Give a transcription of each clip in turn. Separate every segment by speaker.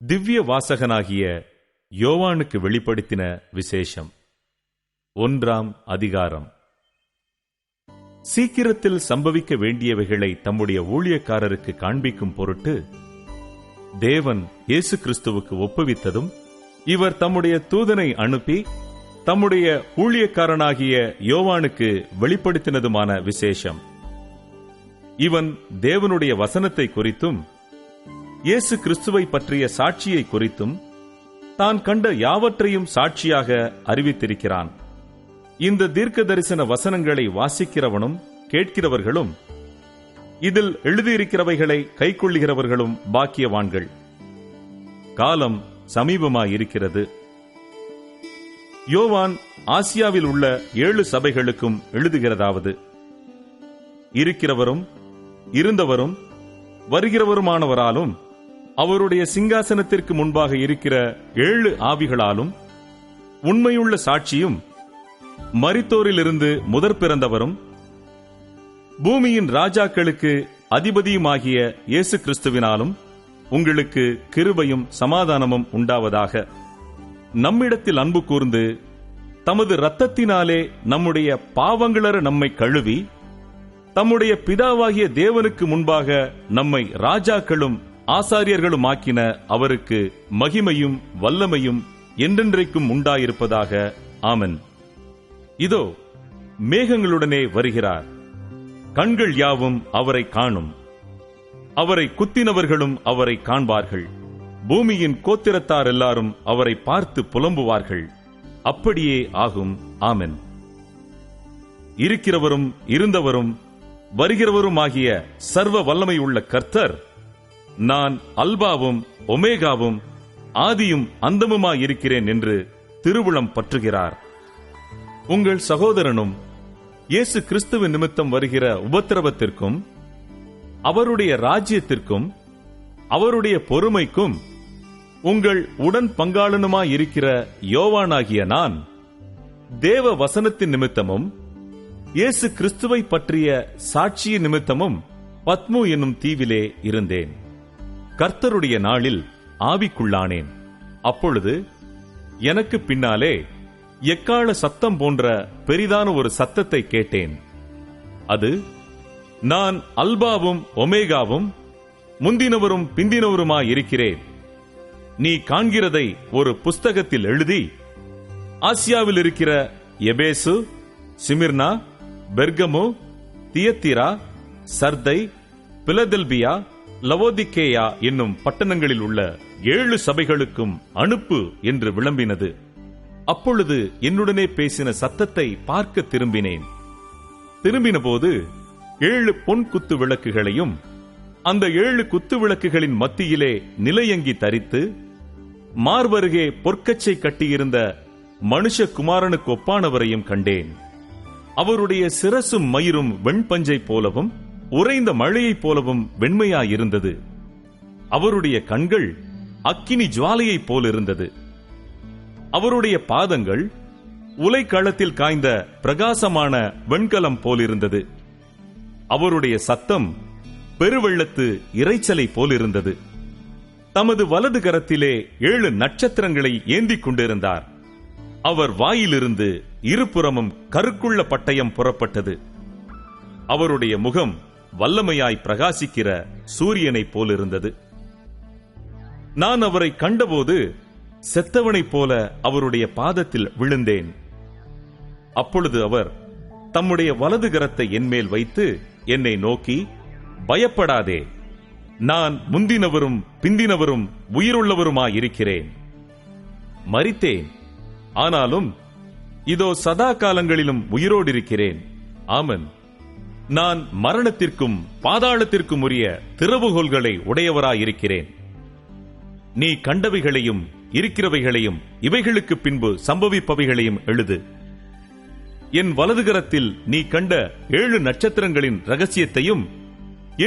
Speaker 1: திவ்ய வாசகனாகிய யோவானுக்கு வெளிப்படுத்தின விசேஷம். 1ஆம் அதிகாரம். சீக்கிரத்தில் சம்பவிக்க வேண்டியவைகளை தம்முடைய ஊழியக்காரருக்கு காண்பிக்கும் பொருட்டு தேவன் இயேசு கிறிஸ்துவுக்கு ஒப்புவித்ததும், இவர் தம்முடைய தூதனை அனுப்பி தம்முடைய ஊழியக்காரனாகிய யோவானுக்கு வெளிப்படுத்தினதுமான விசேஷம். இவன் தேவனுடைய வசனத்தை குறித்தும் இயேசு கிறிஸ்துவை பற்றிய சாட்சியை குறித்தும் தான் கண்ட யாவற்றையும் சாட்சியாக அறிவித்திருக்கிறான். இந்த தீர்க்க தரிசன வசனங்களை வாசிக்கிறவனும் கேட்கிறவர்களும் இதில் எழுதியிருக்கிறவைகளை கைக்கொள்ளுகிறவர்களும் பாக்கியவான்கள். காலம் சமீபமாயிருக்கிறது. யோவான் ஆசியாவில் உள்ள 7 சபைகளுக்கும் எழுதுகிறதாவது: இருக்கிறவரும் இருந்தவரும் வருகிறவருமானவராலும் அவருடைய சிங்காசனத்திற்கு முன்பாக இருக்கிற 7 ஆவிகளாலும் உண்மையுள்ள சாட்சியும் மரித்தோரிலிருந்து முதற் பிறந்தவரும் பூமியின் ராஜாக்களுக்கு அதிபதியுமாகிய இயேசு கிறிஸ்துவினாலும் உங்களுக்கு கிருபையும் சமாதானமும் உண்டாவதாக. நம்மிடத்தில் அன்பு கூர்ந்து தமது இரத்தத்தினாலே நம்முடைய பாவங்களற நம்மை கழுவி தம்முடைய பிதாவாகிய தேவனுக்கு முன்பாக நம்மை ராஜாக்களும் ஆசாரியர்களுமாக்கின அவருக்கு மகிமையும் வல்லமையும் என்றென்றைக்கும் உண்டாயிருப்பதாக. ஆமென். இதோ மேகங்களுடனே வருகிறார். கண்கள் யாவும் அவரை காணும். அவரை குத்தினவர்களும் அவரை காண்பார்கள். பூமியின் கோத்திரத்தார் எல்லாரும் அவரை பார்த்து புலம்புவார்கள். அப்படியே ஆகும். ஆமென். இருக்கிறவரும் இருந்தவரும் வருகிறவருமாகிய சர்வ வல்லமை உள்ள கர்த்தர், நான் அல்பாவும் ஒமேகாவும் ஆதியும் அந்தமுமாயிருக்கிறேன் என்று திருவுளம் பற்றுகிறார். உங்கள் சகோதரனும் இயேசு கிறிஸ்துவின் நிமித்தம் வருகிற உபத்திரவத்திற்கும் அவருடைய ராஜ்யத்திற்கும் அவருடைய பொறுமைக்கும் உங்கள் உடன் பங்காளனுமாயிருக்கிற யோவானாகிய நான் தேவ வசனத்தின் நிமித்தமும் இயேசு கிறிஸ்துவை பற்றிய சாட்சியின் நிமித்தமும் பத்மு என்னும் தீவிலே இருந்தேன். கர்த்தருடைய நாளில் ஆவிக்குள்ளானேன். அப்பொழுது எனக்கு பின்னாலே எக்காள சத்தம் போன்ற பெரிதான ஒரு சத்தத்தை கேட்டேன். அது, நான் அல்பாவும் ஒமேகாவும் முந்தினவரும் பிந்தினவருமாயிருக்கிறேன். நீ காண்கிறதை ஒரு புஸ்தகத்தில் எழுதி ஆசியாவில் இருக்கிற எபேசு, சிமிர்னா, பெர்கமு, தியத்திரா, சர்தை, பிலதெல்பியா, லவோதிக்கேயா என்னும் பட்டணங்களில் உள்ள 7 சபைகளுக்கும் அனுப்பு என்று விளம்பினது. அப்பொழுது என்னுடனே பேசின சத்தத்தை பார்க்க திரும்பினேன். திரும்பினபோது 7 பொன் குத்து விளக்குகளையும் அந்த 7 குத்து விளக்குகளின் மத்தியிலே நிலையங்கி தரித்து மார்பருகே பொற்கச்சை கட்டியிருந்த மனுஷகுமாரனுக்கு ஒப்பானவரையும் கண்டேன். அவருடைய சிரசும் மயிரும் வெண்பஞ்சை போலவும் உறைந்த மழையைப் போலவும் வெண்மையாயிருந்தது. அவருடைய கண்கள் அக்கினி ஜுவாலையைப் போலிருந்தது. அவருடைய பாதங்கள் உலைக்களத்தில் காய்ந்த பிரகாசமான வெண்கலம் போலிருந்தது. அவருடைய சத்தம் பெருவெள்ளத்து இரைச்சலை போலிருந்தது. தமது வலது கரத்திலே 7 நட்சத்திரங்களை ஏந்திக் கொண்டிருந்தார். அவர் வாயிலிருந்து இருபுறமும் கருக்குள்ள பட்டயம் புறப்பட்டது. அவருடைய முகம் வல்லமையாய் பிரகாசிக்கிற சூரியனைப் போலிருந்தது. நான் அவரை கண்டபோது செத்தவனைப் போல அவருடைய பாதத்தில் விழுந்தேன். அப்பொழுது அவர் தம்முடைய வலது கரத்தை என்மேல் வைத்து என்னை நோக்கி, பயப்படாதே, நான் முந்தினவரும் பிந்தினவரும் உயிருள்ளவருமாயிருக்கிறேன். மரித்தேன், ஆனாலும் இதோ சதா காலங்களிலும் உயிரோடிருக்கிறேன். ஆமென். நான் மரணத்திற்கும் பாதாளத்திற்கும் உரிய திறவுகோல்களை உடையவராயிருக்கிறேன். நீ கண்டவைகளையும் இருக்கிறவைகளையும் இவைகளுக்கு பின்பு சம்பவிப்பவைகளையும் எழுது. என் வலதுகரத்தில் நீ கண்ட 7 நட்சத்திரங்களின் ரகசியத்தையும்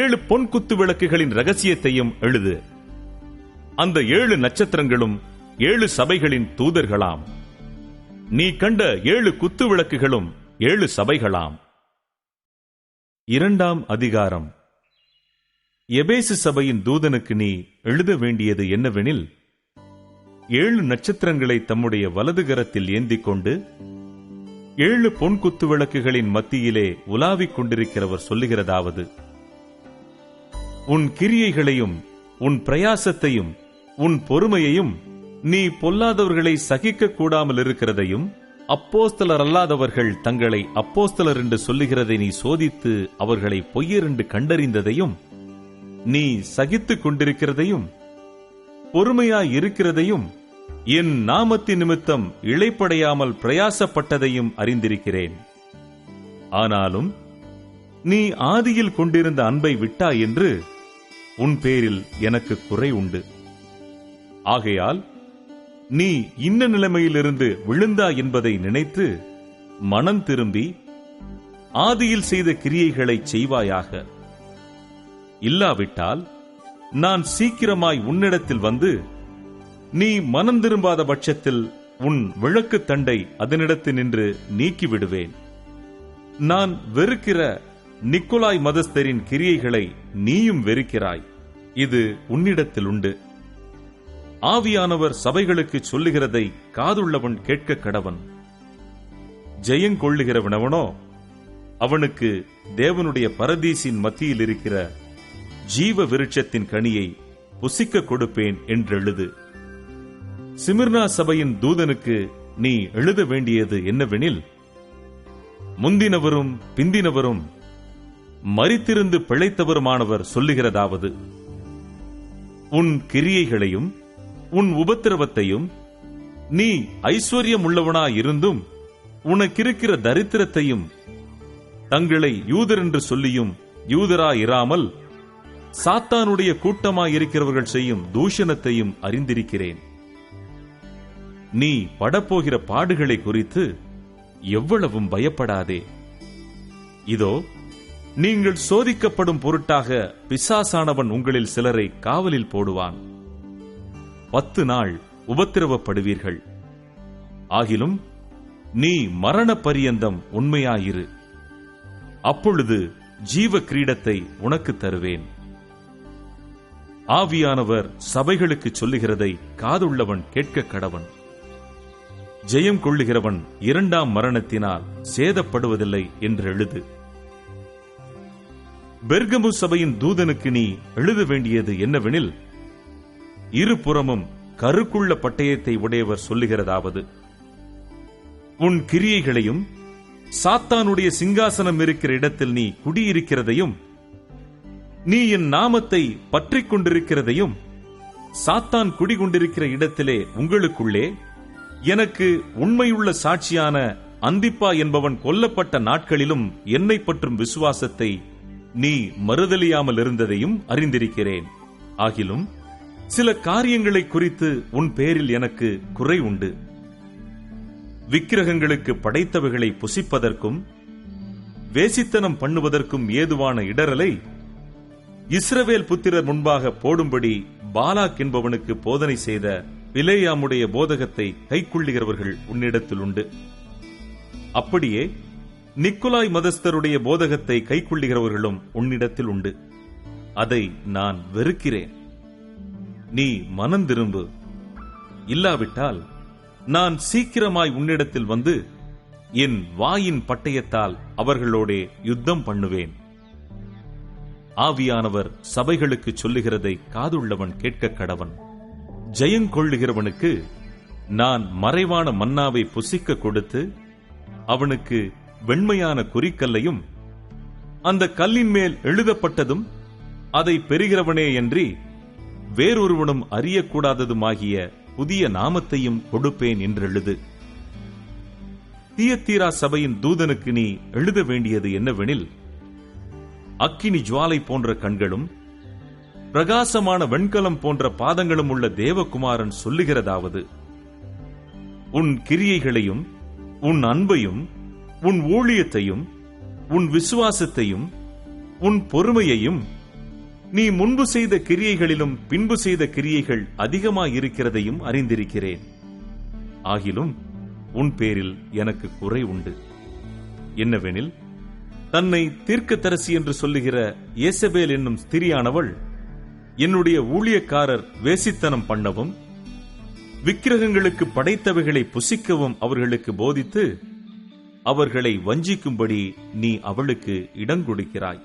Speaker 1: 7 பொன் குத்து விளக்குகளின் ரகசியத்தையும் எழுது. அந்த 7 நட்சத்திரங்களும் 7 சபைகளின் தூதர்களாம். நீ கண்ட 7 குத்து விளக்குகளும் 7 சபைகளாம். 2ஆம் அதிகாரம். எபேசு சபையின் தூதனுக்கு நீ எழுத வேண்டியது என்னவெனில், 7 நட்சத்திரங்களை தம்முடைய வலது கரத்தில் ஏந்திக் கொண்டு 7 பொன் குத்து விளக்குகளின் மத்தியிலே உலாவிக் கொண்டிருக்கிறவர் சொல்லுகிறதாவது: உன் கிரியைகளையும் உன் பிரயாசத்தையும் உன் பொறுமையையும், நீ பொல்லாதவர்களை சகிக்க கூடாமல் இருக்கிறதையும், அப்போஸ்தலர் அல்லாதவர்கள் தங்களை அப்போஸ்தலர் என்று சொல்லுகிறதை நீ சோதித்து அவர்களை பொய்யர் என்று கண்டறிந்ததையும், நீ சகித்துக் கொண்டிருக்கிறதையும் பொறுமையாய் இருக்கிறதையும், என் நாமத்தின் நிமித்தம் இளைப்படையாமல் பிரயாசப்பட்டதையும் அறிந்திருக்கிறேன். ஆனாலும் நீ ஆதியில் கொண்டிருந்த அன்பை விட்டாய் என்று உன் பேரில் எனக்கு குறை உண்டு. ஆகையால் நீ இன்ன நிலைமையிலிருந்து விழுந்தாய் என்பதை நினைத்து மனம் திரும்பி ஆதியில் செய்த கிரியைகளை செய்வாயாக. இல்லாவிட்டால் நான் சீக்கிரமாய் உன்னிடத்தில் வந்து, நீ மனம் திரும்பாத பட்சத்தில் உன் விளக்கு தண்டை அதனிடத்து நின்று நீக்கிவிடுவேன். நான் வெறுக்கிற நிக்கோலாய் மதஸ்தரின் கிரியைகளை நீயும் வெறுக்கிறாய். இது உன்னிடத்தில் உண்டு. ஆவியானவர் சபைகளுக்கு சொல்லுகிறதை காதுள்ளவன் கேட்க கடவன். ஜெயங்கொள்ளுகிறவனவனோ அவனுக்கு தேவனுடைய பரதீசின் மத்தியில் இருக்கிற ஜீவ விருட்சத்தின் கனியை புசிக்க கொடுப்பேன் என்றெழுது. சிமிர்னா சபையின் தூதனுக்கு நீ எழுத வேண்டியது என்னவெனில், முந்தினவரும் பிந்தினவரும் மரித்திருந்து பிழைத்தவருமானவர் சொல்லுகிறதாவது: உன் கிரியைகளையும் உன் உபத்திரவத்தையும், நீ ஐஸ்வர்யம் உள்ளவனாயிருந்தும் உனக்கிருக்கிற தரித்திரத்தையும், தங்களை யூதர் என்று சொல்லியும் யூதராயிராமல் சாத்தானுடைய கூட்டமாயிருக்கிறவர்கள் செய்யும் தூஷணத்தையும் அறிந்திருக்கிறேன். நீ படப்போகிற பாடுகளை குறித்து எவ்வளவும் பயப்படாதே. இதோ, நீங்கள் சோதிக்கப்படும் பொருட்டாக பிசாசானவன் உங்களில் சிலரை காவலில் போடுவான். 10 நாள் உபத்திரவப்படுவீர்கள். ஆகிலும் நீ மரண பரியந்தம் உண்மையாயிரு. அப்பொழுது ஜீவ கிரீடத்தை உனக்கு தருவேன். ஆவியானவர் சபைகளுக்கு சொல்லுகிறதை காதுள்ளவன் கேட்க கடவன். ஜெயம் கொள்ளுகிறவன் 2ஆம் மரணத்தினால் சேதப்படுவதில்லை என்று எழுது. பெர்கமு சபையின் தூதனுக்கு நீ எழுத வேண்டியது என்னவெனில், இருபுறமும் கருக்குள்ள பட்டயத்தை உடையவர் சொல்லுகிறதாவது: உன் கிரியைகளையும் சாத்தானுடைய சிங்காசனம் இருக்கிற இடத்தில் நீ குடியிருக்கிறதையும், நீ என் நாமத்தை பற்றிக் கொண்டிருக்கிறதையும், சாத்தான் குடிகொண்டிருக்கிற இடத்திலே உங்களுக்குள்ளே எனக்கு உண்மையுள்ள சாட்சியான அந்திப்பா என்பவன் கொல்லப்பட்ட நாட்களிலும் என்னை பற்றும் விசுவாசத்தை நீ மறுதலியாமல் இருந்ததையும் அறிந்திருக்கிறேன். ஆகிலும் சில காரியங்களை குறித்து உன் பேரில் எனக்கு குறை உண்டு. விக்கிரகங்களுக்கு படைத்தவைகளை புசிப்பதற்கும் வேசித்தனம் பண்ணுவதற்கும் ஏதுவான இடரலை இஸ்ரவேல் புத்திரர் முன்பாக போடும்படி பாலாக் என்பவனுக்கு போதனை செய்த பிலேயாமுடைய போதகத்தை கைக்கொள்ளுகிறவர்கள் உன்னிடத்தில் உண்டு. அப்படியே நிக்கோலாய் மதஸ்தருடைய போதகத்தை கைக்கொள்ளுகிறவர்களும் உன்னிடத்தில் உண்டு. அதை நான் வெறுக்கிறேன். நீ மனம் திரும்பு. இல்லாவிட்டால் நான் சீக்கிரமாய் உன்னிடத்தில் வந்து என் வாயின் பட்டயத்தால் அவர்களோடே யுத்தம் பண்ணுவேன். ஆவியானவர் சபைகளுக்கு சொல்லுகிறதை காதுள்ளவன் கேட்க கடவன். ஜெயங்கொள்ளுகிறவனுக்கு நான் மறைவான மன்னாவை புசிக்க கொடுத்து அவனுக்கு வெண்மையான குறிக்கல்லையும், அந்த கல்லின் மேல் எழுதப்பட்டதும் அதை பெறுகிறவனேயன்றி வேறொருவனும் அறியக்கூடாததுமாகிய புதிய நாமத்தையும் கொடுப்பேன் என்றெழுது. தியத்தீரா சபையின் தூதனுக்கு நீ எழுத வேண்டியது என்னவெனில், அக்கினி ஜுவாலை போன்ற கண்களும் பிரகாசமான வெண்கலம் போன்ற பாதங்களும் உள்ள தேவகுமாரன் சொல்லுகிறதாவது: உன் கிரியைகளையும் உன் அன்பையும் உன் ஊழியத்தையும் உன் விசுவாசத்தையும் உன் பொறுமையையும், நீ முன்பு செய்த கிரியைகளிலும் பின்பு செய்த கிரியைகள் அதிகமாயிருக்கிறதையும் அறிந்திருக்கிறேன். ஆகிலும் உன் பேரில் எனக்கு குறை உண்டு. என்னவெனில், தன்னை தீர்க்கதரிசி என்று சொல்லுகிற ஏசபேல் என்னும் ஸ்திரியானவள் என்னுடைய ஊழியக்காரர் வேசித்தனம் பண்ணவும் விக்கிரகங்களுக்கு படைத்தவைகளை புசிக்கவும் அவர்களுக்கு போதித்து அவர்களை வஞ்சிக்கும்படி நீ அவளுக்கு இடம் கொடுக்கிறாய்.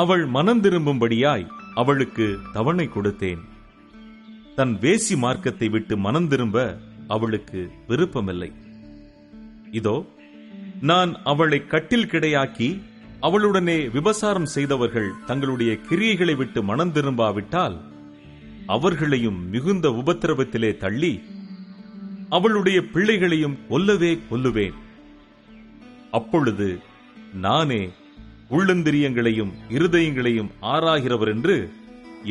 Speaker 1: அவள் மனம் திரும்பும்படியாய் அவளுக்கு தவணை கொடுத்தேன். தன் வேசி மார்க்கத்தை விட்டு மனம் திரும்ப அவளுக்கு விருப்பமில்லை. இதோ நான் அவளை கட்டில் கிடையாக்கி அவளுடனே விபசாரம் செய்தவர்கள் தங்களுடைய கிரியைகளை விட்டு மனம் திரும்பாவிட்டால் அவர்களையும் மிகுந்த உபத்திரவத்திலே தள்ளி அவளுடைய பிள்ளைகளையும் கொல்லவே கொல்லுவேன். அப்பொழுது நானே உள்ளந்திரியங்களையும் இருதயங்களையும் ஆராகிறவர் என்று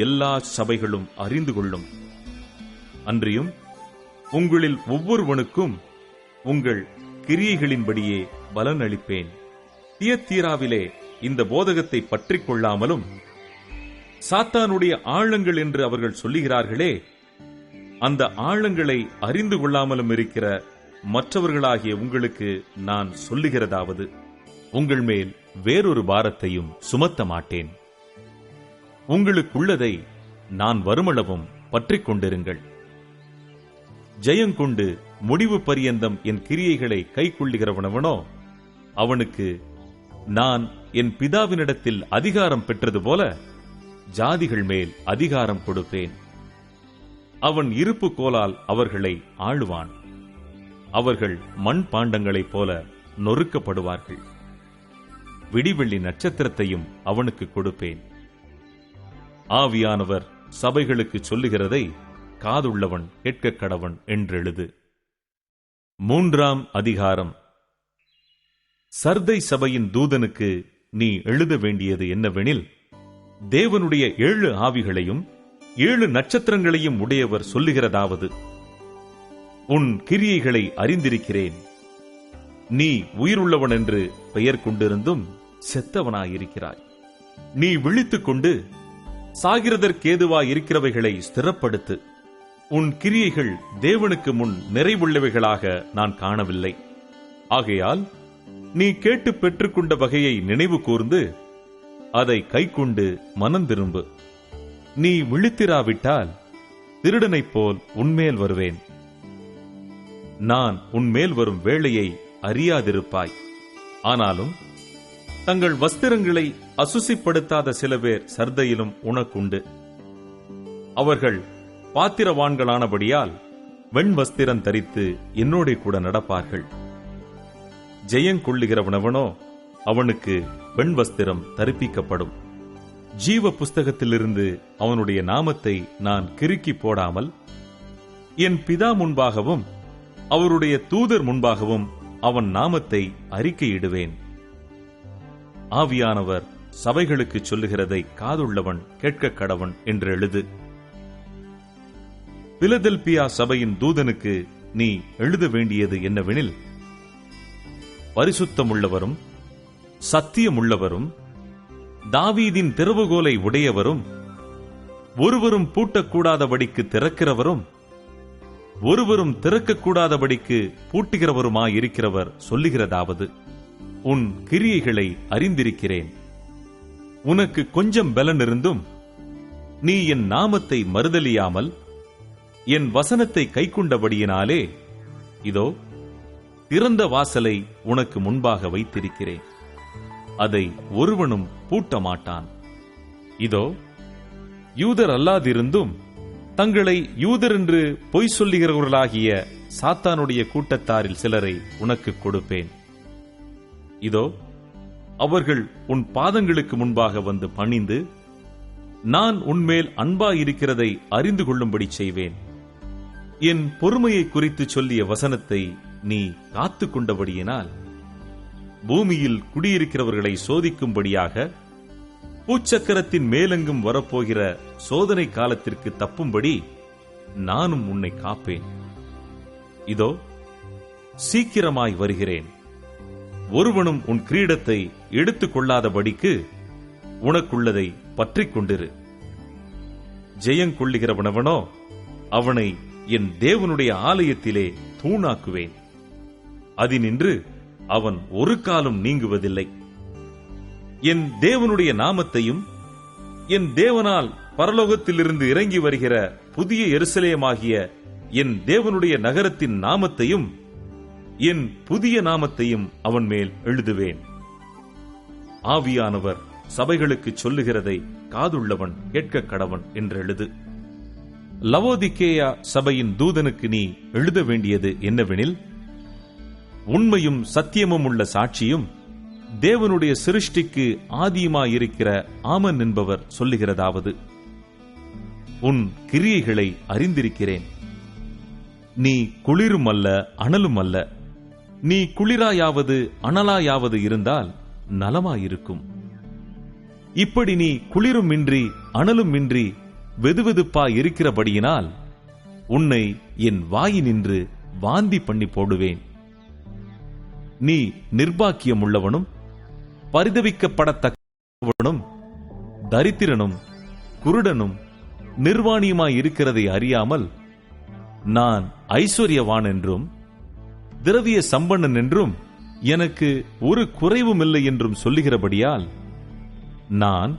Speaker 1: எல்லா சபைகளும் அறிந்து கொள்ளும். அன்றியும் உங்களில் ஒவ்வொருவனுக்கும் உங்கள் கிரியைகளின்படியே பலன் அளிப்பேன். தியத்தீராவிலே இந்த போதகத்தை பற்றிக் கொள்ளாமலும் சாத்தானுடைய ஆழங்கள் என்று அவர்கள் சொல்லுகிறார்களே, அந்த ஆழங்களை அறிந்து கொள்ளாமலும் இருக்கிற மற்றவர்களாகிய உங்களுக்கு நான் சொல்லுகிறதாவது, உங்கள் மேல் வேறொரு பாரத்தையும் சுமத்த மாட்டேன். உங்களுக்குள்ளதை நான் வருமளவும் பற்றிக் கொண்டிருங்கள். ஜெயங்கொண்டு முடிவு பரியந்தம் என் கிரியைகளை கைக்கொள்ளுகிறவனவனோ அவனுக்கு நான் என் பிதாவினிடத்தில் அதிகாரம் பெற்றது போல ஜாதிகள் மேல் அதிகாரம் கொடுப்பேன். அவன் இருப்பு கோலால் அவர்களை ஆளுவான். அவர்கள் மண் பாண்டங்களைப் போல நொறுக்கப்படுவார்கள். விடிவெள்ளி நட்சத்திரத்தையும் அவனுக்கு கொடுப்பேன். ஆவியானவர் சபைகளுக்கு சொல்லுகிறதை காதுள்ளவன் கேட்க கடவன் என்றெழுது. 3ஆம் அதிகாரம். சர்தை சபையின் தூதனுக்கு நீ எழுத வேண்டியது என்னவெனில், தேவனுடைய 7 ஆவிகளையும் 7 நட்சத்திரங்களையும் உடையவர் சொல்லுகிறதாவது, உன் கிரியைகளை அறிந்திருக்கிறேன். நீ உயிருள்ளவன் என்று பெயர் கொண்டிருந்தும் செத்தவனாயிருக்கிறாய். நீ விழித்துக் கொண்டு சாகிறதற்கேதுவாயிருக்கிறவைகளை ஸ்திரப்படுத்து. உன் கிரியைகள் தேவனுக்கு முன் நிறைவுள்ளவைகளாக நான் காணவில்லை. ஆகையால் நீ கேட்டு பெற்றுக்கொண்ட வகையை நினைவு கூர்ந்து அதை கைக்கொண்டு மனம் திரும்பு. நீ விழித்திராவிட்டால் திருடனைப் போல் உன்மேல் வருவேன். நான் உன்மேல் வரும் வேளையை அறியாதிருப்பாய். ஆனாலும் தங்கள் வஸ்திரங்களை அசுசிப்படுத்தாத சில பேர் சர்தையிலும் உனக்குண்டு. அவர்கள் பாத்திரவான்களானபடியால் வெண் வஸ்திரம் தரித்து என்னோட கூட நடப்பார்கள். ஜெயங்கொள்ளுகிறவனவனோ அவனுக்கு வெண் வஸ்திரம் தரிப்பிக்கப்படும். ஜீவ புஸ்தகத்திலிருந்து அவனுடைய நாமத்தை நான் கிறுக்கி போடாமல் என் பிதா முன்பாகவும் அவருடைய தூதர் முன்பாகவும் அவன் நாமத்தை அறிக்கையிடுவேன். ஆவியானவர் சபைகளுக்கு சொல்லுகிறதை காதுள்ளவன் கேட்க கடவன் என்று எழுது. பிலதெல்பியா சபையின் தூதனுக்கு நீ எழுத வேண்டியது என்னவெனில், பரிசுத்தமுள்ளவரும் சத்தியமுள்ளவரும் தாவீதின் திறவுகோலை உடையவரும் ஒருவரும் பூட்டக்கூடாதபடிக்கு திறக்கிறவரும் ஒருவரும் திறக்கக்கூடாதபடிக்கு பூட்டுகிறவருமாயிருக்கிறவர் சொல்லுகிறதாவது, உன் கிரியைகளை அறிந்திருக்கிறேன். உனக்கு கொஞ்சம் பலன் இருந்தும் நீ என் நாமத்தை மறுதலியாமல் என் வசனத்தை கைக்கொண்டபடியினாலே இதோ திறந்த வாசலை உனக்கு முன்பாக வைத்திருக்கிறேன். அதை ஒருவனும் பூட்ட மாட்டான். இதோ யூதர் அல்லாதிருந்தும் தங்களை யூதர் என்று பொய் சொல்லுகிறவர்களாகிய சாத்தானுடைய கூட்டத்தாரில் சிலரை உனக்கு கொடுப்பேன். இதோ அவர்கள் உன் பாதங்களுக்கு முன்பாக வந்து பணிந்து நான் உன்மேல் அன்பாயிருக்கிறதை அறிந்து கொள்ளும்படி செய்வேன். என் பொறுமையை குறித்து சொல்லிய வசனத்தை நீ காத்து கொண்டபடியினால் பூமியில் குடியிருக்கிறவர்களை சோதிக்கும்படியாக பூச்சக்கரத்தின் மேலெங்கும் வரப்போகிற சோதனை காலத்திற்கு தப்பும்படி நானும் உன்னை காப்பேன். இதோ சீக்கிரமாய் வருகிறேன். ஒருவனும் உன் கிரீடத்தை எடுத்துக் கொள்ளாதபடிக்கு உனக்குள்ளதை பற்றிக் கொண்டிரு. ஜெயங்கொள்ளுகிறவனவனோ அவனை என் தேவனுடைய ஆலயத்திலே தூணாக்குவேன். அதினின்று அவன் ஒரு காலம் நீங்குவதில்லை. என் தேவனுடைய நாமத்தையும் என் தேவனால் பரலோகத்திலிருந்து இறங்கி வருகிற புதிய எருசலேமாகிய என் தேவனுடைய நகரத்தின் நாமத்தையும் என் புதிய நாமத்தையும் அவன் மேல் எழுதுவேன். ஆவியானவர் சபைகளுக்கு சொல்லுகிறதை காதுள்ளவன் கேட்க கடவன் என்று எழுது. லவோதிக்கேயா சபையின் தூதனுக்கு நீ எழுத வேண்டியது என்னவெனில், உண்மையும் சத்தியமும் உள்ள சாட்சியும் தேவனுடைய சிருஷ்டிக்கு ஆதியுமாயிருக்கிற ஆமன் என்பவர் சொல்லுகிறதாவது, உன் கிரியைகளை அறிந்திருக்கிறேன். நீ குளிரும் அல்ல அனலும் அல்ல. நீ குளிராயாவது அனலாயாவது இருந்தால் நலமாயிருக்கும். இப்படி நீ குளிரும் இன்றி அனலும் இன்றி வெதுவெதுப்பாய் இருக்கிறபடியினால் உன்னை என் வாயினின்று வாந்தி பண்ணி போடுவேன். நீ நிர்பாக்கியம் உள்ளவனும் பரிதவிக்கப்படத்தக்கவனும் தரித்திரனும் குருடனும் நிர்வாணியுமாய் இருக்கிறதை அறியாமல், நான் ஐஸ்வர்யவான் என்றும் திரவிய சம்பன்னன் என்றும் எனக்கு ஒரு குறைவுமில்லை என்றும் சொல்லுகிறபடியால், நான்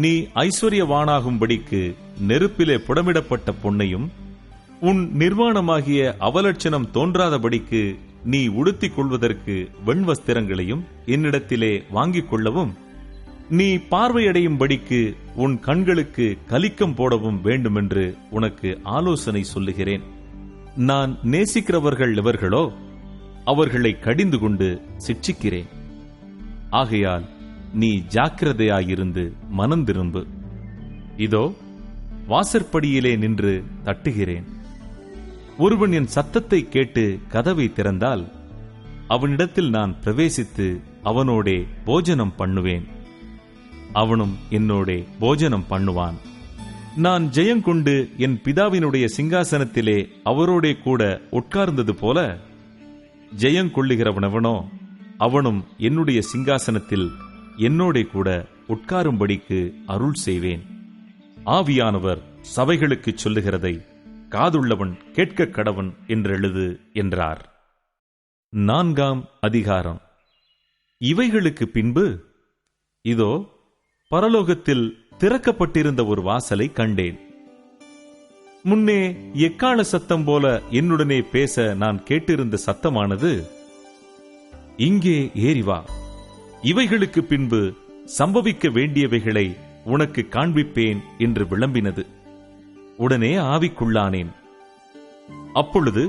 Speaker 1: நீ ஐஸ்வர்யவானாகும்படிக்கு நெருப்பிலே புடமிடப்பட்ட பொன்னையும் உன் நிர்வாணமாகிய அவலட்சணம் தோன்றாதபடிக்கு நீ உடுத்திக் கொள்வதற்கு வெண்வஸ்திரங்களையும் என்னிடத்திலே வாங்கிக் கொள்ளவும், நீ பார்வையடையும்படிக்கு உன் கண்களுக்கு கலிக்கம் போடவும் வேண்டுமென்று உனக்கு ஆலோசனை சொல்லுகிறேன். நான் நேசிக்கிறவர்கள் எவர்களோ அவர்களை கடிந்து கொண்டு சிட்சிக்கிறேன். ஆகையால் நீ ஜாக்கிரதையாயிருந்து மனம் திரும்பு. இதோ வாசற்படியிலே நின்று தட்டுகிறேன். ஒருவன் என் சத்தத்தை கேட்டு கதவை திறந்தால் அவனிடத்தில் நான் பிரவேசித்து அவனோடே போஜனம் பண்ணுவேன், அவனும் என்னோடே போஜனம் பண்ணுவான். நான் ஜெயங்கொண்டு என் பிதாவினுடைய சிங்காசனத்திலே அவரோடே கூட உட்கார்ந்தது போல, ஜெயங்கொள்ளுகிறவனவனோ அவனும் என்னுடைய சிங்காசனத்தில் என்னோடே கூட உட்காரும்படிக்கு அருள் செய்வேன். ஆவியானவர் சபைகளுக்கு சொல்லுகிறதை காதுள்ளவன் கேட்க கடவன் என்றெழுது என்றார். 4ஆம் அதிகாரம். இவைகளுக்கு பின்பு இதோ பரலோகத்தில் திறக்கப்பட்டிருந்த ஒரு வாசலை கண்டேன். முன்னே எக்காள சத்தம் போல என்னுடனே பேச நான் கேட்டிருந்த சத்தமானது, இங்கே ஏறி வா, இவைகளுக்கு பின்பு சம்பவிக்க வேண்டியவைகளை உனக்கு காண்பிப்பேன் என்று விளம்பினது. உடனே ஆவிக்குள்ளானேன். அப்பொழுது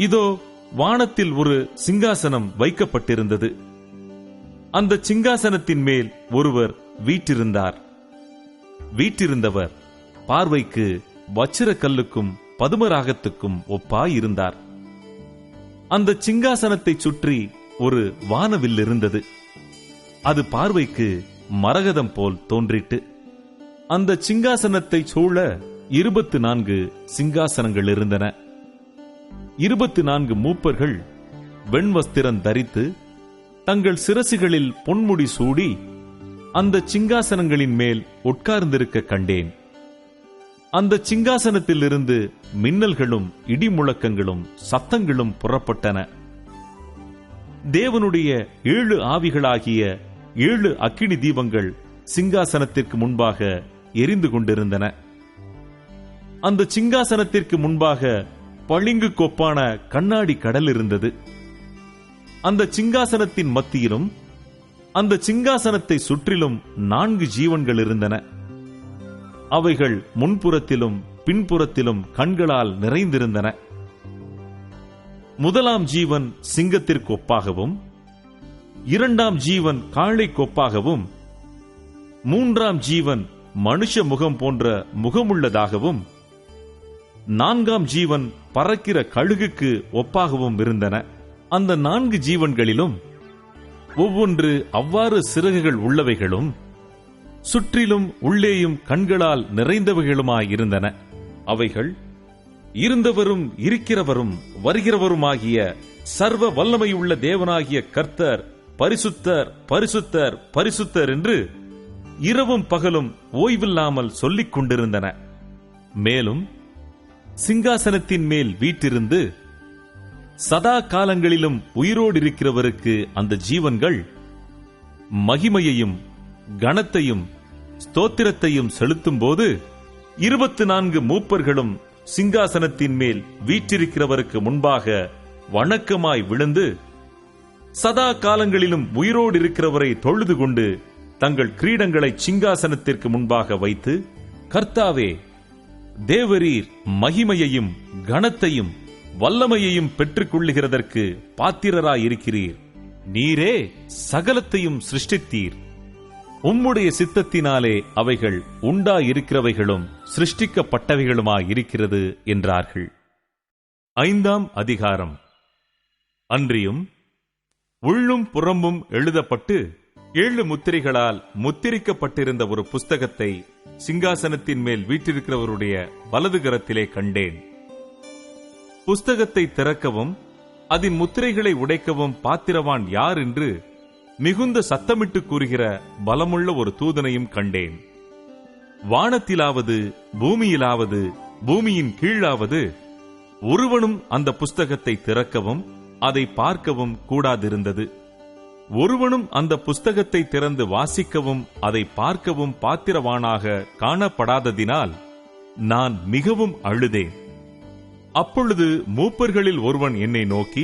Speaker 1: இதோ வானத்தில் ஒரு சிங்காசனம் வைக்கப்பட்டிருந்தது. அந்த சிங்காசனத்தின் மேல் ஒருவர் வீற்றிருந்தார். வீற்றிருந்தவர் பார்வைக்கு வச்சிரக்கல்லுக்கும் பதுமராகத்துக்கும் ஒப்பாயிருந்தார். அந்த சிங்காசனத்தை சுற்றி ஒரு வானவில் இருந்தது. அது பார்வைக்கு மரகதம் போல் தோன்றிட்டு, அந்த சிங்காசனத்தை சூழ 24 சிங்காசனங்கள் இருந்தன. 24 மூப்பர்கள் வெண்வஸ்திரம் தரித்து தங்கள் சிரசுகளில் பொன்முடி சூடி அந்த சிங்காசனங்களின் மேல் உட்கார்ந்திருக்க கண்டேன். அந்த சிங்காசனத்திலிருந்து மின்னல்களும் இடிமுழக்கங்களும் சத்தங்களும் புறப்பட்டன. தேவனுடைய 7 ஆவிகளாகிய 7 அக்கினி தீபங்கள் சிங்காசனத்திற்கு முன்பாக எரிந்து கொண்டிருந்தன. அந்த சிங்காசனத்திற்கு முன்பாக பளிங்கு கொப்பான கண்ணாடி கடல் இருந்தது. அந்த சிங்காசனத்தின் மத்தியிலும் அந்த சிங்காசனத்தை சுற்றிலும் 4 ஜீவன்கள் இருந்தன. அவைகள் முன்புறத்திலும் பின்புறத்திலும் கண்களால் நிறைந்திருந்தன. முதலாம் ஜீவன் சிங்கத்திற்கு ஒப்பாகவும், 2ஆம் ஜீவன் காளைக்கு ஒப்பாகவும், 3ஆம் ஜீவன் மனுஷ முகம் போன்ற முகமுள்ளதாகவும், 4ஆம் ஜீவன் பறக்கிற கழுகுக்கு ஒப்பாகவும் இருந்தன. அந்த 4 ஜீவன்களிலும் ஒவ்வொன்று அவ்வாறு சிறகுகள் உள்ளவைகளும் சுற்றிலும் உள்ளேயும் கண்களால் நிறைந்தவைகளுமாயிருந்தன. அவைகள் இருந்தவரும் இருக்கிறவரும் வருகிறவருமாகிய சர்வ வல்லமையுள்ள தேவனாகிய கர்த்தர் பரிசுத்தர் பரிசுத்தர் பரிசுத்தர் என்று இரவும் பகலும் ஓய்வில்லாமல் சொல்லிக் கொண்டிருந்தன. மேலும் சிங்காசனத்தின் மேல் வீற்றிருந்து சதா காலங்களிலும் உயிரோடு இருக்கிறவருக்கு அந்த ஜீவன்கள் மகிமையையும் கனத்தையும் ஸ்தோத்திரத்தையும் செலுத்தும் போது 24 மூப்பர்களும் சிங்காசனத்தின் மேல் வீற்றிருக்கிறவருக்கு முன்பாக வணக்கமாய் விழுந்து சதா காலங்களிலும் உயிரோடு இருக்கிறவரை தொழுது கொண்டு தங்கள் கிரீடங்களை சிங்காசனத்திற்கு முன்பாக வைத்து, கர்த்தாவே, தேவரீர் மகிமையையும் கனத்தையும் வல்லமையையும் பெற்றுக் கொள்ளுகிறதற்கு பாத்திரராயிருக்கிறீர். நீரே சகலத்தையும் சிருஷ்டித்தீர். உம்முடைய சித்தத்தினாலே அவைகள் உண்டாயிருக்கிறவைகளும் சிருஷ்டிக்கப்பட்டவைகளுமாயிருக்கிறது என்றார்கள். 5ஆம் அதிகாரம். அன்றியும் உள்ளும் புறம்பும் எழுதப்பட்டு 7 முத்திரைகளால் முத்திரிக்கப்பட்டிருந்த ஒரு புஸ்தகத்தை சிங்காசனத்தின் மேல் வீற்றிருக்கிறவருடைய வலது கரத்திலே கண்டேன். புஸ்தகத்தை திறக்கவும் அதன் முத்திரைகளை உடைக்கவும் பாத்திரவான் யார் என்று மிகுந்த சத்தமிட்டு கூறுகிற பலமுள்ள ஒரு தூதனையும் கண்டேன். வானத்திலாவது பூமியிலாவது பூமியின் கீழாவது ஒருவனும் அந்த புஸ்தகத்தை திறக்கவும் அதை பார்க்கவும் கூடாதிருந்தது. ஒருவனும் அந்த புஸ்தகத்தை திறந்து வாசிக்கவும் அதை பார்க்கவும் பாத்திரவானாக காணப்படாததினால் நான் மிகவும் அழுதேன். அப்பொழுது மூப்பர்களில் ஒருவன் என்னை நோக்கி,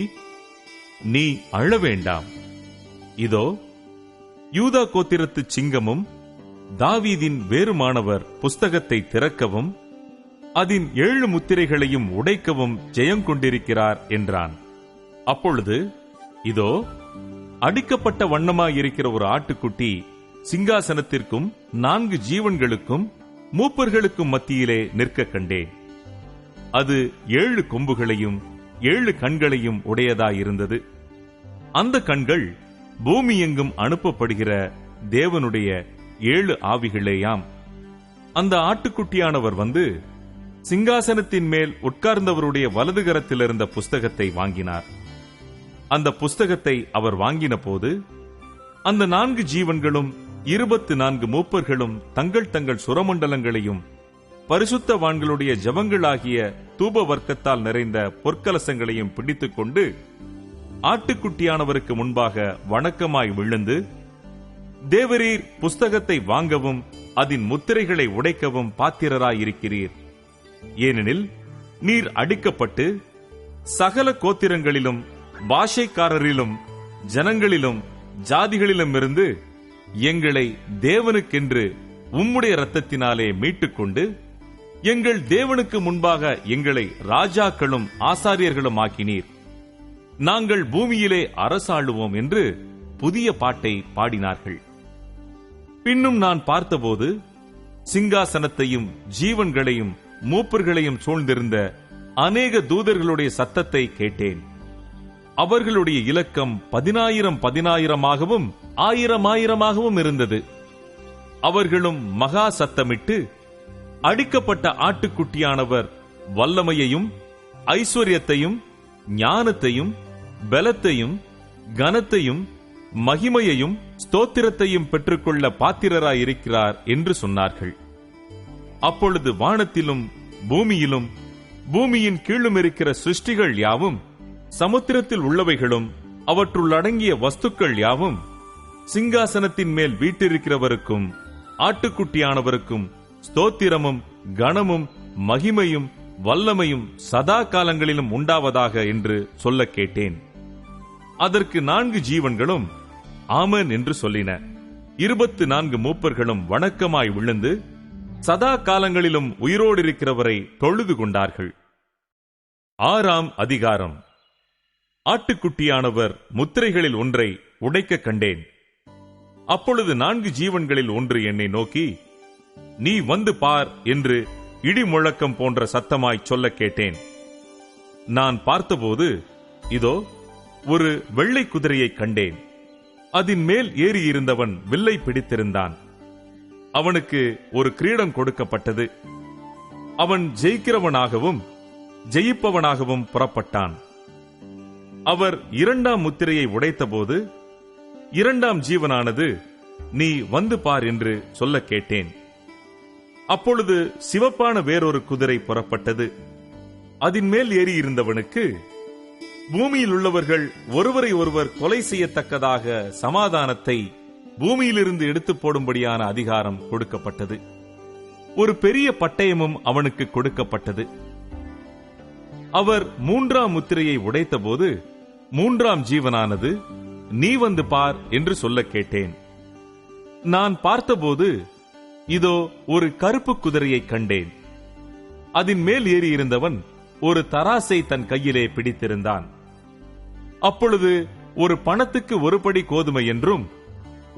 Speaker 1: நீ அழ வேண்டாம். இதோ, யூதா கோத்திரத்து சிங்கமும் தாவீதின் வேறுமானவர் புஸ்தகத்தை திறக்கவும் அதன் 7 முத்திரைகளையும் உடைக்கவும் ஜெயங்கொண்டிருக்கிறார் என்றான். அப்பொழுது இதோ, அடிக்கப்பட்ட வண்ணமாயிருக்கிற ஒரு ஆட்டுக்குட்டி சிங்காசனத்திற்கும் 4 ஜீவன்களுக்கும் மூப்பர்களுக்கும் மத்தியிலே நிற்க கண்டேன். அது 7 கொம்புகளையும் 7 கண்களையும் உடையதாயிருந்தது. அந்த கண்கள் பூமி எங்கும் அனுப்பப்படுகிற தேவனுடைய 7 ஆவிகளேயாம். அந்த ஆட்டுக்குட்டியானவர் வந்து சிங்காசனத்தின் மேல் உட்கார்ந்தவருடைய வலது கரத்தில் இருந்த புஸ்தகத்தை வாங்கினார். அந்த புஸ்தகத்தை அவர் வாங்கின போது அந்த 4 ஜீவன்களும் 24 மூப்பர்களும் தங்கள் தங்கள் சுரமண்டலங்களையும் பரிசுத்தவான்களுடைய ஜபங்களாகிய தூப வர்க்கத்தால் நிறைந்த பொற்கலசங்களையும் பிடித்துக் கொண்டு ஆட்டுக்குட்டியானவருக்கு முன்பாக வணக்கமாய் விழுந்து, தேவரீர் புஸ்தகத்தை வாங்கவும் அதன் முத்திரைகளை உடைக்கவும் பாத்திரராயிருக்கிறீர். ஏனெனில் நீர் அடிக்கப்பட்டு சகல கோத்திரங்களிலும் பாஷைக்காரரிலும் ஜனங்களிலும் ஜாதிகளிலும் இருந்து எங்களை தேவனுக்கென்று உம்முடைய இரத்தத்தினாலே மீட்டுக்கொண்டு எங்கள் தேவனுக்கு முன்பாக எங்களை ராஜாக்களும் ஆசாரியர்களும் ஆக்கினீர். நாங்கள் பூமியிலே அரசாளுவோம் என்று புதிய பாட்டை பாடினார்கள். பின்னும் நான் பார்த்தபோது சிங்காசனத்தையும் ஜீவன்களையும் மூப்பர்களையும் சூழ்ந்திருந்த அநேக தூதர்களுடைய சத்தத்தை கேட்டேன். அவர்களுடைய இலக்கம் 10,000 10,000 இருந்தது. அவர்களும் மகா சத்தமிட்டு, அடிக்கப்பட்ட ஆட்டுக்குட்டியானவர் வல்லமையையும் ஐஸ்வர்யத்தையும் ஞானத்தையும் பலத்தையும் கனத்தையும் மகிமையையும் ஸ்தோத்திரத்தையும் பெற்றுக்கொள்ள பாத்திரராயிருக்கிறார் என்று சொன்னார்கள். அப்பொழுது வானத்திலும் பூமியிலும் பூமியின் கீழும் இருக்கிற சிருஷ்டிகள் யாவும், சமுத்திரத்தில் உள்ளவைகளும் அவற்றுள் அடங்கிய வஸ்துக்கள் யாவும் சிங்காசனத்தின் மேல் வீற்றிருக்கிறவருக்கும் ஆட்டுக்குட்டியானவருக்கும் ஸ்தோத்திரமும் கனமும் மகிமையும் வல்லமையும் சதா காலங்களிலும் உண்டாவதாக என்று சொல்ல கேட்டேன். அதற்கு 4 ஜீவன்களும் ஆமென் என்று சொல்லின. 24 மூப்பர்களும் வணக்கமாய் விழுந்து சதா காலங்களிலும் உயிரோடு இருக்கிறவரை தொழுது கொண்டார்கள். 6ஆம் அதிகாரம். ஆட்டுக்குட்டியானவர் முத்திரைகளில் ஒன்றை உடைக்க கண்டேன். அப்பொழுது 4 ஜீவன்களில் ஒன்று என்னை நோக்கி, நீ வந்து பார் என்று இடி முழக்கம் போன்ற சத்தமாய் சொல்ல கேட்டேன். நான் பார்த்தபோது இதோ, ஒரு வெள்ளை குதிரையை கண்டேன். அதன் மேல் ஏறியிருந்தவன் வில்லை பிடித்திருந்தான். அவனுக்கு ஒரு கிரீடம் கொடுக்கப்பட்டது. அவன் ஜெயிக்கிறவனாகவும் ஜெயிப்பவனாகவும் புறப்பட்டான். அவர் 2ஆம் முத்திரையை உடைத்தபோது 2ஆம் ஜீவனானது, நீ வந்து பார் என்று சொல்ல கேட்டேன். அப்பொழுது சிவப்பான வேறொரு குதிரை புறப்பட்டது. அதன் மேல் ஏறியிருந்தவனுக்கு பூமியில் உள்ளவர்கள் ஒருவரை ஒருவர் கொலை செய்யத்தக்கதாக சமாதானத்தை பூமியிலிருந்து எடுத்து போடும்படியான அதிகாரம் கொடுக்கப்பட்டது. ஒரு பெரிய பட்டயமும் அவனுக்கு கொடுக்கப்பட்டது. அவர் மூன்றாம் முத்திரையை உடைத்தபோது மூன்றாம் ஜீவனானது, நீ வந்து பார் என்று சொல்ல கேட்டேன். நான் பார்த்தபோது இதோ ஒரு கருப்பு குதிரையை கண்டேன். அதன் மேல் ஏறியிருந்தவன் ஒரு தராசை தன் கையிலே பிடித்திருந்தான். அப்பொழுது ஒரு பணத்துக்கு ஒரு படி கோதுமை என்றும்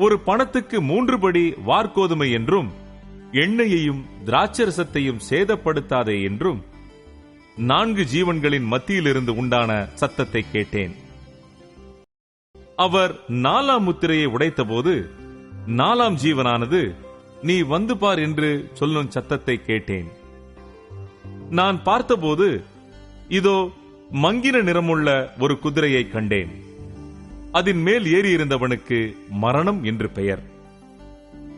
Speaker 1: ஒரு பணத்துக்கு 3 படி வார்கோதுமை என்றும் எண்ணெயையும் திராட்சரசத்தையும் சேதப்படுத்தாதே என்றும் 4 ஜீவன்களின் மத்தியிலிருந்து உண்டான சத்தத்தை கேட்டேன். அவர் 4ஆம் முத்திரையை உடைத்தபோது 4ஆம் ஜீவனானது, நீ வந்து பார் என்று சொல்லும் சத்தத்தை கேட்டேன். நான் பார்த்தபோது இதோ மங்கின நிறமுள்ள ஒரு குதிரையை கண்டேன். அதன் மேல் ஏறியிருந்தவனுக்கு மரணம் என்று பெயர்.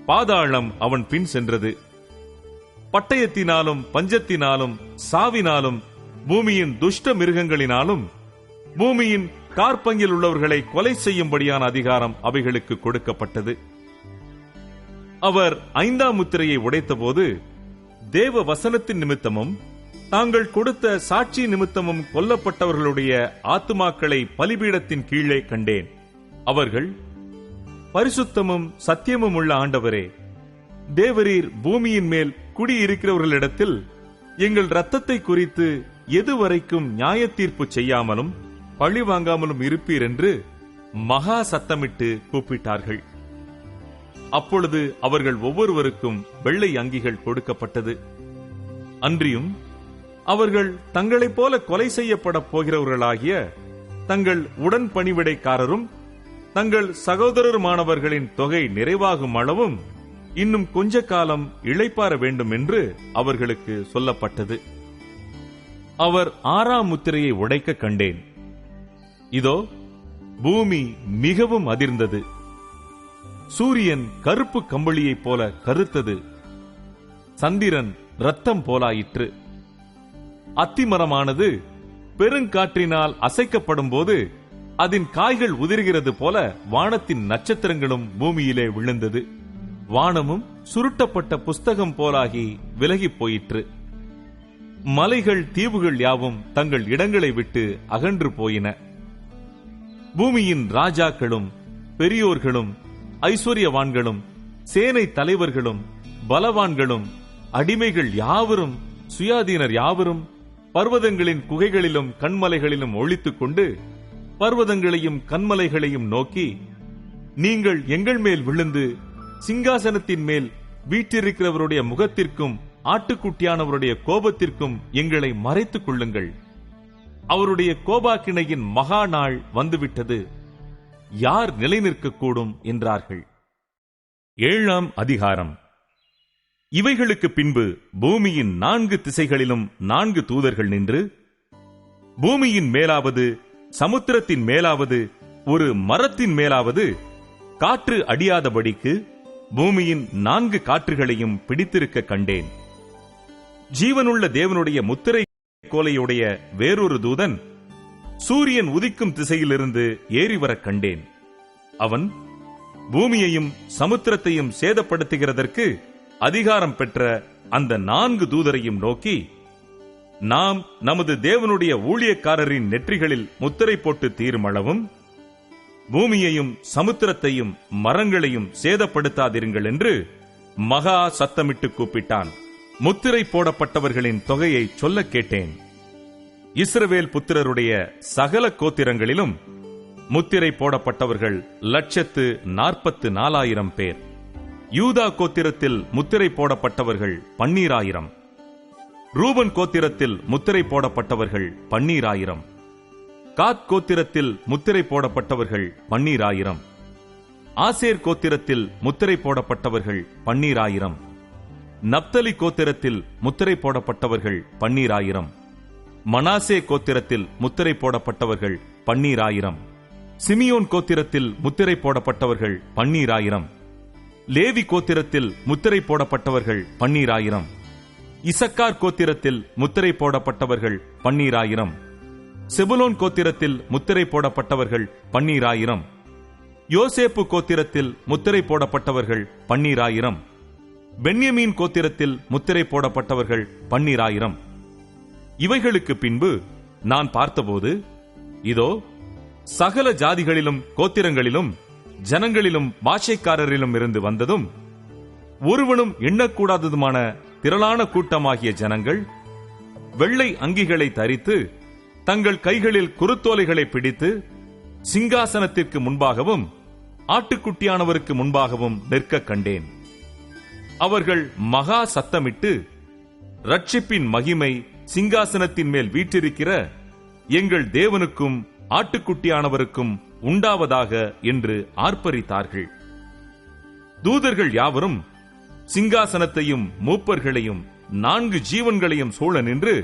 Speaker 1: பாதாளம் அவன் பின் சென்றது. பட்டயத்தினாலும் பஞ்சத்தினாலும் சாவினாலும் பூமியின் துஷ்ட மிருகங்களினாலும் பூமியின் கார்பங்கில் உள்ளவர்களை கொலை செய்யும்படியான அதிகாரம் அவைகளுக்கு கொடுக்கப்பட்டது. அவர் 5ஆம் முத்திரையை உடைத்தபோது தேவ வசனத்தின் நிமித்தமும் தாங்கள் கொடுத்த சாட்சி நிமித்தமும் கொல்லப்பட்டவர்களுடைய ஆத்துமாக்களை பலிபீடத்தின் கீழே கண்டேன். அவர்கள், பரிசுத்தமும் சத்தியமும் உள்ள ஆண்டவரே, தேவரீர் பூமியின் மேல் குடியிருக்கிறவர்களிடத்தில் எங்கள் இரத்தத்தை குறித்து எதுவரைக்கும் நியாய தீர்ப்பு செய்யாமலும் பழி வாங்காமலும் இருப்பீர் என்று மகா சத்தமிட்டு கூப்பிட்டார்கள். அப்பொழுது அவர்கள் ஒவ்வொருவருக்கும் வெள்ளை அங்கிகள் கொடுக்கப்பட்டது. அன்றியும் அவர்கள் தங்களைப் போல கொலை செய்யப்பட போகிறவர்களாகிய தங்கள் உடன் பணிவிடைக்காரரும் தங்கள் சகோதரருமானவர்களின் தொகை நிறைவாகும் அளவும் இன்னும் கொஞ்ச காலம் இளைப்பாற வேண்டும் என்று அவர்களுக்கு சொல்லப்பட்டது. அவர் 6ஆம் முத்திரையை உடைக்க கண்டேன். இதோ பூமி மிகவும் அதிர்ந்தது. சூரியன் கருப்பு கம்பளியைப் போல கருத்தது. சந்திரன் இரத்தம் போலாயிற்று. அத்திமரமானது பெருங்காற்றினால் அசைக்கப்படும் போது அதன் காய்கள் உதிர்கிறது போல வானத்தின் நட்சத்திரங்களும் பூமியிலே விழுந்தது. வானமும் சுருட்டப்பட்ட புஸ்தகம் போலாகி விலகிப் போயிற்று. மலைகள் தீவுகள் யாவும் தங்கள் இடங்களை விட்டு அகன்று போயின. பூமியின் ராஜாக்களும் பெரியோர்களும் ஐஸ்வர்யவான்களும் சேனை தலைவர்களும் பலவான்களும் அடிமைகள் யாவரும் சுயாதீனர் யாவரும் பர்வதங்களின் குகைகளிலும் கண்மலைகளிலும் ஒளித்துக் கொண்டு பர்வதங்களையும் கண்மலைகளையும் நோக்கி, நீங்கள் எங்கள் மேல் விழுந்து சிங்காசனத்தின் மேல் வீற்றிருக்கிறவருடைய முகத்திற்கும் ஆட்டுக்குட்டியானவருடைய கோபத்திற்கும் எங்களை மறைத்துக் கொள்ளுங்கள். அவருடைய கோபாக்கினையின் மகா நாள் வந்துவிட்டது. யார் நிலை நிற்கக்கூடும் என்றார்கள். 7ஆம் அதிகாரம். இவைகளுக்கு பின்பு பூமியின் 4 திசைகளிலும் 4 தூதர்கள் நின்று, பூமியின் மேலாவது சமுத்திரத்தின் மேலாவது ஒரு மரத்தின் மேலாவது காற்று அடியாதபடிக்கு பூமியின் 4 காற்றுகளையும் பிடித்திருக்க கண்டேன். ஜீவனுள்ள தேவனுடைய முத்திரை கோலையுடைய வேறொரு தூதன் சூரியன் உதிக்கும் திசையிலிருந்து ஏறிவர கண்டேன். அவன் பூமியையும் சமுத்திரத்தையும் சேதப்படுத்துகிறதற்கு அதிகாரம் பெற்ற அந்த 4 தூதரையும் நோக்கி, நாம் நமது தேவனுடைய ஊழியக்காரரின் நெற்றிகளில் முத்திரை போட்டு தீருமளவும் பூமியையும் சமுத்திரத்தையும் மரங்களையும் சேதப்படுத்தாதிருங்கள் என்று மகா சத்தமிட்டு கூப்பிட்டான். முத்திரை போடப்பட்டவர்களின் தொகையை சொல்ல கேட்டேன். இஸ்ரவேல் புத்திரருடைய சகல கோத்திரங்களிலும் முத்திரை போடப்பட்டவர்கள் 144,000 பேர். யூதா கோத்திரத்தில் முத்திரை போடப்பட்டவர்கள் 12,000. ரூபன் கோத்திரத்தில் முத்திரை போடப்பட்டவர்கள் 12,000. காத் கோத்திரத்தில் முத்திரை போடப்பட்டவர்கள் 12,000. ஆசேர் கோத்திரத்தில் முத்திரை போடப்பட்டவர்கள் 12,000. நப்தலி கோத்திரத்தில் முத்திரை போடப்பட்டவர்கள் 12,000. மனாசே கோத்திரத்தில் முத்திரை போடப்பட்டவர்கள் 12,000. சிமியோன் கோத்திரத்தில் முத்திரை போடப்பட்டவர்கள் 12,000. லேவி கோத்திரத்தில் முத்திரை போடப்பட்டவர்கள் 12,000. இசக்கார் கோத்திரத்தில் முத்திரை போடப்பட்டவர்கள் 12,000. செபுலோன் கோத்திரத்தில் முத்திரை போடப்பட்டவர்கள் 12,000. யோசேப்பு கோத்திரத்தில் முத்திரை போடப்பட்டவர்கள் 12,000. பென்யமீன் கோத்திரத்தில் முத்திரை போடப்பட்டவர்கள் 12,000. இவைகளுக்கு பின்பு நான் பார்த்தபோது, இதோ, சகல ஜாதிகளிலும் கோத்திரங்களிலும் ஜனங்களிலும் பாஷைக்காரரிலும் இருந்து வந்ததும் ஒருவனும் எண்ணக்கூடாததுமான திரளான கூட்டமாகிய ஜனங்கள் வெள்ளை அங்கிகளை தரித்து தங்கள் கைகளில் குருத்தோலைகளை பிடித்து சிங்காசனத்திற்கு முன்பாகவும் ஆட்டுக்குட்டியானவருக்கு முன்பாகவும் நிற்க கண்டேன். அவர்கள் மகா சத்தமிட்டு, ரட்சிப்பின் மகிமை சிங்காசனத்தின் மேல் வீற்றிருக்கிற எங்கள் தேவனுக்கும் ஆட்டுக்குட்டியானவருக்கும் உண்டாவதாக என்று ஆர்ப்பரித்தார்கள். தூதர்கள் யாவரும் சிங்காசனத்தையும் மூப்பர்களையும் 4 ஜீவன்களையும் சூழ நின்று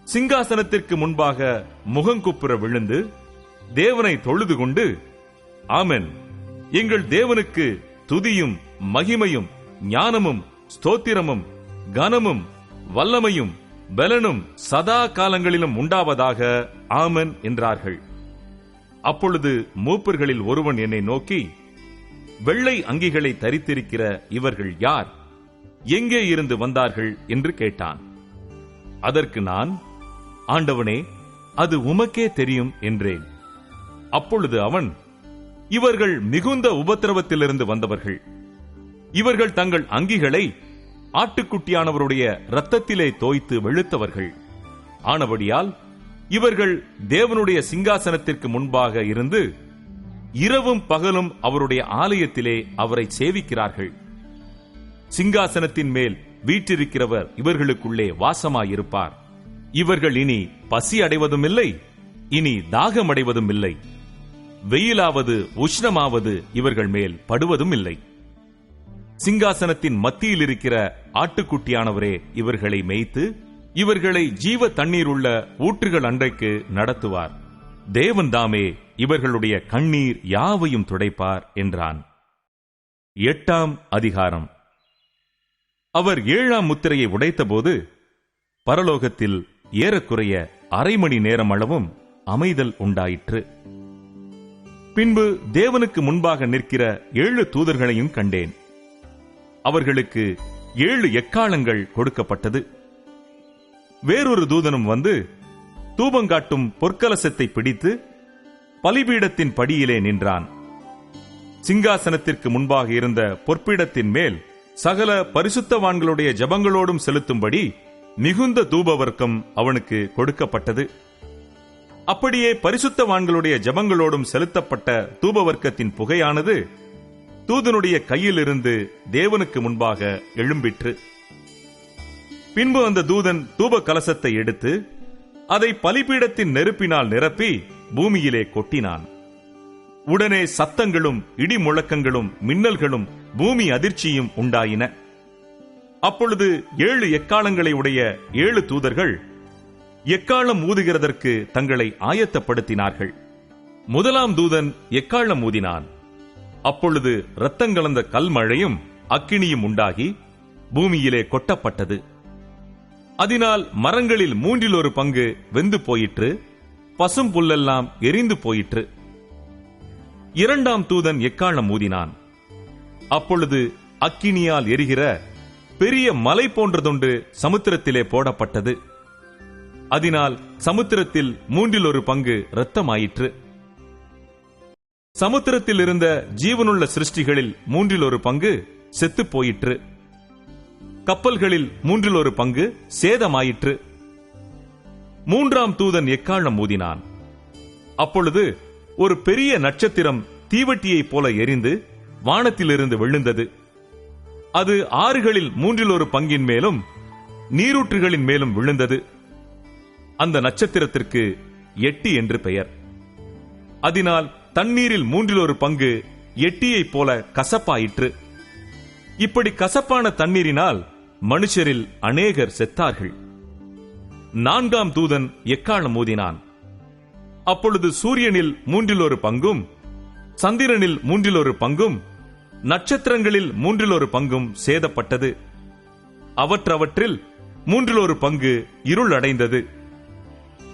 Speaker 1: சிங்காசனத்திற்கு முன்பாக முகங்குப்புற விழுந்து தேவனை தொழுது கொண்டு, ஆமென், எங்கள் தேவனுக்கு துதியும் மகிமையும் ஞானமும் ஸ்தோத்திரமும் கனமும் வல்லமையும் பலனும் சதா காலங்களிலும் உண்டாவதாக, ஆமென் என்றார்கள். அப்பொழுது மூப்பர்களில் ஒருவன் என்னை நோக்கி, வெள்ளை அங்கிகளை தரித்திருக்கிற இவர்கள் யார்? எங்கே இருந்து வந்தார்கள் என்று கேட்டான். அதற்கு நான், ஆண்டவனே, அது உமக்கே தெரியும் என்றேன். அப்பொழுது அவன், இவர்கள் மிகுந்த உபத்திரவத்திலிருந்து வந்தவர்கள். இவர்கள் தங்கள் அங்கிகளை ஆட்டுக்குட்டியானவருடைய இரத்தத்திலே தோய்த்து வெளுத்தவர்கள் ஆனபடியால் இவர்கள் தேவனுடைய சிங்காசனத்திற்கு முன்பாக இருந்து இரவும் பகலும் அவருடைய ஆலயத்திலே அவரை சேவிக்கிறார்கள். சிங்காசனத்தின் மேல் வீற்றிருக்கிறவர் இவர்களுக்குள்ளே வாசமாயிருப்பார். இவர்கள் இனி பசி அடைவதும் இல்லை, இனி தாகம் அடைவதும் இல்லை. வெயிலாவது உஷ்ணமாவது இவர்கள் மேல் படுவதும் இல்லை. சிங்காசனத்தின் மத்தியில் இருக்கிற ஆட்டுக்குட்டியானவரே இவர்களை மேய்த்து இவர்களை ஜீவ தண்ணீர் உள்ள ஊற்றுகள் அன்றைக்கு நடத்துவார். தேவன் தாமே இவர்களுடைய கண்ணீர் யாவையும் துடைப்பார் என்றான். 8ஆம் அதிகாரம். அவர் 7ஆம் முத்திரையை உடைத்தபோது பரலோகத்தில் ஏறக்குறைய அரை மணி நேரம் அளவும் அமைதல் உண்டாயிற்று. பின்பு தேவனுக்கு முன்பாக நிற்கிற 7 தூதர்களையும் கண்டேன். அவர்களுக்கு 7 எக்காளங்கள் கொடுக்கப்பட்டது. வேறொரு தூதனும் வந்து தூபங்காட்டும் பொற்கலசத்தை பிடித்து பலிபீடத்தின் படியிலே நின்றான். சிங்காசனத்திற்கு முன்பாக இருந்த பொற்பீடத்தின் மேல் சகல பரிசுத்தவான்களுடைய ஜபங்களோடும் செலுத்தும்படி மிகுந்த தூபவர்க்கம் அவனுக்கு கொடுக்கப்பட்டது. அப்படியே பரிசுத்தவான்களுடைய ஜபங்களோடும் செலுத்தப்பட்ட தூபவர்க்கத்தின் புகையானது தூதனுடைய கையிலிருந்து தேவனுக்கு முன்பாக எழும்பிற்று. பின்பு அந்த தூதன் தூப கலசத்தை எடுத்து அதை பலிபீடத்தின் நெருப்பினால் நிரப்பி பூமியிலே கொட்டினான். உடனே சத்தங்களும் இடி முழக்கங்களும் மின்னல்களும் பூமி அதிர்ச்சியும் உண்டாயின. அப்பொழுது 7 எக்காளங்களை உடைய 7 தூதர்கள் எக்காளம் ஊதுகிறதற்கு தங்களை ஆயத்தப்படுத்தினார்கள். முதலாம் தூதன் எக்காளம் ஊதினான். அப்பொழுது இரத்தங்கலந்த கல்மழையும் அக்கினியும் உண்டாகி பூமியிலே கொட்டப்பட்டது. அதனால் மரங்களில் 1/3 பங்கு வெந்து போயிற்று, பசும் புல்லெல்லாம் எரிந்து போயிற்று. 2ஆம் தூதன் எக்காளம் ஊதினான். அப்பொழுது அக்கினியால் எரிகிற பெரிய மலை போன்றதொன்று சமுத்திரத்திலே போடப்பட்டது. அதனால் சமுத்திரத்தில் 1/3 பங்கு இரத்தமாயிற்று. சமுத்திரத்தில் இருந்த ஜீவனுள்ள சிருஷ்டிகளில் 1/3 பங்கு செத்துப் போயிற்று. கப்பல்களில் 1/3 பங்கு சேதமாயிற்று. 3ஆம் தூதன் எக்காளம் ஊதினான். அப்பொழுது ஒரு பெரிய நட்சத்திரம் தீவட்டியைப் போல எரிந்து வானத்திலிருந்து விழுந்தது. அது ஆறுகளில் 1/3 பங்கின் மேலும் நீரூற்றுகளின் மேலும் விழுந்தது. அந்த நட்சத்திரத்திற்கு 8 என்று பெயர். அதனால் தண்ணீரில் 1/3 பங்கு எட்டியைப் போல கசப்பாயிற்று. இப்படி கசப்பான தண்ணீரினால் மனுஷரில் அநேகர் செத்தார்கள். 4ஆம் தூதன் எக்காளம் ஊதினான். அப்பொழுது சூரியனில் 1/3 பங்கும் சந்திரனில் 1/3 பங்கும் நட்சத்திரங்களில் 1/3 பங்கும் சேதப்பட்டது. அவற்றில் 1/3 பங்கு இருள் அடைந்தது.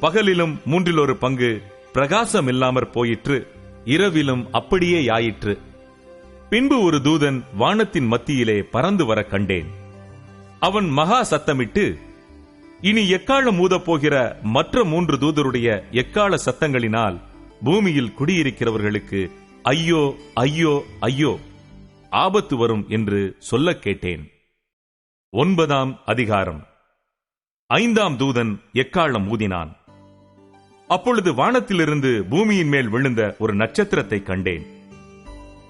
Speaker 1: பகலிலும் 1/3 பங்கு பிரகாசம் இல்லாமற் போயிற்று. இரவிலும் அப்படியே ஆயிற்று. பின்பு ஒரு தூதன் வானத்தின் மத்தியிலே பறந்து வர கண்டேன். அவன் மகா சத்தமிட்டு, இனி எக்காளம் ஊதப் போகிற மற்ற 3 தூதருடைய எக்காள சத்தங்களினால் பூமியில் குடியிருக்கிறவர்களுக்கு ஐயோ ஐயோ ஐயோ, ஆபத்து வரும் என்று சொல்லக் கேட்டேன். 9ஆம் அதிகாரம். 5ஆம் தூதன் எக்காளம் ஊதினான். அப்பொழுது வானத்திலிருந்து பூமியின் மேல் விழுந்த ஒரு நட்சத்திரத்தை கண்டேன்.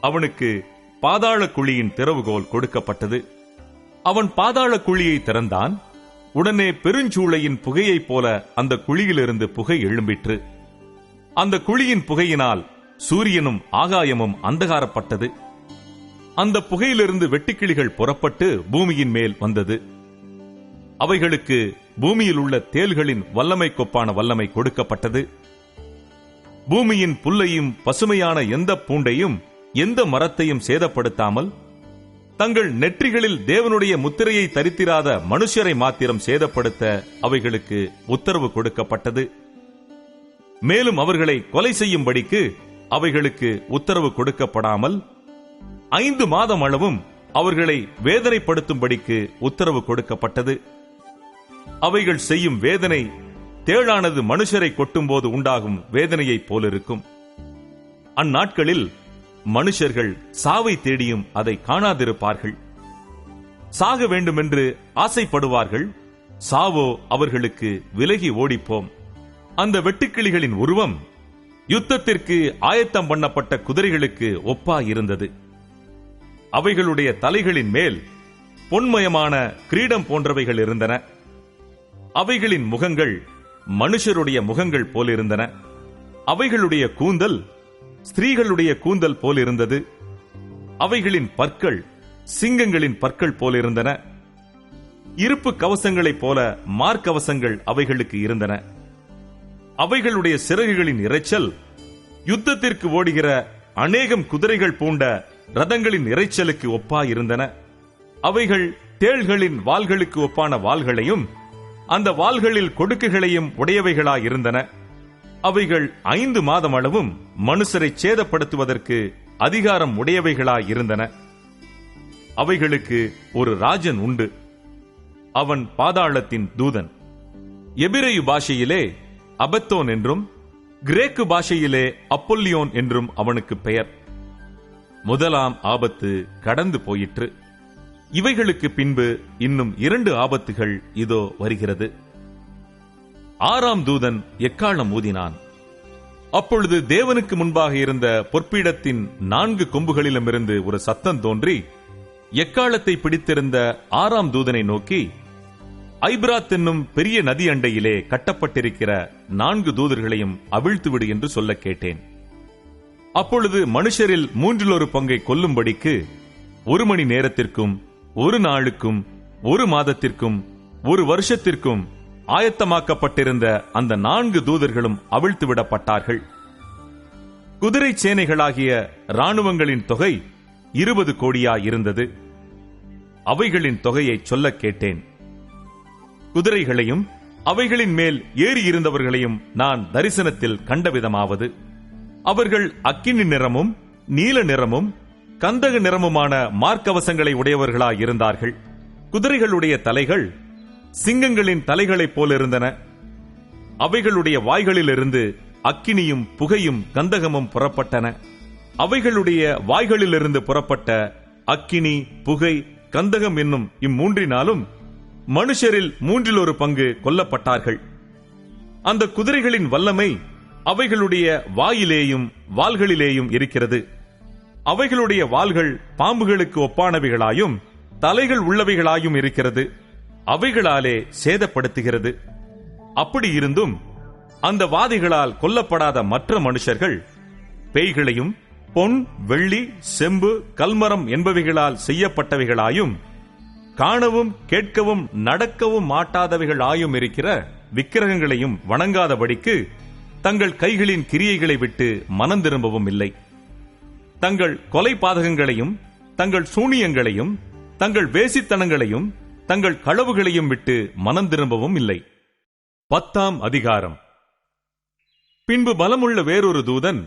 Speaker 1: அவனுக்கு பாதாள குழியின் திறவுகோல் கொடுக்கப்பட்டது. அவன் பாதாள குழியை திறந்தான். உடனே பெருஞ்சூளையின் புகையைப் போல அந்த குழியிலிருந்து புகை எழும்பிற்று. அந்த குழியின் புகையினால் சூரியனும் ஆகாயமும் அந்தகாரப்பட்டது. அந்த புகையிலிருந்து வெட்டுக்கிளிகள் புறப்பட்டு பூமியின் மேல் வந்தது. அவைகளுக்கு பூமியில் உள்ள தேள்களின் வல்லமைக்கொப்பான வல்லமை கொடுக்கப்பட்டது. பூமியின் புல்லையும் பசுமையான எந்த பூண்டையும் எந்த மரத்தையும் சேதப்படுத்தாமல், தங்கள் நெற்றிகளில் தேவனுடைய முத்திரையை தரித்திராத மனுஷரை மாத்திரம் சேதப்படுத்த அவைகளுக்கு உத்தரவு கொடுக்கப்பட்டது. மேலும் அவர்களை கொலை செய்யும்படிக்கு அவைகளுக்கு உத்தரவு கொடுக்கப்படாமல் 5 மாதம் அளவும் அவர்களை வேதனைப்படுத்தும்படிக்கு உத்தரவு கொடுக்கப்பட்டது. அவைகள் செய்யும் வேதனை தேளானது மனுஷரை கொட்டும்போது உண்டாகும் வேதனையைப் போலிருக்கும். அந்நாட்களில் மனுஷர்கள் சாவை தேடியும் அதை காணாதிருப்பார்கள். சாக வேண்டுமென்று ஆசைப்படுவார்கள். சாவோ அவர்களுக்கு விலகி ஓடிப்போம். அந்த வெட்டுக்கிளிகளின் உருவம் யுத்தத்திற்கு ஆயத்தம் பண்ணப்பட்ட குதிரைகளுக்கு ஒப்பாயிருந்தது. அவைகளுடைய தலைகளின் மேல் பொன்மயமான கிரீடம் போன்றவைகள் இருந்தன. அவைகளின் முகங்கள் மனுஷருடைய முகங்கள் போலிருந்தன. அவைகளுடைய கூந்தல் ஸ்திரீகளுடைய கூந்தல் போலிருந்தது. அவைகளின் பற்கள் சிங்கங்களின் பற்கள் போலிருந்தன. இருப்பு கவசங்களைப் போல மார்க்கவசங்கள் அவைகளுக்கு இருந்தன. அவைகளுடைய சிறகுகளின் இரைச்சல் யுத்தத்திற்கு ஓடுகிற அநேகம் குதிரைகள் பூண்ட ரதங்களின் இரைச்சலுக்கு ஒப்பாயிருந்தன. அவைகள் தேள்களின் வாள்களுக்கு ஒப்பான வாள்களையும் அந்த வாள்களில் கொடுக்குகளையும் உடையவைகளாயிருந்தன. அவைகள் 5 மாதம் அளவும் மனுஷரை சேதப்படுத்துவதற்கு அதிகாரம் உடையவைகளாயிருந்தன. அவைகளுக்கு ஒரு ராஜன் உண்டு. அவன் பாதாளத்தின் தூதன். எபிரேயு பாஷையிலே அபத்தோன் என்றும் கிரேக்கு பாஷையிலே அப்பொல்லியோன் என்றும் அவனுக்கு பெயர். முதலாம் ஆபத்து கடந்து போயிற்று. இவைகளுக்கு பின்பு இன்னும் 2 ஆபத்துகள் இதோ வருகிறது. 6ஆம் தூதன் எக்காளம் ஊதினான். அப்பொழுது தேவனுக்கு முன்பாக இருந்த பொற்பீடத்தின் 4 கொம்புகளிலுமிருந்து ஒரு சத்தம் தோன்றி எக்காளத்தை பிடித்திருந்த 6ஆம் தூதனை நோக்கி, ஐபிராத் என்னும் பெரிய நதி அண்டையிலே கட்டப்பட்டிருக்கிற 4 தூதர்களையும் அவிழ்த்துவிடு என்று சொல்ல கேட்டேன். அப்பொழுது மனுஷரில் 1/3 பங்கை கொல்லும்படிக்கு 1 மணி நேரத்திற்கும் 1 நாளுக்கும் 1 மாதத்திற்கும் 1 வருஷத்திற்கும் ஆயத்தமாக்கப்பட்டிருந்த அந்த 4 தூதர்களும் அவிழ்த்து விடப்பட்டார்கள். குதிரை சேனைகளாகிய இராணுவங்களின் தொகை 20 கோடியாயிருந்தது. அவைகளின் தொகையை சொல்ல கேட்டேன். குதிரைகளையும் அவைகளின் மேல் ஏறியிருந்தவர்களையும் நான் தரிசனத்தில் கண்டவிதமாவது, அவர்கள் அக்கினி நிறமும் நீல நிறமும் கந்தக நிறமுமான மார்க்கவசங்களை உடையவர்களாயிருந்தார்கள். குதிரைகளுடைய தலைகள் சிங்கங்களின் தலைகளைப் போலிருந்தன. அவைகளுடைய வாய்களிலிருந்து அக்கினியும் புகையும் கந்தகமும் புறப்பட்டன. அவைகளுடைய வாய்களிலிருந்து புறப்பட்ட அக்கினி, புகை, கந்தகம் என்னும் இம்மூன்றினாலும் மனுஷரில் 1/3 பங்கு கொல்லப்பட்டார்கள். அந்த குதிரைகளின் வல்லமை அவைகளுடைய வாயிலேயும் வாள்களிலேயும் இருக்கிறது. அவைகளுடைய வாள்கள் பாம்புகளுக்கு ஒப்பானவைகளாயும் தலைகள் உள்ளவைகளாயும் இருக்கிறது. அவைகளாலே சேதப்படுத்துகிறது. அப்படி இருந்தும் அந்த வாதைகளால் கொல்லப்படாத மற்ற மனுஷர்கள் பேய்களையும் பொன், வெள்ளி, செம்பு, கல்மரம் என்பவைகளால் செய்யப்பட்டவைகளாயும் காணவும் கேட்கவும் நடக்கவும் மாட்டாதவைகளாயும் இருக்கிற விக்கிரகங்களையும் வணங்காதபடிக்கு தங்கள் கைகளின் கிரியைகளை விட்டு மனம் திரும்பவும் இல்லை. தங்கள் கொலை பாதகங்களையும் தங்கள் சூனியங்களையும் தங்கள் வேசித்தனங்களையும் தங்கள் களவுகளையும் விட்டு மனம் திரும்பவும் இல்லை. 10ஆம் அதிகாரம். பின்பு பலமுள்ள வேறொரு தூதன்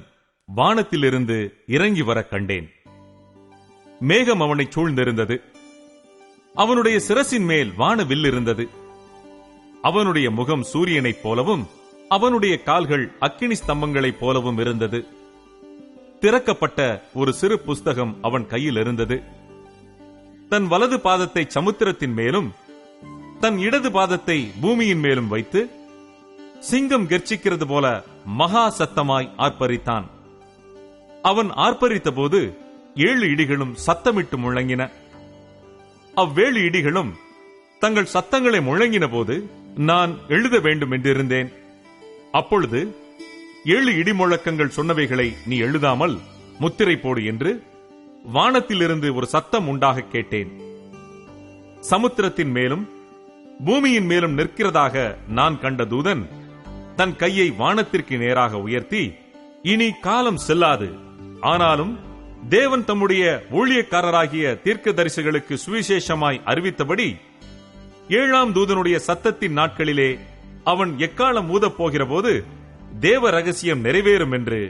Speaker 1: வானத்திலிருந்து இறங்கி வர கண்டேன். மேகம் அவனை சூழ்ந்திருந்தது. அவனுடைய சிரசின் மேல் வானவில் இருந்தது. அவனுடைய முகம் சூரியனைப் போலவும் அவனுடைய கால்கள் அக்கினி ஸ்தம்பங்களைப் போலவும் இருந்தது. திறக்கப்பட்ட ஒரு சிறு புஸ்தகம் அவன் கையில் இருந்தது. தன் வலது பாதத்தை சமுத்திரத்தின் மேலும் தன் இடது பாதத்தை பூமியின் மேலும் வைத்து சிங்கம் கெர்ச்சிக்கிறது போல மகா சத்தமாய் ஆர்ப்பரித்தான். அவன் ஆர்ப்பரித்த போது 7 இடிகளும் சத்தமிட்டு முழங்கின. அவ்வேழு இடிகளும் தங்கள் சத்தங்களை முழங்கின போது நான் எழுத வேண்டும் என்றிருந்தேன். அப்பொழுது 7 இடி முழக்கங்கள் சொன்னவைகளை நீ எழுதாமல் முத்திரை போடு என்று வானத்திலிருந்து ஒரு சத்தம் உண்டாக கேட்டேன். சமுத்திரத்தின் மேலும் பூமியின் மேலும் நிற்கிறதாக நான் கண்ட தூதன் தன் கையை வானத்திற்கு நேராக உயர்த்தி, இனி காலம் செல்லாது, ஆனாலும் தேவன் தம்முடைய ஊழியக்காரராகிய தீர்க்கதரிசிகளுக்கு சுவிசேஷமாய் அறிவித்தபடி 7ஆம் தூதனுடைய சத்தத்தின் நாட்களிலே அவன் எக்காலம் ஊதப் போகிற போது தேவ ரகசியம் நிறைவேறும் என்று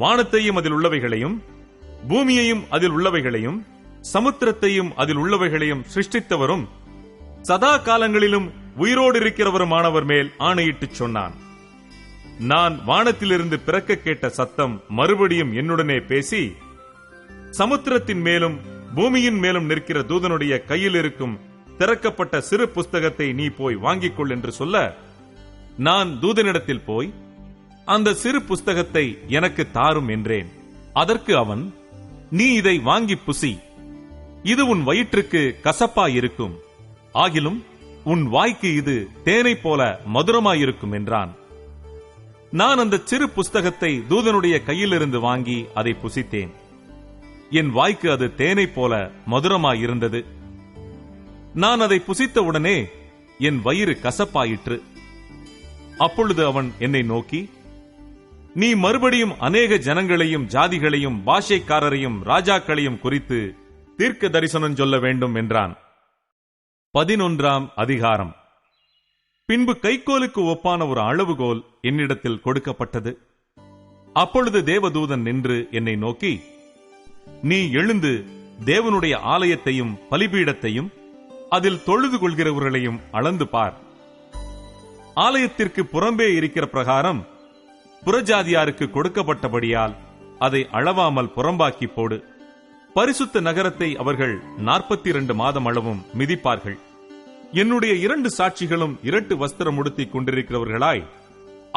Speaker 1: வானத்தையும் அதில் உள்ளவைகளையும் பூமியையும் அதில் உள்ளவைகளையும் சமுத்திரத்தையும் அதில் உள்ளவைகளையும் சிருஷ்டித்தவரும் சதா காலங்களிலும் உயிரோடு இருக்கிறவருமானவர் மேல் ஆணையிட்டு சொன்னான். நான் வானத்திலிருந்து பிறக்க கேட்ட சத்தம் மறுபடியும் என்னுடனே பேசி, சமுத்திரத்தின் மேலும் பூமியின் மேலும் நிற்கிற தூதனுடைய கையில் இருக்கும் திறக்கப்பட்ட சிறு புஸ்தகத்தை நீ போய் வாங்கிக் கொள் என்று சொல்ல, நான் தூதனிடத்தில் போய் அந்த சிறு புஸ்தகத்தை எனக்கு தாரும் என்றேன். அதற்கு அவன், நீ இதை வாங்கி புசி, இது உன் வயிற்றுக்கு கசப்பாயிருக்கும், ஆகிலும் உன் வாய்க்கு இது தேனை போல மதுரமாயிருக்கும் என்றான். நான் அந்த சிறு புஸ்தகத்தை தூதனுடைய கையிலிருந்து வாங்கி அதை புசித்தேன். என் வாய்க்கு அது தேனை போல மதுரமாயிருந்தது. நான் அதை புசித்தவுடனே என் வயிறு கசப்பாயிற்று. அப்பொழுது அவன் என்னை நோக்கி, நீ மறுபடியும் அநேக ஜனங்களையும் ஜாதிகளையும் பாஷைக்காரரையும் ராஜாக்களையும் குறித்து தீர்க்க தரிசனம் சொல்ல வேண்டும் என்றான். 11ஆம் அதிகாரம். பின்பு கைக்கோலுக்கு ஒப்பான ஒரு அளவுகோல் என்னிடத்தில் கொடுக்கப்பட்டது. அப்பொழுது தேவதூதன் நின்று என்னை நோக்கி, நீ எழுந்து தேவனுடைய ஆலயத்தையும் பலிபீடத்தையும் அதில் தொழுது கொள்கிறவர்களையும் அளந்து பார். ஆலயத்திற்கு புறம்பே இருக்கிற பிரகாரம் புறஜாதியாருக்கு கொடுக்கப்பட்டபடியால் அதை அளவாமல் புறம்பாக்கி போடு. பரிசுத்த நகரத்தை அவர்கள் 42 மாதம் அளவும் மிதிப்பார்கள். என்னுடைய 2 சாட்சிகளும் இரட்டு வஸ்திரம் உடுத்திக் கொண்டிருக்கிறவர்களாய்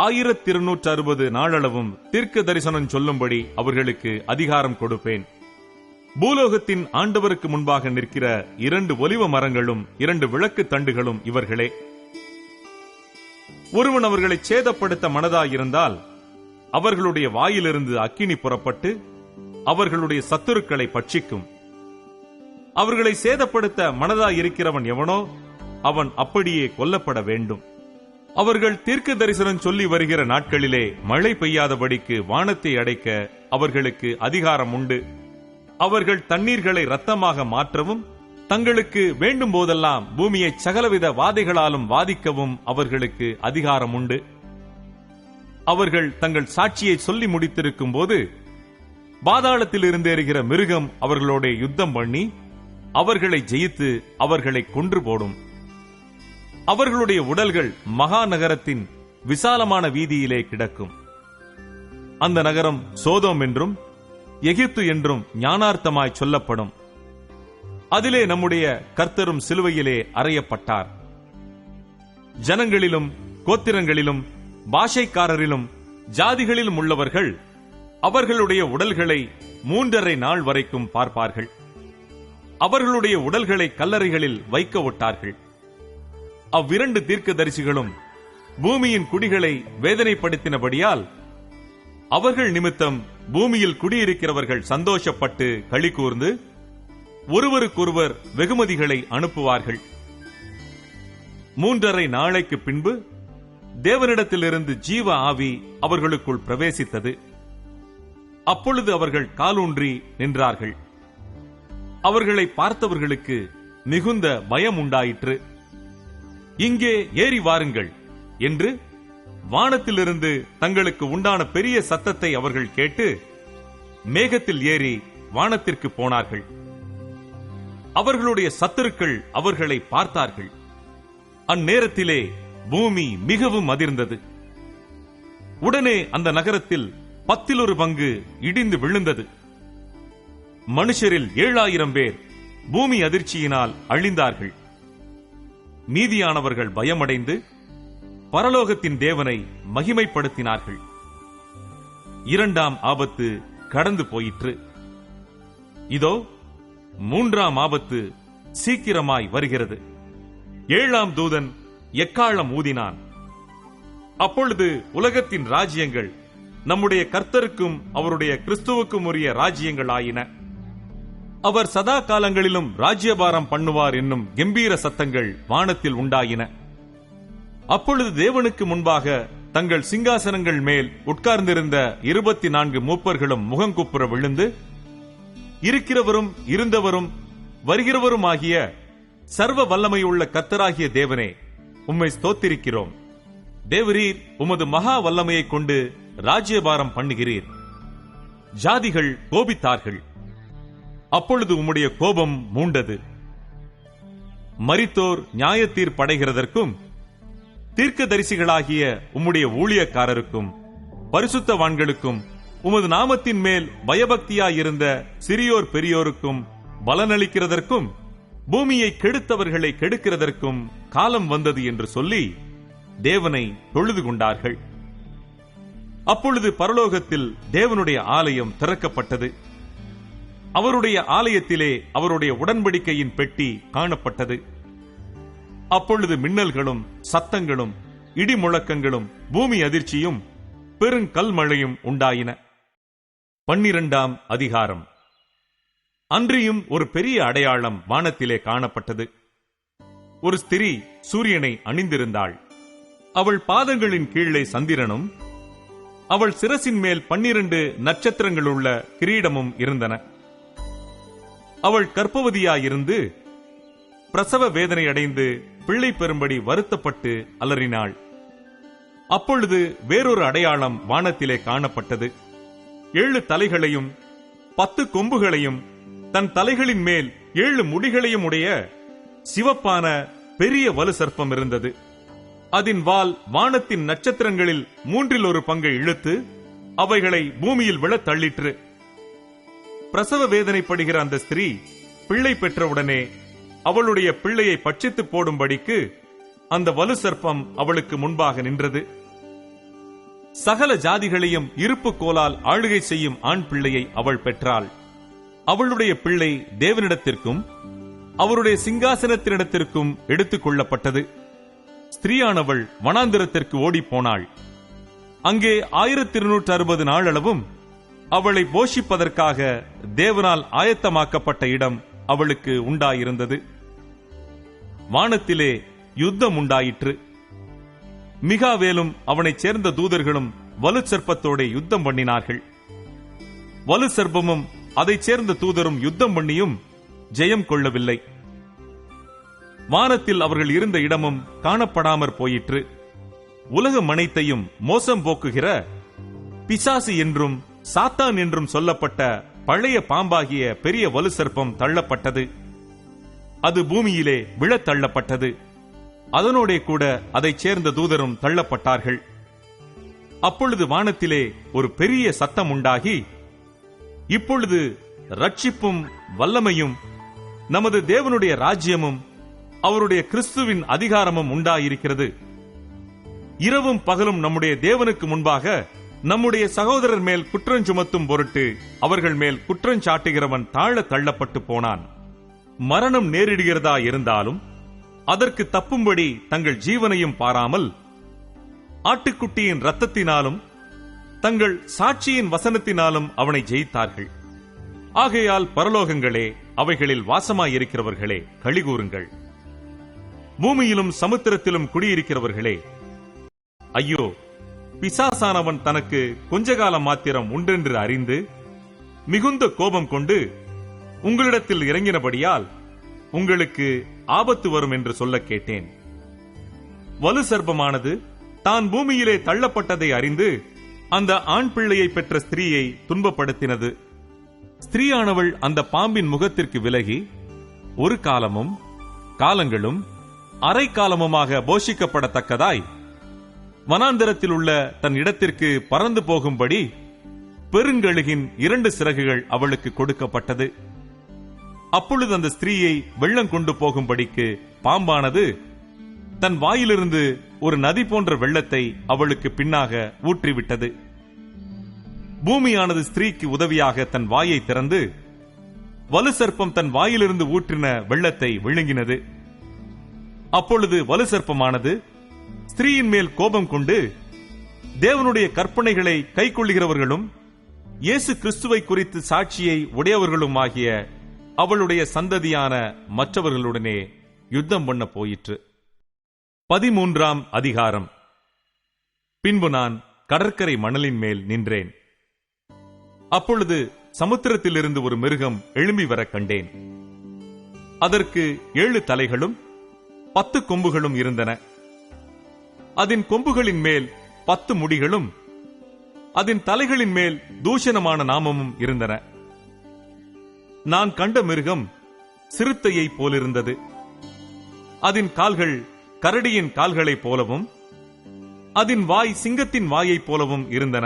Speaker 1: 1260 நாளளவும் தீர்க்க தரிசனம் சொல்லும்படி அவர்களுக்கு அதிகாரம் கொடுப்பேன். பூலோகத்தின் ஆண்டவருக்கு முன்பாக நிற்கிற 2 ஒலிவ மரங்களும் 2 விளக்கு தண்டுகளும் இவர்களே. ஒருவன் அவர்களை சேதப்படுத்த மனதாயிருந்தால் அவர்களுடைய வாயிலிருந்து அக்கினி புறப்பட்டு அவர்களுடைய சத்துருக்களை பட்சிக்கும். அவர்களை சேதப்படுத்த மனதாயிருக்கிறவன் எவனோ அவன் அப்படியே கொல்லப்பட வேண்டும். அவர்கள் தீர்க்க தரிசனம் சொல்லி வருகிற நாட்களிலே மழை பெய்யாதபடிக்கு வானத்தை அடைக்க அவர்களுக்கு அதிகாரம் உண்டு. அவர்கள் தண்ணீர்களை இரத்தமாக மாற்றவும் தங்களுக்கு வேண்டும் போதெல்லாம் பூமியை சகலவித வாதைகளாலும் வாதிக்கவும் அவர்களுக்கு அதிகாரம் உண்டு. அவர்கள் தங்கள் சாட்சியை சொல்லி முடித்திருக்கும் போது பாதாளத்தில் இருந்து எறிகிற மிருகம் அவர்களோட யுத்தம் பண்ணி அவர்களை ஜெயித்து அவர்களை கொன்று போடும். அவர்களுடைய உடல்கள் மகா நகரத்தின் விசாலமான வீதியிலே கிடக்கும். அந்த நகரம் சோதோம் என்றும் எகிப்து என்றும் ஞானார்த்தமாய் சொல்லப்படும். அதிலே நம்முடைய கர்த்தரும் சிலுவையிலே அறையப்பட்டார். ஜனங்களிலும் கோத்திரங்களிலும் பாஷைக்காரரிலும் ஜாதிகளிலும் உள்ளவர்கள் அவர்களுடைய உடல்களை 3½ நாள் வரைக்கும் பார்ப்பார்கள். அவர்களுடைய உடல்களை கல்லறைகளில் வைக்க ஒட்டார்கள். அவ்விரண்டு தீர்க்கதரிசிகளும் பூமியின் குடிகளை வேதனைப்படுத்தினபடியால் அவர்கள் நிமித்தம் பூமியில் குடியிருக்கிறவர்கள் சந்தோஷப்பட்டு களி கூர்ந்து ஒருவருக்கொருவர் வெகுமதிகளை அனுப்புவார்கள். 3½ நாளைக்கு பின்பு தேவனிடத்திலிருந்து ஜீவ ஆவி அவர்களுக்குள் பிரவேசித்தது. அப்பொழுது அவர்கள் காலூன்றி நின்றார்கள். அவர்களை பார்த்தவர்களுக்கு மிகுந்த பயம் உண்டாயிற்று. இங்கே ஏறி வாருங்கள் என்று வானத்திலிருந்து தங்களுக்கு உண்டான பெரிய சத்தத்தை அவர்கள் கேட்டு மேகத்தில் ஏறி வானத்திற்கு போனார்கள். அவர்களுடைய சத்துருக்கள் அவர்களை பார்த்தார்கள். அந்நேரத்திலே பூமி மிகவும் அதிர்ந்தது. உடனே அந்த நகரத்தில் 10 இடிந்து விழுந்தது. மனுஷரில் 7000 பேர் பூமி அதிர்ச்சியினால் அழிந்தார்கள். மீதியானவர்கள் பயமடைந்து பரலோகத்தின் தேவனை மகிமைப்படுத்தினார்கள். 2ஆம் ஆபத்து கடந்து போயிற்று. இதோ 3ஆம் ஆபத்து சீக்கிரமாய் வருகிறது. 7ஆம் தூதன் எக்காளம் ஊதினான். அப்பொழுது உலகத்தின் ராஜ்யங்கள் நம்முடைய கர்த்தருக்கும் அவருடைய கிறிஸ்துவுக்கும் உரிய ராஜ்யங்கள் ஆயின. அவர் சதா காலங்களிலும் ராஜ்யபாரம் பண்ணுவார் என்னும் கம்பீர சத்தங்கள் வானத்தில் உண்டாயின. அப்பொழுது தேவனுக்கு முன்பாக தங்கள் சிங்காசனங்கள் மேல் உட்கார்ந்திருந்த 24 மூப்பர்களும் முகங்குப்புற விழுந்து, இருக்கிறவரும் இருந்தவரும் வருகிறவருமாகிய சர்வ வல்லமையுள்ள கர்த்தராகிய தேவனே, உம்மை ஸ்தோத்திரிக்கிறோம். தேவரீர் உமது மகா வல்லமையை கொண்டு ராஜ்யபாரம் பண்ணுகிறீர். ஜாதிகள் கோபித்தார்கள். அப்பொழுது உம்முடைய கோபம் மூண்டது. மரித்தோர் நியாயத்தீர் படைகிறதற்கும் தீர்க்கதரிசிகளாகிய உம்முடைய ஊழியக்காரருக்கும் பரிசுத்தவான்களுக்கும் உமது நாமத்தின் மேல் பயபக்தியாயிருந்த சிறியோர் பெரியோருக்கும் பலனளிக்கிறதற்கும் பூமியை கெடுத்தவர்களை கெடுக்கிறதற்கும் காலம் வந்தது என்று சொல்லி தேவனை தொழுது கொண்டார்கள். அப்பொழுது பரலோகத்தில் தேவனுடைய ஆலயம் திறக்கப்பட்டது. அவருடைய ஆலயத்திலே அவருடைய உடன்படிக்கையின் பெட்டி காணப்பட்டது. அப்பொழுது மின்னல்களும் சத்தங்களும் இடி முழக்கங்களும் பூமி அதிர்ச்சியும் பெருங்கல்மழையும் உண்டாயின. 12ஆம் அதிகாரம். அன்றியும் ஒரு பெரிய அடையாளம் வானத்திலே காணப்பட்டது. ஒரு ஸ்திரீ சூரியனை அணிந்திருந்தாள். அவள் பாதங்களின் கீழே சந்திரனும் அவள் சிரசின் மேல் 12 நட்சத்திரங்களுள்ள கிரீடமும் இருந்தன. அவள் கர்ப்பவதியாயிருந்து பிரசவ வேதனை அடைந்து பிள்ளை பெறும்படி வருத்தப்பட்டு அலறினாள். அப்பொழுது வேறொரு அடையாளம் வானத்திலே காணப்பட்டது. 7 தலைகளையும் 10 கொம்புகளையும் தன் தலைகளின் மேல் 7 முடிகளையும் உடைய சிவப்பான பெரிய வலு சர்ப்பம் இருந்தது. அதன் வால் வானத்தின் நட்சத்திரங்களில் 1/3 இழுத்து அவைகளை பூமியில் விழத் தள்ளிற்று. பிரசவ வேதனைப்படுகிற அந்த ஸ்திரீ பிள்ளை பெற்றவுடனே அவளுடைய பிள்ளையை பட்சித்து போடும்படிக்கு அந்த வலு சர்ப்பம் அவளுக்கு முன்பாக நின்றது. சகல ஜாதிகளையும் இருப்பு கோலால் ஆளுகை செய்யும் ஆண் பிள்ளையை அவள் பெற்றாள். அவளுடைய பிள்ளை தேவனிடத்திற்கும் அவருடைய சிங்காசனத்தினிடத்திற்கும் எடுத்துக் கொள்ளப்பட்டது. ஸ்திரீயானவள் வனாந்திரத்திற்கு ஓடிப்போனாள். அங்கே 1260 நாளளவும் அவளை போஷிப்பதற்காக தேவனால் ஆயத்தமாக்கப்பட்ட இடம் அவளுக்கு உண்டாயிருந்தது. வானத்திலே யுத்தம் உண்டாயிற்று. மிகாவேலும் அவனைச் சேர்ந்த தூதர்களும் வலு சர்ப்பத்தோட யுத்தம் பண்ணினார்கள். வலு சர்ப்பமும் அதைச் சேர்ந்த தூதரும் யுத்தம் பண்ணியும் ஜெயம் கொள்ளவில்லை. வானத்தில் அவர்கள் இருந்த இடமும் காணப்படாமற் போயிற்று. உலகம் அனைத்தையும் மோசம் போக்குகிற பிசாசு என்றும் சாத்தான் என்றும் சொல்லப்பட்ட பழைய பாம்பாகிய பெரிய வலு சர்ப்பம் தள்ளப்பட்டது. அது பூமியிலே விழத் தள்ளப்பட்டது. அதனோடே கூட அதைச் சேர்ந்த தூதரும் தள்ளப்பட்டார்கள். அப்பொழுது வானத்திலே ஒரு பெரிய சத்தம் உண்டாகி, இப்பொழுது ரட்சிப்பும் வல்லமையும் நமது தேவனுடைய ராஜ்யமும் அவருடைய கிறிஸ்துவின் அதிகாரமும் உண்டாயிருக்கிறது. இரவும் பகலும் நம்முடைய தேவனுக்கு முன்பாக நம்முடைய சகோதரர் மேல் குற்றஞ்சுமத்தும் பொருட்டு அவர்கள் மேல் குற்றஞ்சாட்டுகிறவன் தாழ தள்ளப்பட்டு போனான். மரணம் நேரிடுகிறதா இருந்தாலும் அதற்கு தப்பும்படி தங்கள் ஜீவனையும் பாராமல் ஆட்டுக்குட்டியின் இரத்தத்தினாலும் தங்கள் சாட்சியின் வசனத்தினாலும் அவனை ஜெயித்தார்கள். ஆகையால் பரலோகங்களே, அவைகளில் வாசமாயிருக்கிறவர்களே, களிகூறுங்கள். பூமியிலும் சமுத்திரத்திலும் குடியிருக்கிறவர்களே, ஐயோ, பிசாசானவன் தனக்கு கொஞ்ச காலம் மாத்திரம் உண்டென்று அறிந்து மிகுந்த கோபம் கொண்டு உங்களிடத்தில் இறங்கினபடியால் உங்களுக்கு ஆபத்து வரும் என்று சொல்ல கேட்டேன். வலு சர்ப்பமானது தான் பூமியிலே தள்ளப்பட்டதை அறிந்து அந்த ஆண் பிள்ளையை பெற்ற ஸ்திரீயை துன்பப்படுத்தினது. ஸ்திரீயானவள் அந்த பாம்பின் முகத்திற்கு விலகி ஒரு காலமும் காலங்களும் அரைக்காலமுமாக போஷிக்கப்படத்தக்கதாய் வனாந்தரத்தில் உள்ள தன் இடத்திற்கு பறந்து போகும்படி பெருங்கழுகின் 2 சிறகுகள் அவளுக்கு கொடுக்கப்பட்டது. அப்பொழுது அந்த ஸ்திரீயை வெள்ளம் கொண்டு போகும்படிக்கு பாம்பானது தன் வாயிலிருந்து ஒரு நதி போன்ற வெள்ளத்தை அவளுக்கு பின்னாக ஊற்றிவிட்டது. பூமியானது ஸ்திரீக்கு உதவியாக தன் வாயை திறந்து வலு சர்ப்பம் தன் வாயிலிருந்து ஊற்றின வெள்ளத்தை விழுங்கினது. அப்பொழுது வலு சர்ப்பமானது ஸ்திரீயின் மேல் கோபம் கொண்டு தேவனுடைய கற்பனைகளை கைக்கொள்ளுகிறவர்களும் இயேசு கிறிஸ்துவை குறித்து சாட்சியை உடையவர்களும் ஆகிய அவளுடைய சந்ததியான மற்றவர்களுடனே யுத்தம் பண்ண போயிற்று. 13ஆம் அதிகாரம். பின்பு நான் கடற்கரை மணலின் மேல் நின்றேன். அப்பொழுது சமுத்திரத்திலிருந்து ஒரு மிருகம் எழும்பி வர கண்டேன். அதற்கு 7 தலைகளும் 10 கொம்புகளும் இருந்தன. அதன் கொம்புகளின் மேல் 10 முடிகளும் அதன் தலைகளின் மேல் தூஷணமான நாமமும் இருந்தன. நான் கண்ட மிருகம் சிறுத்தையை போலிருந்தது. அதன் கால்கள் கரடியின் கால்களைப் போலவும் அதன் வாய் சிங்கத்தின் வாயைப் போலவும் இருந்தன.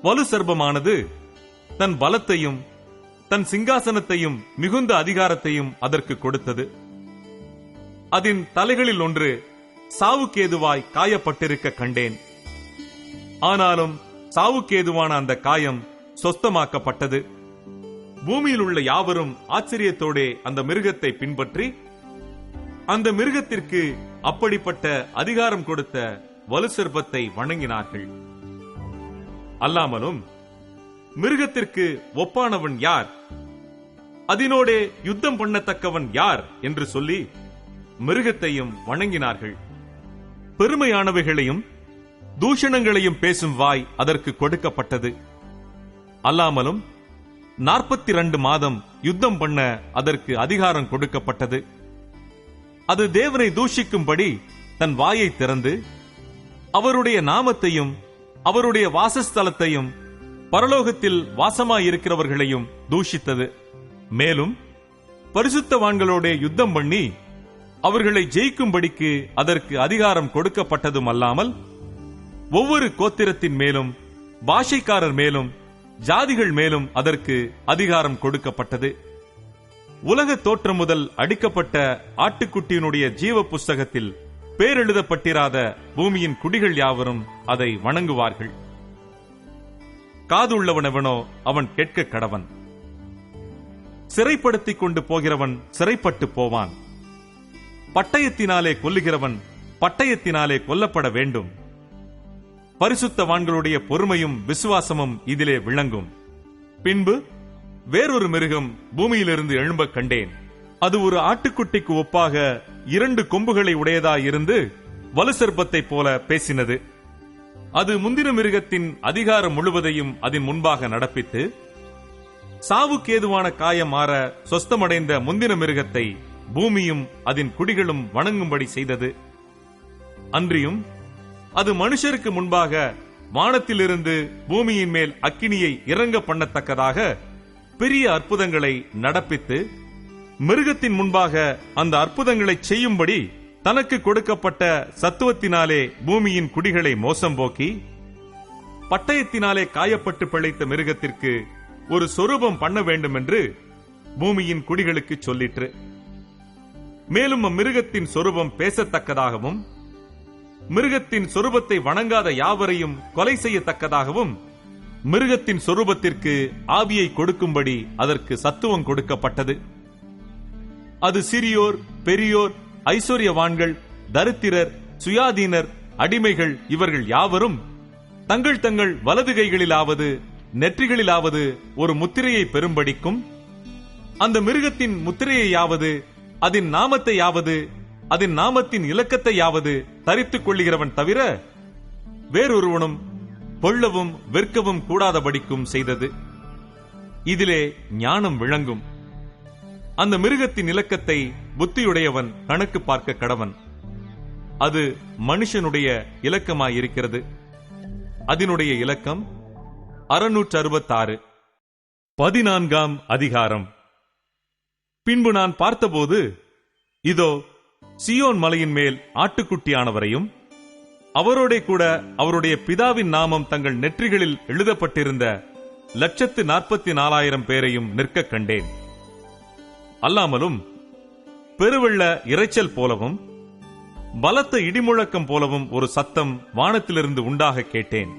Speaker 1: வலு சர்ப்பமானது தன் பலத்தையும் தன் சிங்காசனத்தையும் மிகுந்த அதிகாரத்தையும் அதற்கு கொடுத்தது. அதன் தலைகளில் ஒன்று சாவுக்கேதுவாய் காயப்பட்டிருக்க கண்டேன். ஆனாலும் சாவுக்கேதுவான அந்த காயம் சொஸ்தமாக்கப்பட்டது. பூமியில் உள்ள யாவரும் ஆச்சரியத்தோடே அந்த மிருகத்தை பின்பற்றி அந்த மிருகத்திற்கு அப்படிப்பட்ட அதிகாரம் கொடுத்த வலு சர்ப்பத்தை வணங்கினார்கள். அல்லாமலும் மிருகத்திற்கு ஒப்பானவன் யார், அதனோடே யுத்தம் பண்ணத்தக்கவன் யார் என்று சொல்லி மிருகத்தையும் வணங்கினார்கள். பெருமையானவைகளையும் தூஷணங்களையும் பேசும் வாய் அதற்கு கொடுக்கப்பட்டது. அல்லாமலும் 42 மாதம் யுத்தம் பண்ண அதற்கு அதிகாரம் கொடுக்கப்பட்டது. அது தேவனை தூஷிக்கும்படி தன் வாயை திறந்து அவருடைய நாமத்தையும் அவருடைய வாசஸ்தலத்தையும் பரலோகத்தில் வாசமாயிருக்கிறவர்களையும் தூஷித்தது. மேலும் பரிசுத்தவான்களோட யுத்தம் பண்ணி அவர்களை ஜெயிக்கும்படிக்கு அதற்கு அதிகாரம் கொடுக்கப்பட்டதும் அல்லாமல் ஒவ்வொரு கோத்திரத்தின் மேலும் பாஷைக்காரர் மேலும் ஜாதிகள் மேலும் அதற்கு அதிகாரம் கொடுக்கப்பட்டது. உலக தோற்றம் முதல் அடிக்கப்பட்ட ஆட்டுக்குட்டியினுடைய ஜீவ புஸ்தகத்தில் பேரெழுதப்பட்டிராத பூமியின் குடிகள் யாவரும் அதை வணங்குவார்கள். காதுள்ளவனவனோ அவன் கேட்க கடவன். சிறைப்படுத்திக் கொண்டு போகிறவன் சிறைப்பட்டு போவான். பட்டயத்தினாலே கொல்லுகிறவன் பட்டயத்தினாலே கொல்லப்பட வேண்டும். பரிசுத்தவான்களுடைய பொறுமையும் விசுவாசமும் இதிலே விளங்கும். பின்பு வேறொரு மிருகம் பூமியிலிருந்து எழும்ப கண்டேன். அது ஒரு ஆட்டுக்குட்டிக்கு ஒப்பாக 2 கொம்புகளை உடையதாயிருந்து வலு சர்ப்பத்தைப் போல பேசினது. அது முந்தின மிருகத்தின் அதிகாரம் முழுவதையும் அதன் முன்பாக நடப்பித்து சாவுக்கேதுவான காயம் மாற சொஸ்தமடைந்த முந்தின மிருகத்தை பூமியும் அதன் குடிகளும் வணங்கும்படி செய்தது. அன்றியும் அது மனுஷருக்கு முன்பாக வானத்திலிருந்து பூமியின் மேல் அக்கினியை இறங்க பண்ணத்தக்கதாக பெரிய அற்புதங்களை நடப்பித்து மிருகத்தின் முன்பாக அந்த அற்புதங்களை செய்யும்படி தனக்கு கொடுக்கப்பட்ட சத்துவத்தினாலே பூமியின் குடிகளை மோசம் போக்கி பட்டயத்தினாலே காயப்பட்டு பிழைத்த மிருகத்திற்கு ஒரு சொரூபம் பண்ண வேண்டும் என்று பூமியின் குடிகளுக்கு சொல்லிற்று. மேலும் அம்மிருகத்தின் சொரூபம் பேசத்தக்கதாகவும் மிருகத்தின் சொரூபத்தை வணங்காத யாவரையும் கொலை செய்யத்தக்கதாகவும் மிருகத்தின் சொரூபத்திற்கு ஆவியை கொடுக்கும்படி அதற்கு சத்துவம் கொடுக்கப்பட்டது. அது சிறியோர் பெரியோர் ஐஸ்வர்யவான்கள் தரித்திரர் சுயாதீனர் அடிமைகள் இவர்கள் யாவரும் தங்கள் தங்கள் வலது கைகளிலாவது நெற்றிகளிலாவது ஒரு முத்திரையை பெறும்படிக்கும் அந்த மிருகத்தின் முத்திரையாவது அதன் நாமத்தையாவது அதன் நாமத்தின் இலக்கத்தையாவது தரித்துக் கொள்ளுகிறவன் தவிர வேறொருவனும் கொள்ளவும் விற்கவும் கூடாதபடிக்கும் செய்தது. இதிலே ஞானம் விளங்கும். அந்த மிருகத்தின் இலக்கத்தை புத்தியுடையவன் கணக்கு பார்க்க கடவன். அது மனுஷனுடைய இலக்கமாயிருக்கிறது. அதனுடைய இலக்கம் 666. 14ஆம் அதிகாரம். பின்பு நான் பார்த்தபோது இதோ சீயோன் மலையின் மேல் ஆட்டுக்குட்டியானவரையும் அவரோட கூட அவருடைய பிதாவின் நாமம் தங்கள் நெற்றிகளில் எழுதப்பட்டிருந்த 144,000 பேரையும் நிற்க கண்டேன். அல்லாமலும் பெருவெள்ள இரைச்சல் போலவும் பலத்த இடிமுழக்கம் போலவும் ஒரு சத்தம் வானத்திலிருந்து உண்டாக கேட்டேன்.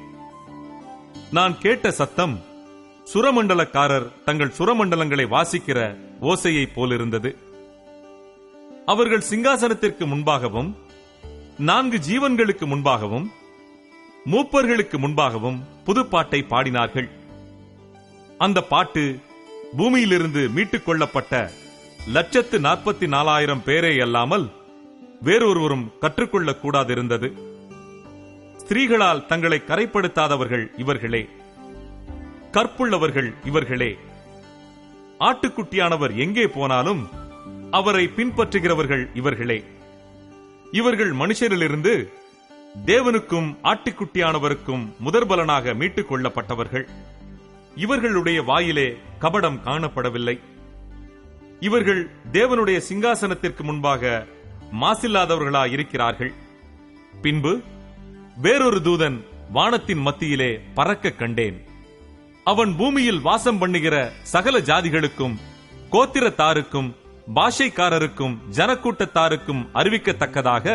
Speaker 1: நான் கேட்ட சத்தம் சுரமண்டலக்காரர் தங்கள் சுரமண்டலங்களை வாசிக்கிற ஓசையைப் போலிருந்தது. அவர்கள் சிங்காசனத்திற்கு முன்பாகவும் 4 ஜீவன்களுக்கு முன்பாகவும் மூப்பர்களுக்கு முன்பாகவும் புதுப்பாட்டை பாடினார்கள். அந்த பாட்டு பூமியிலிருந்து மீட்டுக் கொள்ளப்பட்ட 144,000 பேரே அல்லாமல் வேறொருவரும் கற்றுக்கொள்ளக் கூடாதிருந்தது. ஸ்திரீகளால் தங்களை கரைப்படுத்தாதவர்கள் இவர்களே, கற்புள்ளவர்கள் இவர்களே. ஆட்டுக்குட்டியானவர் எங்கே போனாலும் அவரை பின்பற்றுகிறவர்கள் இவர்களே. இவர்கள் மனுஷரிலிருந்து தேவனுக்கும் ஆட்டுக்குட்டியானவருக்கும் முதற்பலனாக மீட்டுக் கொள்ளப்பட்டவர்கள். இவர்களுடைய வாயிலே கபடம் காணப்படவில்லை. இவர்கள் தேவனுடைய சிங்காசனத்திற்கு முன்பாக மாசில்லாதவர்களாயிருக்கிறார்கள். பின்பு வேறொரு தூதன் வானத்தின் மத்தியிலே பறக்க கண்டேன். அவன் பூமியில் வாசம் பண்ணுகிற சகல ஜாதிகளுக்கும், கோத்திரத்தாருக்கும், பாஷைக்காரருக்கும், ஜனக்கூட்டத்தாருக்கும் அறிவிக்கத்தக்கதாக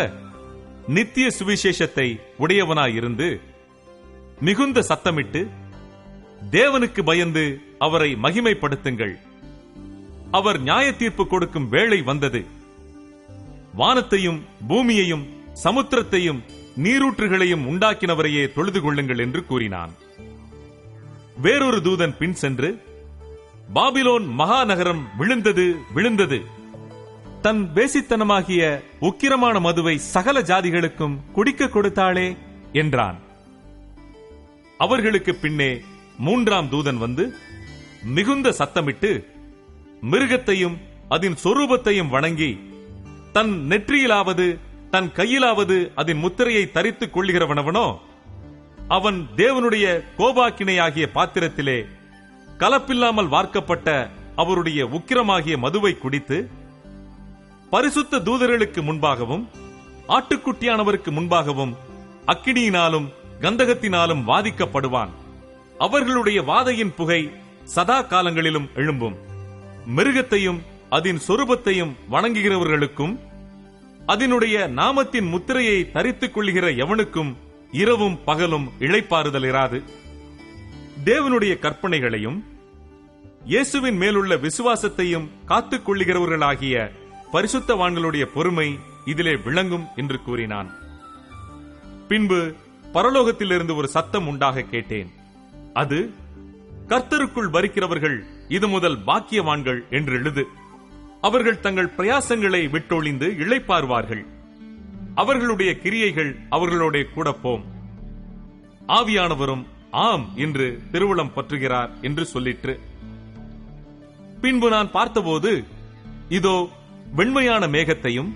Speaker 1: நித்திய சுவிசேஷத்தை உடையவனாயிருந்து மிகுந்த சத்தமிட்டு, தேவனுக்கு பயந்து அவரை மகிமைப்படுத்துங்கள், அவர் நியாய தீர்ப்பு கொடுக்கும் வேளை வந்தது, வானத்தையும் பூமியையும் சமுத்திரத்தையும் நீரூற்றுகளையும் உண்டாக்கினவரையே தொழுது கொள்ளுங்கள் என்று கூறினான். வேறொரு தூதன் பின் சென்று, பாபிலோன் மகாநகரம் விழுந்தது விழுந்தது, தன் வேசித்தனமாகிய உக்கிரமான மதுவை சகல ஜாதிகளுக்கும் குடிக்க கொடுத்தாளே என்றான். அவர்களுக்கு பின்னே 3ஆம் தூதன் வந்து மிகுந்த சத்தமிட்டு, மிருகத்தையும் அதன் சொரூபத்தையும் வணங்கி தன் நெற்றியிலாவது தன் கையிலாவது அதன் முத்திரையை தரித்துக் கொள்ளுகிறவனவனோ அவன் தேவனுடைய கோபாக்கினையாகிய பாத்திரத்திலே கலப்பில்லாமல் வார்க்கப்பட்ட அவருடைய உக்கிரமாகிய மதுவை குடித்து பரிசுத்த தூதர்களுக்கு முன்பாகவும் ஆட்டுக்குட்டியானவருக்கு முன்பாகவும் அக்கினியினாலும் கந்தகத்தினாலும் வாதிக்கப்படுவான். அவர்களுடைய வாதையின் புகை சதா காலங்களிலும் எழும்பும். மிருகத்தையும் அதன் சொரூபத்தையும் வணங்குகிறவர்களுக்கும் அதனுடைய நாமத்தின் முத்திரையை தரித்துக் கொள்ளுகிற எவனுக்கும் இரவும் பகலும் இளைப்பாறுதல் இராது. தேவனுடைய கற்பனைகளையும் இயேசுவின் மேலுள்ள விசுவாசத்தையும் காத்துக் கொள்ளுகிறவர்களாகிய பரிசுத்தவான்களுடைய பொறுமை இதிலே விளங்கும் என்று கூறினான். பின்பு பரலோகத்திலிருந்து ஒரு சத்தம் உண்டாக கேட்டேன். அது, கர்த்தருக்குள் வரிக்கிறவர்கள் இது முதல் பாக்கியவான்கள் என்று எழுது. அவர்கள் தங்கள் பிரயாசங்களை விட்டொழிந்து இளைப்பாறுவார்கள். அவர்களுடைய கிரியைகள் அவர்களோட கூட போம். ஆவியானவரும் ஆம் என்று திருவுளம் பற்றுகிறார் என்று சொல்லிற்று. பின்பு நான் பார்த்தபோது, இதோ வெண்மையான மேகத்தையும்,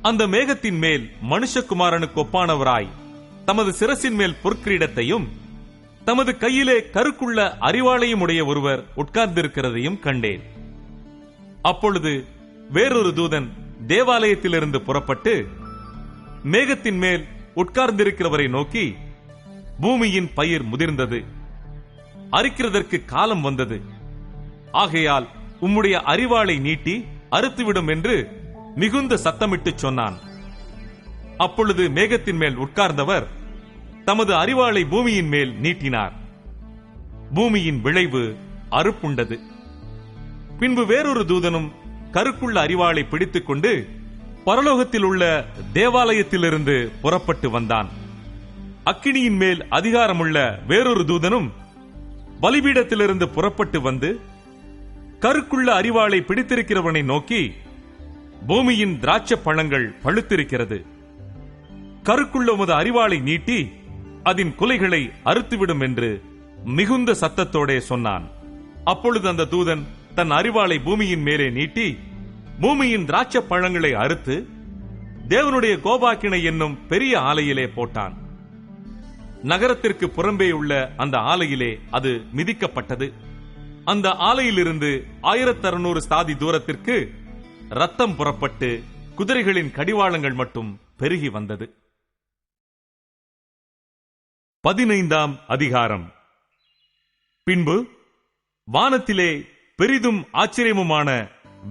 Speaker 1: அந்த மேகத்தின் மேல் மனுஷகுமாரனுக்கு ஒப்பானவராய் தமது சிரசின் மேல் பொற்கிரீடத்தையும் தமது கையிலே கருக்குள்ள அரிவாளையும் உடைய ஒருவர் உட்கார்ந்திருக்கிறதையும் கண்டேன். அப்பொழுது வேறொரு தூதன் தேவாலயத்திலிருந்து புறப்பட்டு மேகத்தின் மேல் உட்கார்ந்திருக்கிறவரை நோக்கி, பூமியின் பயிர் முதிர்ந்தது, அரிக்கிறதற்கு காலம் வந்தது, ஆகையால் உம்முடைய அரிவாளை நீட்டி அறுத்துவிடும் என்று மிகுந்த சத்தமிட்டு சொன்னான். அப்பொழுது மேகத்தின் மேல் உட்கார்ந்தவர் தமது அரிவாளை பூமியின் மேல் நீட்டினார். பூமியின் விளைவு அறுப்புண்டது. பின்பு வேறொரு தூதனும் கருக்குள்ள அரிவாளை பிடித்துக் கொண்டு பரலோகத்தில் உள்ள தேவாலயத்திலிருந்து புறப்பட்டு வந்தான். அக்கினியின் மேல் அதிகாரமுள்ள வேறொரு தூதனும் பலிபீடத்திலிருந்து புறப்பட்டு வந்து கருக்குள்ள அரிவாளை பிடித்திருக்கிறவனை நோக்கி, பூமியின் திராட்சை பழங்கள் பழுத்திருக்கிறது, கருக்குள்ள உமது அரிவாளை நீட்டி அதன் குலைகளை அறுத்துவிடும் என்று மிகுந்த சத்தத்தோடே சொன்னான். அப்பொழுது அந்த தூதன் தன் அரிவாளை பூமியின் மேலே நீட்டி பூமியின் திராட்சை பழங்களை அறுத்து தேவனுடைய கோபாக்கினை என்னும் பெரிய ஆலையிலே போட்டான். நகரத்திற்கு புறம்பே உள்ள அந்த ஆலையிலே அது மிதிக்கப்பட்டது. அந்த ஆலையிலிருந்து 1600 ஸ்தாதி தூரத்திற்கு ரத்தம் புறப்பட்டு குதிரைகளின் கடிவாளங்கள் மட்டும் பெருகி வந்தது. 15ஆம் அதிகாரம். பின்பு வானத்திலே பெரிதும் ஆச்சரியமுமான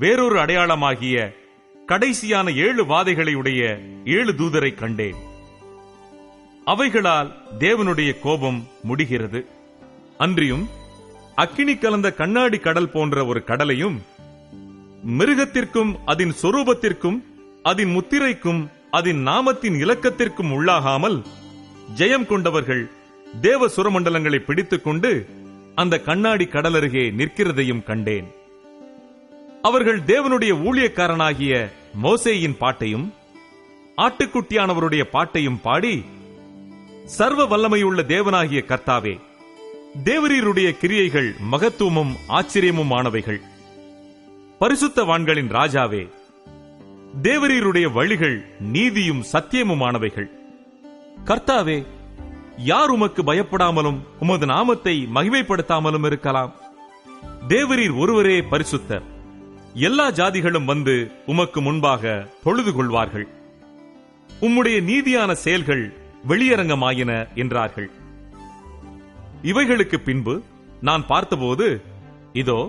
Speaker 1: வேறொரு அடையாளமாகிய கடைசியான 7 வாதைகளை உடைய 7 தூதரை கண்டேன். அவைகளால் தேவனுடைய கோபம் முடிகிறது. அன்றியும் அக்கினி கலந்த கண்ணாடி கடல் போன்ற ஒரு கடலையும், மிருகத்திற்கும் அதன் சொரூபத்திற்கும் அதன் முத்திரைக்கும் அதன் நாமத்தின் இலக்கத்திற்கும் உள்ளாகாமல் ஜெயம் கொண்டவர்கள் தேவ சுரமண்டலங்களை பிடித்துக் கொண்டு அந்த கண்ணாடி கடலருகே நிற்கிறதையும் கண்டேன். அவர்கள் தேவனுடைய ஊழியக்காரனாகிய மோசேயின் பாட்டையும் ஆட்டுக்குட்டியானவருடைய பாட்டையும் பாடி, சர்வ வல்லமையுள்ள தேவனாகிய கர்த்தாவே, தேவரீருடைய கிரியைகள் மகத்துவமும் ஆச்சரியமுமானவைகள். பரிசுத்தவான்களின் ராஜாவே, தேவரீருடைய வழிகள் நீதியும் சத்தியமுமானவைகள். கர்த்தாவே, யார் உமக்கு பயப்படாமலும் உமது நாமத்தை மகிமைப்படுத்தாமலும் இருக்கலாம்? தேவரீர் ஒருவரே பரிசுத்தர். எல்லா ஜாதிகளும் வந்து உமக்கு முன்பாக தொழுது கொள்வார்கள். உம்முடைய நீதியான செயல்கள் வெளியரங்கமாயின என்றார்கள். இவைகளுக்கு பின்பு நான் பார்த்தபோது, இதோ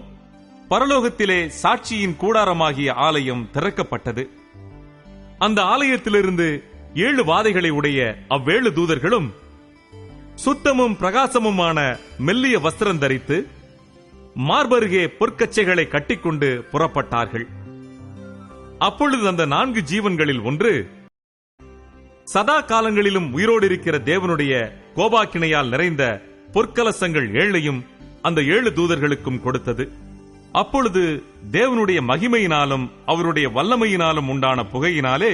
Speaker 1: பரலோகத்திலே சாட்சியின் கூடாரமாகிய ஆலயம் திறக்கப்பட்டது. அந்த ஆலயத்திலிருந்து 7 வாதைகளை உடைய அவ்வேழு தூதர்களும் சுத்தமும் பிரகாசமுமான மெல்லிய வஸ்திரம் தரித்து மார்பருகே பொற்கச்சைகளை கட்டிக்கொண்டு புறப்பட்டார்கள். அப்பொழுது அந்த 4 ஜீவன்களில் ஒன்று சதா காலங்களிலும் உயிரோடு இருக்கிற தேவனுடைய கோபாக்கினையால் நிறைந்த பொற்கலசங்கள் 7ஐயும் அந்த 7 தூதர்களுக்கும் கொடுத்தது. அப்பொழுது தேவனுடைய மகிமையினாலும் அவருடைய வல்லமையினாலும் உண்டான புகையினாலே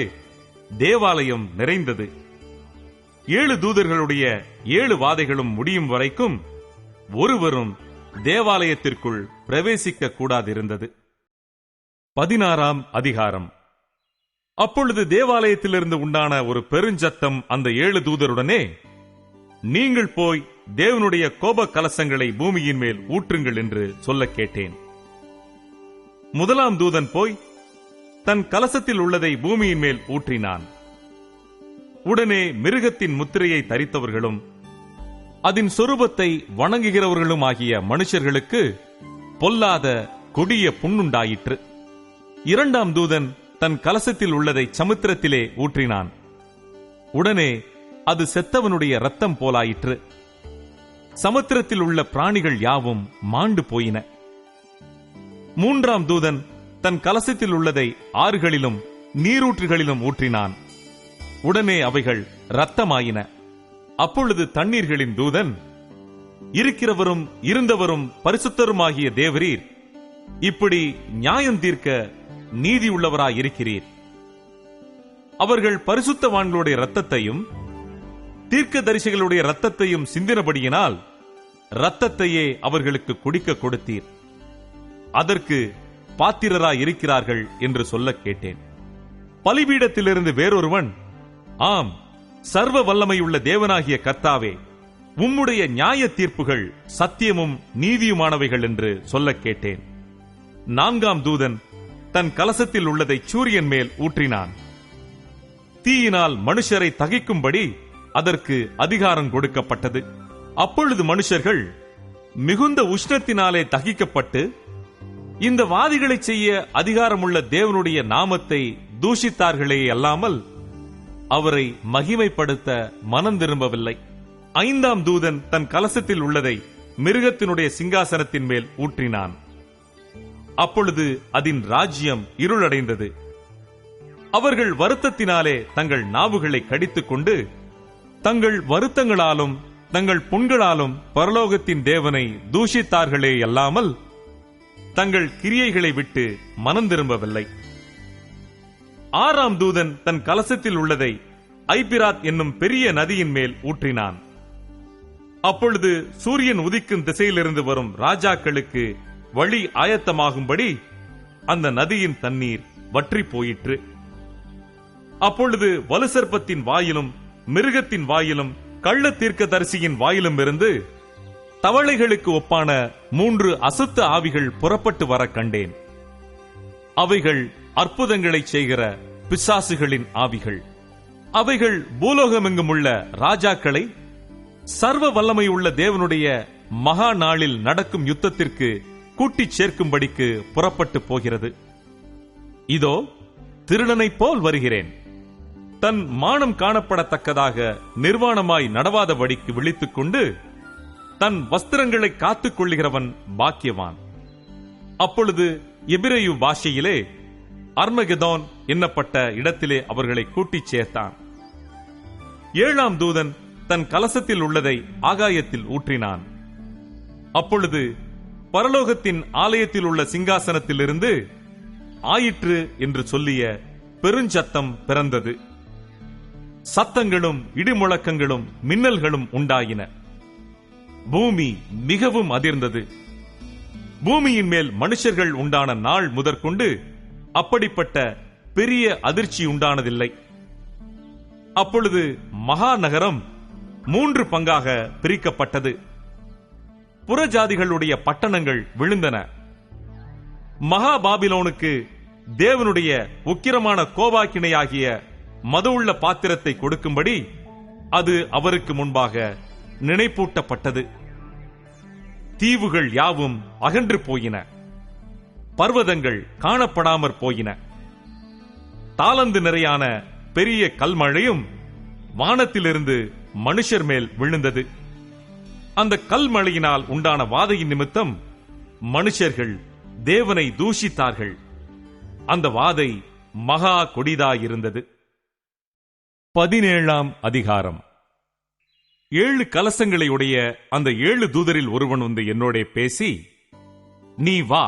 Speaker 1: தேவாலயம் நிறைந்தது. 7 தூதர்களுடைய 7 வாதைகளும் முடியும் வரைக்கும் ஒருவரும் தேவாலயத்திற்குள் பிரவேசிக்க கூடாதிருந்தது. 16ஆம் அதிகாரம். அப்பொழுது தேவாலயத்திலிருந்து உண்டான ஒரு பெருஞ்சத்தம் அந்த 7 தூதருடனே, நீங்கள் போய் தேவனுடைய கோப கலசங்களை பூமியின் மேல் ஊற்றுங்கள் என்று சொல்ல கேட்டேன். முதலாம் தூதன் போய் தன் கலசத்தில் உள்ளதை பூமியின் மேல் ஊற்றினான். உடனே மிருகத்தின் முத்திரையை தரித்தவர்களும் அதன் சொரூபத்தை வணங்குகிறவர்களும் ஆகிய மனுஷர்களுக்கு பொல்லாத கொடிய புண்ணுண்டாயிற்று. 2ஆம் தூதன் தன் கலசத்தில் உள்ளதை சமுத்திரத்திலே ஊற்றினான். உடனே அது செத்தவனுடைய இரத்தம் போலாயிற்று. சமுத்திரத்தில் உள்ள பிராணிகள் யாவும் மாண்டு போயின. 3ஆம் தூதன் தன் கலசத்தில் உள்ளதை ஆறுகளிலும் நீரூற்றுகளிலும் ஊற்றினான். உடனே அவைகள் இரத்தமாயின. அப்பொழுது தண்ணீர்களின் தூதன், இருக்கிறவரும் இருந்தவரும் பரிசுத்தருமாகிய தேவரீர், இப்படி நியாயம் தீர்க்க நீதியுள்ளவராயிருக்கிறீர். அவர்கள் பரிசுத்தவான்களுடைய இரத்தத்தையும் தீர்க்கதரிசிகளுடைய இரத்தத்தையும் சிந்தினபடியினால் இரத்தத்தையே அவர்களுக்கு குடிக்க கொடுத்தீர். அதற்கு பாத்திரராயிருக்கிறார்கள் என்று சொல்ல கேட்டேன். பலிபீடத்திலிருந்து வேறொருவன், ஆம், சர்வ வல்லமையுள்ள தேவனாகிய கர்த்தாவே, உம்முடைய நியாய தீர்ப்புகள் சத்தியமும் நீதியுமானவைகள் என்று சொல்ல கேட்டேன். 4ஆம் தூதன் தன் கலசத்தில் உள்ளதை சூரியன் மேல் ஊற்றினான். தீயினால் மனுஷரை தகிக்கும்படி அதற்கு அதிகாரம் கொடுக்கப்பட்டது. அப்பொழுது மனுஷர்கள் மிகுந்த உஷ்ணத்தினாலே தகிக்கப்பட்டு இந்த வாதிகளை செய்ய அதிகாரமுள்ள தேவனுடைய நாமத்தை தூஷித்தார்களே அல்லாமல் அவரை மகிமைப்படுத்த மனம் திரும்பவில்லை. 5ஆம் தூதன் தன் கலசத்தில் உள்ளதை மிருகத்தினுடைய சிங்காசனத்தின் மேல் ஊற்றினான். அப்பொழுது அதன் ராஜ்யம் இருளடைந்தது. அவர்கள் வருத்தத்தினாலே தங்கள் நாவுகளை கடித்துக் கொண்டு தங்கள் வருத்தங்களாலும் தங்கள் புண்களாலும் பரலோகத்தின் தேவனை தூஷித்தார்களே அல்லாமல் தங்கள் கிரியைகளை விட்டு மனம் திரும்பவில்லை. 6ஆம் தூதன் தன் கலசத்தில் உள்ளதை ஐபிராத் என்னும் பெரிய நதியின் மேல் ஊற்றினான். அப்பொழுது சூரியன் உதிக்கும் திசையிலிருந்து வரும் ராஜாக்களுக்கு வழி ஆயத்தமாகும்படி அந்த நதியின் தண்ணீர் வற்றி போயிற்று. அப்பொழுது வலுசர்ப்பத்தின் வாயிலும் மிருகத்தின் வாயிலும் கள்ள தீர்க்கதரிசியின் வாயிலும் இருந்து தவளைகளுக்கு ஒப்பான 3 அசுத்த ஆவிகள் புறப்பட்டு வர கண்டேன். அவைகள் அற்புதங்களை செய்கிற பிசாசுகளின் ஆவிகள். அவைகள் பூலோகமெங்கும் உள்ள ராஜாக்களை சர்வ வல்லமை உள்ள தேவனுடைய மகா நாளில் நடக்கும் யுத்தத்திற்கு கூட்டிச் சேர்க்கும்படிக்கு புறப்பட்டு போகிறது. இதோ திருடனைப் போல் வருகிறேன். தன் மானம் காணப்படத்தக்கதாக நிர்வாணமாய் நடவாதபடிக்கு விழித்துக் கொண்டு தன் வஸ்திரங்களை காத்துக் கொள்ளுகிறவன் பாக்கியவான். அப்பொழுது எபிரேயு பாஷையிலே அர்மகெதோன் என்னப்பட்ட இடத்திலே அவர்களை கூட்டிச் சேர்த்தான். 7ஆம் தூதன் தன் கலசத்தில் உள்ளதை ஆகாயத்தில் ஊற்றினான். அப்பொழுது பரலோகத்தின் ஆலயத்தில் உள்ள சிங்காசனத்திலிருந்து ஆயிற்று என்று சொல்லிய பெருஞ்சத்தம் பிறந்தது. சத்தங்களும் இடிமுழக்கங்களும் மின்னல்களும் உண்டாயின. பூமி மிகவும் அதிர்ந்தது. பூமியின் மேல் மனுஷர்கள் உண்டான நாள் முதற்கொண்டு அப்படிப்பட்ட பெரிய அதிர்ச்சி உண்டானதில்லை. அப்பொழுது மகா நகரம் 3 பங்காக பிரிக்கப்பட்டது. புறஜாதிகளுடைய பட்டணங்கள் விழுந்தன. மகா பாபிலோனுக்கு தேவனுடைய உக்கிரமான கோபாக்கினையாகிய மதுவுள்ள பாத்திரத்தை கொடுக்கும்படி அது அவருக்கு முன்பாக நினைப்பூட்டப்பட்டது. தீவுகள் யாவும் அகன்று போயின. பர்வதங்கள் காணப்படாமற் போயின. தாளந்து நிறையான பெரிய கல்மழையும் வானத்திலிருந்து மனுஷர் மேல் விழுந்தது. அந்த கல்மழையினால் உண்டான வாதையின் நிமித்தம் மனுஷர்கள் தேவனை தூஷித்தார்கள். அந்த வாதை மகா கொடிதாயிருந்தது. 17ஆம் அதிகாரம். 7 கலசங்களை உடைய அந்த 7 தூதரில் ஒருவன் வந்து என்னோடே பேசி, நீ வா,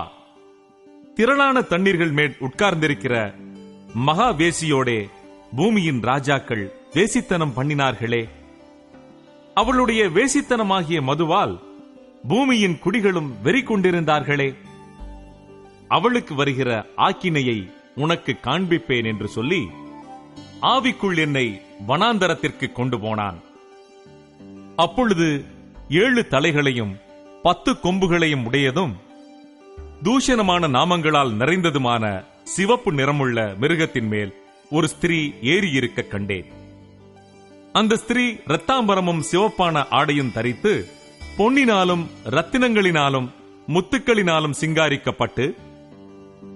Speaker 1: திரளான தண்ணீர்கள் மேல் உட்கார்ந்திருக்கிற மகா வேசியோடே பூமியின் ராஜாக்கள் வேசித்தனம் பண்ணினார்களே, அவளுடைய வேசித்தனமாகிய மதுவால் பூமியின் குடிகளும் வெறி கொண்டிருந்தார்களே, அவளுக்கு வருகிற ஆக்கினையை உனக்கு காண்பிப்பேன் என்று சொல்லி ஆவிக்குள் என்னை வனாந்தரத்திற்கு கொண்டு போனான். அப்பொழுது 7 தலைகளையும் 10 கொம்புகளையும் உடையதும் தூஷணமான நாமங்களால் நிறைந்ததுமான சிவப்பு நிறமுள்ள மிருகத்தின் மேல் ஒரு ஸ்திரீ ஏறியிருக்க கண்டேன். அந்த ஸ்திரீ இரத்தாம்பரமும் சிவப்பான ஆடையும் தரித்து பொன்னினாலும் ரத்தினங்களினாலும் முத்துக்களினாலும் சிங்காரிக்கப்பட்டு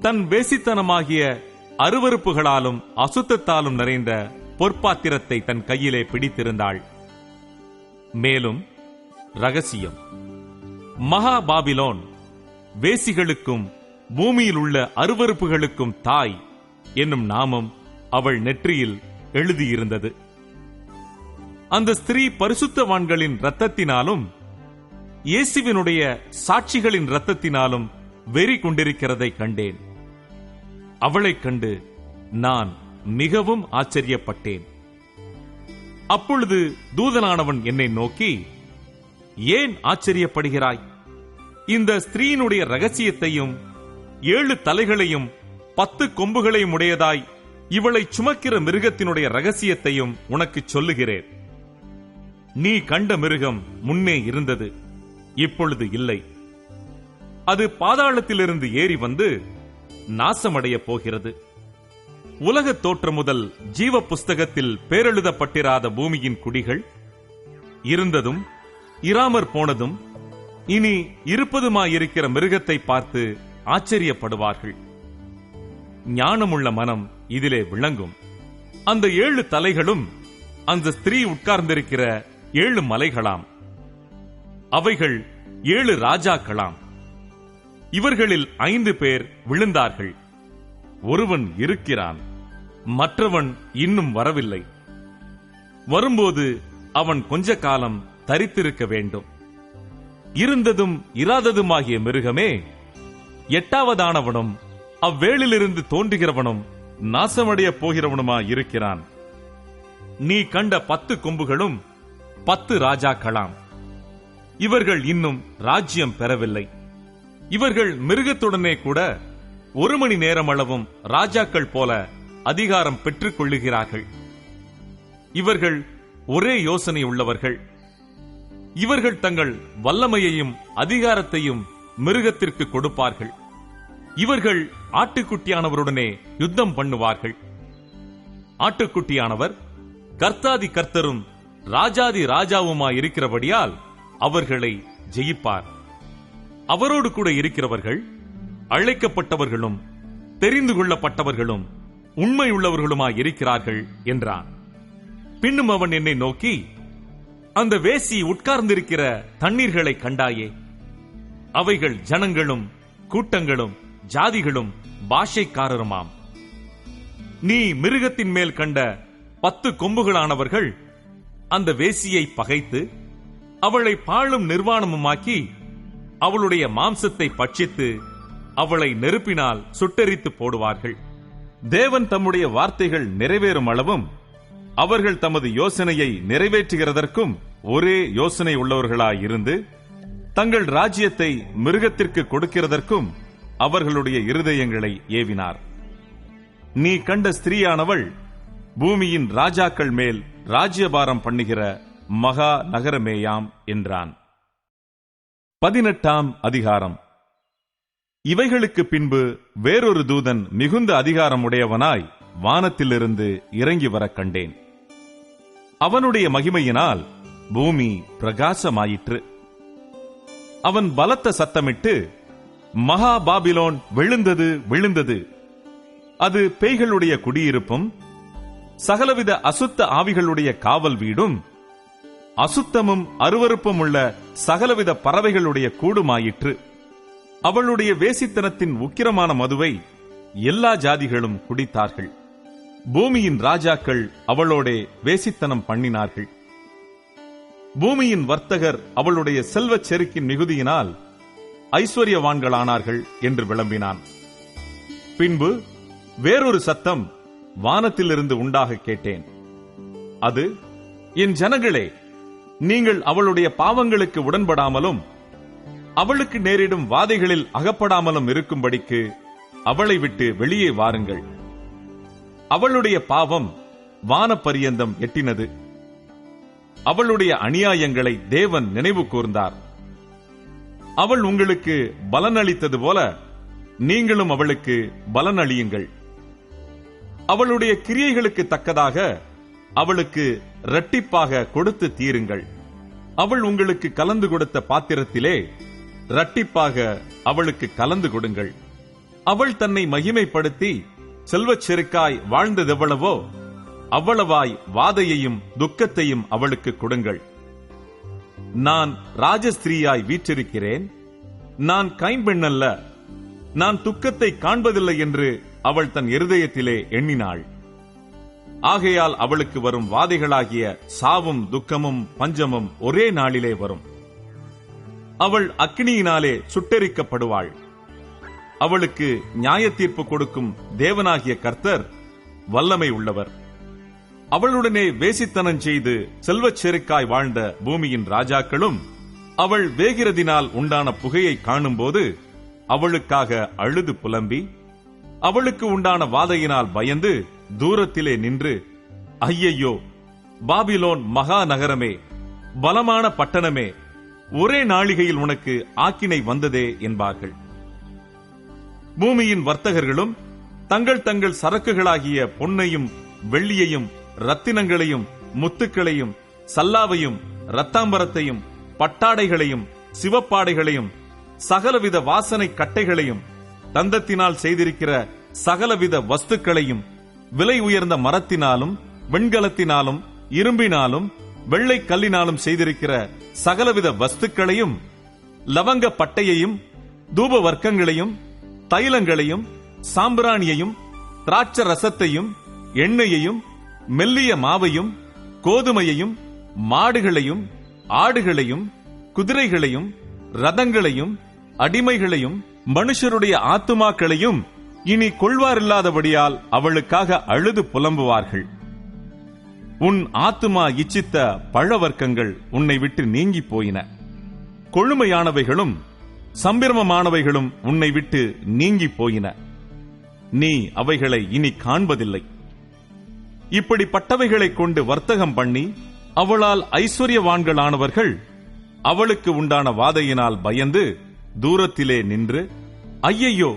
Speaker 1: தன் வேசித்தனமாகிய அருவருப்புகளாலும் அசுத்தத்தாலும் நிறைந்த பொற்பாத்திரத்தை தன் கையிலே பிடித்திருந்தாள். மேலும் ரகசியம், மகா பாபிலோன் வேசிகளுக்கும் பூமியில் உள்ள அருவருப்புகளுக்கும் தாய் என்னும் நாமம் அவள் நெற்றியில் எழுதியிருந்தது. அந்த ஸ்திரீ பரிசுத்தவான்களின் இரத்தத்தினாலும் இயேசுவினுடைய சாட்சிகளின் இரத்தத்தினாலும் வெறி கொண்டிருக்கிறதை கண்டேன். அவளைக் கண்டு நான் மிகவும் ஆச்சரியப்பட்டேன். அப்பொழுது தூதனானவன் என்னை நோக்கி, ஏன் ஆச்சரியப்படுகிறாய்? இந்த ஸ்திரீயினுடைய ரகசியத்தையும் 7 தலைகளையும் 10 கொம்புகளையும் உடையதாய் இவளை சுமக்கிற மிருகத்தினுடைய ரகசியத்தையும் உனக்கு சொல்லுகிறேன். நீ கண்ட மிருகம் முன்னே இருந்தது, இப்பொழுது இல்லை. அது பாதாளத்திலிருந்து ஏறி வந்து நாசமடைய போகிறது. உலகத் தோற்றம் முதல் ஜீவ புஸ்தகத்தில் பேரெழுதப்பட்டிராத பூமியின் குடிகள் இருந்ததும் இராமற் போனதும் இனி இருப்பதுமாயிருக்கிற மிருகத்தை பார்த்து ஆச்சரியப்படுவார்கள். ஞானமுள்ள மனம் இதிலே விளங்கும். அந்த 7 தலைகளும் அந்த ஸ்திரீ உட்கார்ந்திருக்கிற 7 மலைகளாம். அவைகள் 7 ராஜாக்களாம். இவர்களில் 5 பேர் விழுந்தார்கள். ஒருவன் இருக்கிறான், மற்றவன் இன்னும் வரவில்லை. வரும்போது அவன் கொஞ்ச காலம் தரித்திருக்க வேண்டும். இருந்ததும் இராததுமாகிய மிருகமே 8வதானவனும் அவ்வேளிலிருந்து தோன்றுகிறவனும் நாசமடைய போகிறவனுமாயிருக்கிறான். நீ கண்ட 10 கொம்புகளும் 10 ராஜாக்களாம். இவர்கள் இன்னும் ராஜ்யம் பெறவில்லை. இவர்கள் மிருகத்துடனே கூட 1 மணி நேரம் அளவும் ராஜாக்கள் போல அதிகாரம் பெற்றுக் கொள்ளுகிறார்கள். இவர்கள் ஒரே யோசனை உள்ளவர்கள். இவர்கள் தங்கள் வல்லமையையும் அதிகாரத்தையும் மிருகத்திற்கு கொடுப்பார்கள். இவர்கள் ஆட்டுக்குட்டியானவருடனே யுத்தம் பண்ணுவார்கள். ஆட்டுக்குட்டியானவர் கர்த்தாதி கர்த்தரும் ராஜாதி ராஜாவுமாயிருக்கிறபடியால் அவர்களை ஜெயிப்பார். அவரோடு கூட இருக்கிறவர்கள் அழைக்கப்பட்டவர்களும் தெரிந்து கொள்ளப்பட்டவர்களும் உண்மையுள்ளவர்களுமாயிருக்கிறார்கள் என்றான். பின்னும் அவன் என்னை நோக்கி, அந்த வேசி உட்கார்ந்திருக்கிற தண்ணீர்களை கண்டாயே? அவைகள் ஜனங்களும் கூட்டங்களும் ஜாதிகளும் பாஷைக்காரருமாம். நீ மிருகத்தின் மேல் கண்ட 10 கொம்புகளானவர்கள் அந்த வேசியை பகைத்து அவளை பாழும் நிர்வாணமுமாக்கி அவளுடைய மாம்சத்தை பட்சித்து அவளை நெருப்பினால் சுட்டெரித்து போடுவார்கள். தேவன் தம்முடைய வார்த்தைகள் நிறைவேறும் அளவும் அவர்கள் தமது யோசனையை நிறைவேற்றுகிறதற்கும் ஒரே யோசனை உள்ளவர்களாயிருந்து தங்கள் ராஜ்யத்தை மிருகத்திற்கு கொடுக்கிறதற்கும் அவர்களுடைய இருதயங்களை ஏவினார். நீ கண்ட ஸ்திரீயானவள் பூமியின் ராஜாக்கள் மேல் ராஜ்யபாரம் பண்ணுகிற மகா நகரமேயாம் என்றான். 18ஆம் அதிகாரம். இவைகளுக்கு பின்பு வேறொரு தூதன் மிகுந்த அதிகாரமுடையவனாய் வானத்திலிருந்து இறங்கி வர கண்டேன். அவனுடைய மகிமையினால் பூமி பிரகாசமாயிற்று. அவன் பலத்த சத்தமிட்டு, மகா பாபிலோன் விழுந்தது விழுந்தது, அது பேய்களுடைய குடியிருப்பும் சகலவித அசுத்த ஆவிகளுடைய காவல் வீடும் அசுத்தமும் அருவருப்பும் உள்ள சகலவித பறவைகளுடைய கூடுமாயிற்று. அவளுடைய வேசித்தனத்தின் உக்கிரமான மதுவை எல்லா ஜாதிகளும் குடித்தார்கள். பூமியின் ராஜாக்கள் அவளோடே வேசித்தனம் பண்ணினார்கள். பூமியின் வர்த்தகர் அவளுடைய செல்வச் செருக்கின் மிகுதியினால் ஐஸ்வர்யவான்களானார்கள் என்று விளம்பினான். பின்பு வேறொரு சத்தம் வானத்திலிருந்து உண்டாக கேட்டேன். அது, என் ஜனங்களே, நீங்கள் அவளுடைய பாவங்களுக்கு உடன்படாமலும் அவளுக்கு நேரிடும் வாதைகளில் அகப்படாமலும் இருக்கும்படிக்கு அவளை விட்டு வெளியே வாருங்கள். அவளுடைய பாவம் வானப்பரியந்தம் எட்டினது. அவளுடைய அநியாயங்களை தேவன் நினைவு கூர்ந்தார். அவள் உங்களுக்கு பலனளித்தது போல நீங்களும் அவளுக்கு பலனளியுங்கள். அவளுடைய கிரியைகளுக்கு தக்கதாக அவளுக்கு இரட்டிப்பாக கொடுத்து தீருங்கள். அவள் உங்களுக்கு கலந்து கொடுத்த பாத்திரத்திலே இரட்டிப்பாக அவளுக்கு கலந்து கொடுங்கள். அவள் தன்னை மகிமைப்படுத்தி செல்வச் செருக்காய் வாழ்ந்ததெவ்வளவோ அவ்வளவாய் வாதையையும் துக்கத்தையும் அவளுக்கு கொடுங்கள். நான் ராஜஸ்திரீயாய் வீற்றிருக்கிறேன், நான் கைம்பெண்ணல்ல, நான் துக்கத்தை காண்பதில்லை என்று அவள் தன் இருதயத்திலே எண்ணினாள். ஆகையால் அவளுக்கு வரும் வாதைகளாகிய சாவும் துக்கமும் பஞ்சமும் ஒரே நாளிலே வரும். அவள் அக்கினியினாலே சுட்டெரிக்கப்படுவாள். அவளுக்கு நியாய தீர்ப்பு கொடுக்கும் தேவனாகிய கர்த்தர் வல்லமை உள்ளவர். அவளுடனே வேசித்தனம் செய்து செல்வச் செருக்காய் வாழ்ந்த பூமியின் ராஜாக்களும் அவள் வேகிறதினால் உண்டான புகையை காணும்போது அவளுக்காக அழுது புலம்பி அவளுக்கு உண்டான வாதையினால் பயந்து தூரத்திலே நின்று, ஐயையோ, பாபிலோன் மகா நகரமே, பலமான பட்டணமே, ஒரே நாளிகையில் உனக்கு ஆக்கினை வந்ததே என்பார்கள். பூமியின் வர்த்தகர்களும் தங்கள் தங்கள் சரக்குகளாகிய பொன்னையும் வெள்ளியையும் ரத்தினங்களையும் முத்துக்களையும் சல்லாவையும் இரத்தாம்பரத்தையும் பட்டாடைகளையும் சிவப்பாடைகளையும் சகலவித வாசனை கட்டைகளையும் தந்தத்தினால் செய்திருக்கிற சகலவித வஸ்துக்களையும் விலை உயர்ந்த மரத்தினாலும் வெண்கலத்தினாலும் இரும்பினாலும் வெள்ளை கல்லினாலும் செய்திருக்கிற சகலவித வஸ்துக்களையும் லவங்க பட்டையையும் தூப வர்க்கங்களையும் தைலங்களையும் சாம்பிராணியையும் திராட்ச ரசத்தையும் எண்ணெயையும் மெல்லிய மாவையும் கோதுமையையும் மாடுகளையும் ஆடுகளையும் குதிரைகளையும் ரதங்களையும் அடிமைகளையும் மனுஷருடைய ஆத்துமாக்களையும் இனி கொள்வாரில்லாதபடியால் அவளுக்காக அழுது புலம்புவார்கள். உன் ஆத்துமா இச்சித்த பழவர்க்கங்கள் உன்னை விட்டு நீங்கி போயின. கொழுமையானவைகளும் சம்பிரமமானவைகளும் உன்னை விட்டு நீங்கி போயின. நீ அவைகளை இனி காண்பதில்லை. இப்படிப்பட்டவைகளைக் கொண்டு வர்த்தகம் பண்ணி அவளால் ஐஸ்வர்யவான்களானவர்கள் அவளுக்கு உண்டான வாதையினால் பயந்து தூரத்திலே நின்று, ஐயையோ,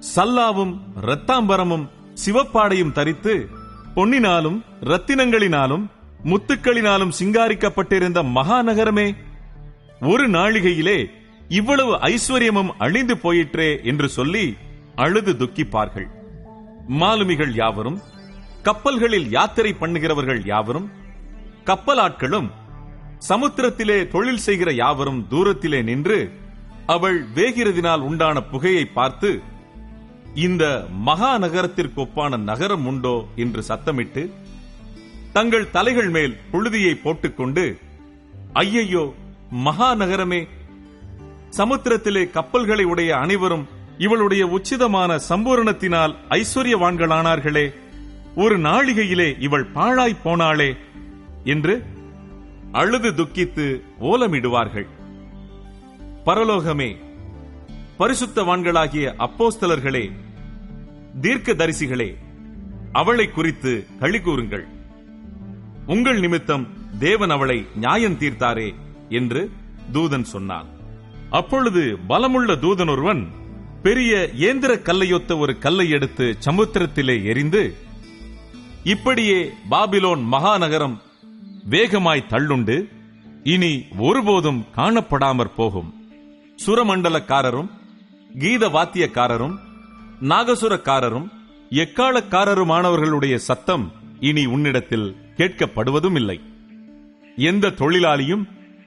Speaker 1: சல்லாவும் இரத்தாம்பரமும் சிவப்பாடையும் தரித்து பொன்னினாலும் ரத்தினங்களினாலும் முத்துக்களினாலும் சிங்காரிக்கப்பட்டிருந்த மகாநகரமே, ஒரு நாழிகையிலே இவ்வளவு ஐஸ்வர்யமும் அழிந்து போயிற்றே என்று சொல்லி அழுது துக்கிப்பார்கள். மாலுமிகள் யாவரும், கப்பல்களில் யாத்திரை பண்ணுகிறவர்கள் யாவரும், கப்பலாட்களும், சமுத்திரத்திலே தொழில் செய்கிற யாவரும் தூரத்திலே நின்று அவள் வேகிறதினால் உண்டான புகையை பார்த்து, இந்த மகா நகரத்திற்கு ஒப்பான நகரம் உண்டோ என்று சத்தமிட்டு தங்கள் தலைகள் மேல் புழுதியை போட்டுக்கொண்டு, ஐயையோ மகா நகரமே, சமுத்திரத்திலே கப்பல்களை உடைய அனைவரும் இவளுடைய உச்சிதமான சம்பூரணத்தினால் ஐஸ்வர்யவான்களானார்களே, ஒரு நாழிகையிலே இவள் பாழாய் போனாளே என்று அழுது துக்கித்து ஓலமிடுவார்கள். பரலோகமே, பரிசுத்தவான்களாகிய அப்போஸ்தலர்களே, தீர்க்கதரிசிகளே, அவளை குறித்து களி கூறுங்கள். உங்கள் நிமித்தம் தேவன் அவளை நியாயம் தீர்த்தாரே என்று தூதன் சொன்னான். அப்பொழுது பலமுள்ள தூதன் ஒருவன் பெரிய ஏந்திர கல்லையொத்த ஒரு கல்லை எடுத்து சமுத்திரத்திலே எறிந்து, இப்படியே பாபிலோன் மகாநகரம் வேகமாய் தள்ளுண்டு இனி ஒருபோதும் காணப்படாமற் போகும். சுரமண்டலக்காரரும் கீத வாத்தியக்காரரும் நாகசுரக்காரரும் எக்காலக்காரருமானவர்களுடைய சத்தம் இனி உன்னிடத்தில் கேட்கப்படுவதும் இல்லை. எந்த தொழிலாளியும்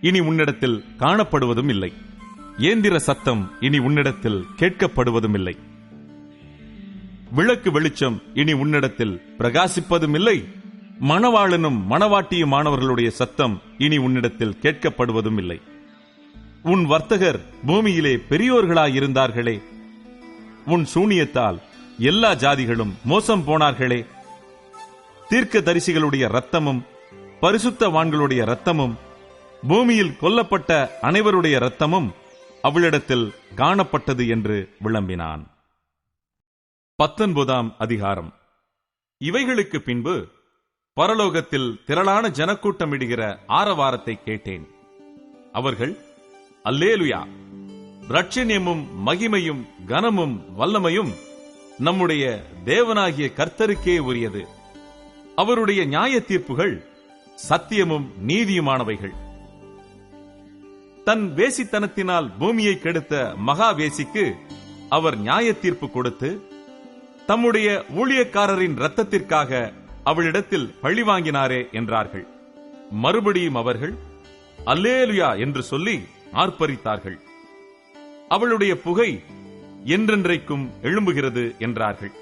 Speaker 1: இனி உன்னிடத்தில் காணப்படுவதும் இல்லை. ஏந்திர சத்தம் இனி உன்னிடத்தில் கேட்கப்படுவதும் இல்லை. விளக்கு வெளிச்சம் இனி உன்னிடத்தில் பிரகாசிப்பதும் இல்லை. மணவாளனும் மணவாட்டியுமானவர்களுடைய சத்தம் இனி உன்னிடத்தில் கேட்கப்படுவதும் இல்லை. உன் வர்த்தகர் பூமியிலே பெரியோர்களாயிருந்தார்களே, உன் சூனியத்தால் எல்லா ஜாதிகளும் மோசம் போனார்களே. தீர்க்க தரிசிகளுடைய இரத்தமும் பரிசுத்தவான்களுடைய இரத்தமும் பூமியில் கொல்லப்பட்ட அனைவருடைய இரத்தமும் அவளிடத்தில் காணப்பட்டது என்று விளம்பினான். 19ஆம் அதிகாரம். இவைகளுக்கு பின்பு பரலோகத்தில் திரளான ஜனக்கூட்டமிடுகிற ஆரவாரத்தை கேட்டேன். அவர்கள், அல்லேலுயா, இரட்சணியமும் மகிமையும் கனமும் வல்லமையும் நம்முடைய தேவனாகிய கர்த்தருக்கே உரியது. அவருடைய நியாய தீர்ப்புகள் சத்தியமும் நீதியுமானவைகள். தன் வேசித்தனத்தினால் பூமியை கெடுத்த மகாவேசிக்கு அவர் நியாய தீர்ப்பு கொடுத்து, தம்முடைய ஊழியக்காரரின் இரத்தத்திற்காக அவளிடத்தில் பழி வாங்கினாரே என்றார்கள். மறுபடியும் அவர்கள் அல்லேலுயா என்று சொல்லி ஆர்ப்பரித்தார்கள். அவளுடைய புகை என்றென்றைக்கும் எழும்புகிறது என்றார்கள்.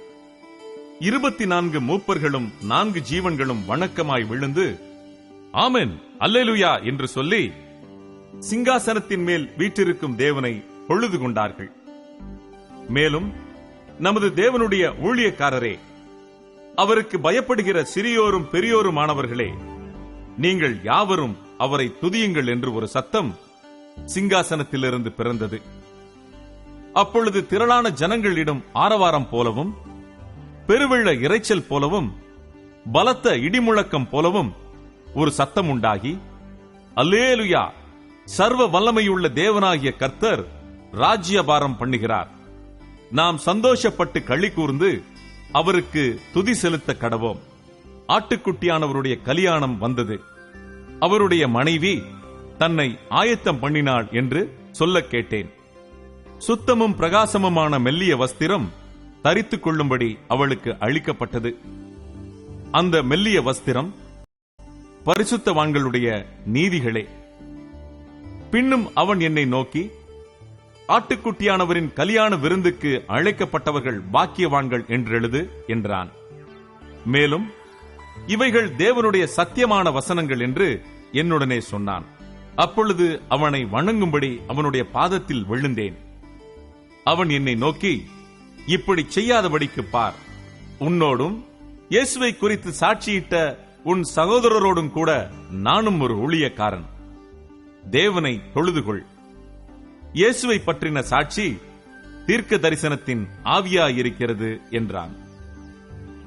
Speaker 1: 24 மூப்பர்களும் 4 ஜீவன்களும் வணக்கமாய் விழுந்து, ஆமென், அல்லேலுயா என்று சொல்லி சிங்காசனத்தின் மேல் வீற்றிருக்கும் தேவனை பொழுது கொண்டார்கள். மேலும், நமது தேவனுடைய ஊழியக்காரரே, அவருக்கு பயப்படுகிற சிறியோரும் பெரியோருமானவர்களே, நீங்கள் யாவரும் அவரை துதியுங்கள் என்று ஒரு சத்தம் சிங்காசனத்திலிருந்து பிறந்தது. அப்பொழுது திரளான ஜனங்களிடம் ஆரவாரம் போலவும் பெருவெள்ள இரைச்சல் போலவும் பலத்த இடிமுழக்கம் போலவும் ஒரு சத்தம் உண்டாகி, அல்லேலுயா, சர்வ வல்லமையுள்ள தேவனாகிய கர்த்தர் ராஜ்யபாரம் பண்ணுகிறார். நாம் சந்தோஷப்பட்டு களி கூர்ந்து அவருக்கு துதி செலுத்த கடவோம். ஆட்டுக்குட்டியானவருடைய கல்யாணம் வந்தது, அவருடைய மனைவி தன்னை ஆயத்தம் பண்ணினாள் என்று சொல்ல கேட்டேன். சுத்தமும் பிரகாசமுமான மெல்லிய வஸ்திரம் தரித்துக் கொள்ளும்படி அவளுக்கு அளிக்கப்பட்டது. அந்த மெல்லிய வஸ்திரம் பரிசுத்தவான்களுடைய நீதிகளே. பின்னும் அவன் என்னை நோக்கி, ஆட்டுக்குட்டியானவரின் கல்யாண விருந்துக்கு அழைக்கப்பட்டவர்கள் பாக்கியவான்கள் என்றெழுது என்றான். மேலும், இவைகள் தேவனுடைய சத்தியமான வசனங்கள் என்று என்னுடனே சொன்னான். அப்பொழுது அவனை வணங்கும்படி அவனுடைய பாதத்தில் விழுந்தேன். அவன் என்னை நோக்கி, இப்படி செய்யாதபடிக்கு பார், உன்னோடும் இயேசுவை குறித்து சாட்சியிட்ட உன் சகோதரரோடும் கூட நானும் ஒரு ஊழியக்காரன். தேவனை தொழுதுகொள். இயேசுவை பற்றின சாட்சி தீர்க்க தரிசனத்தின் ஆவியாயிருக்கிறது என்றான்.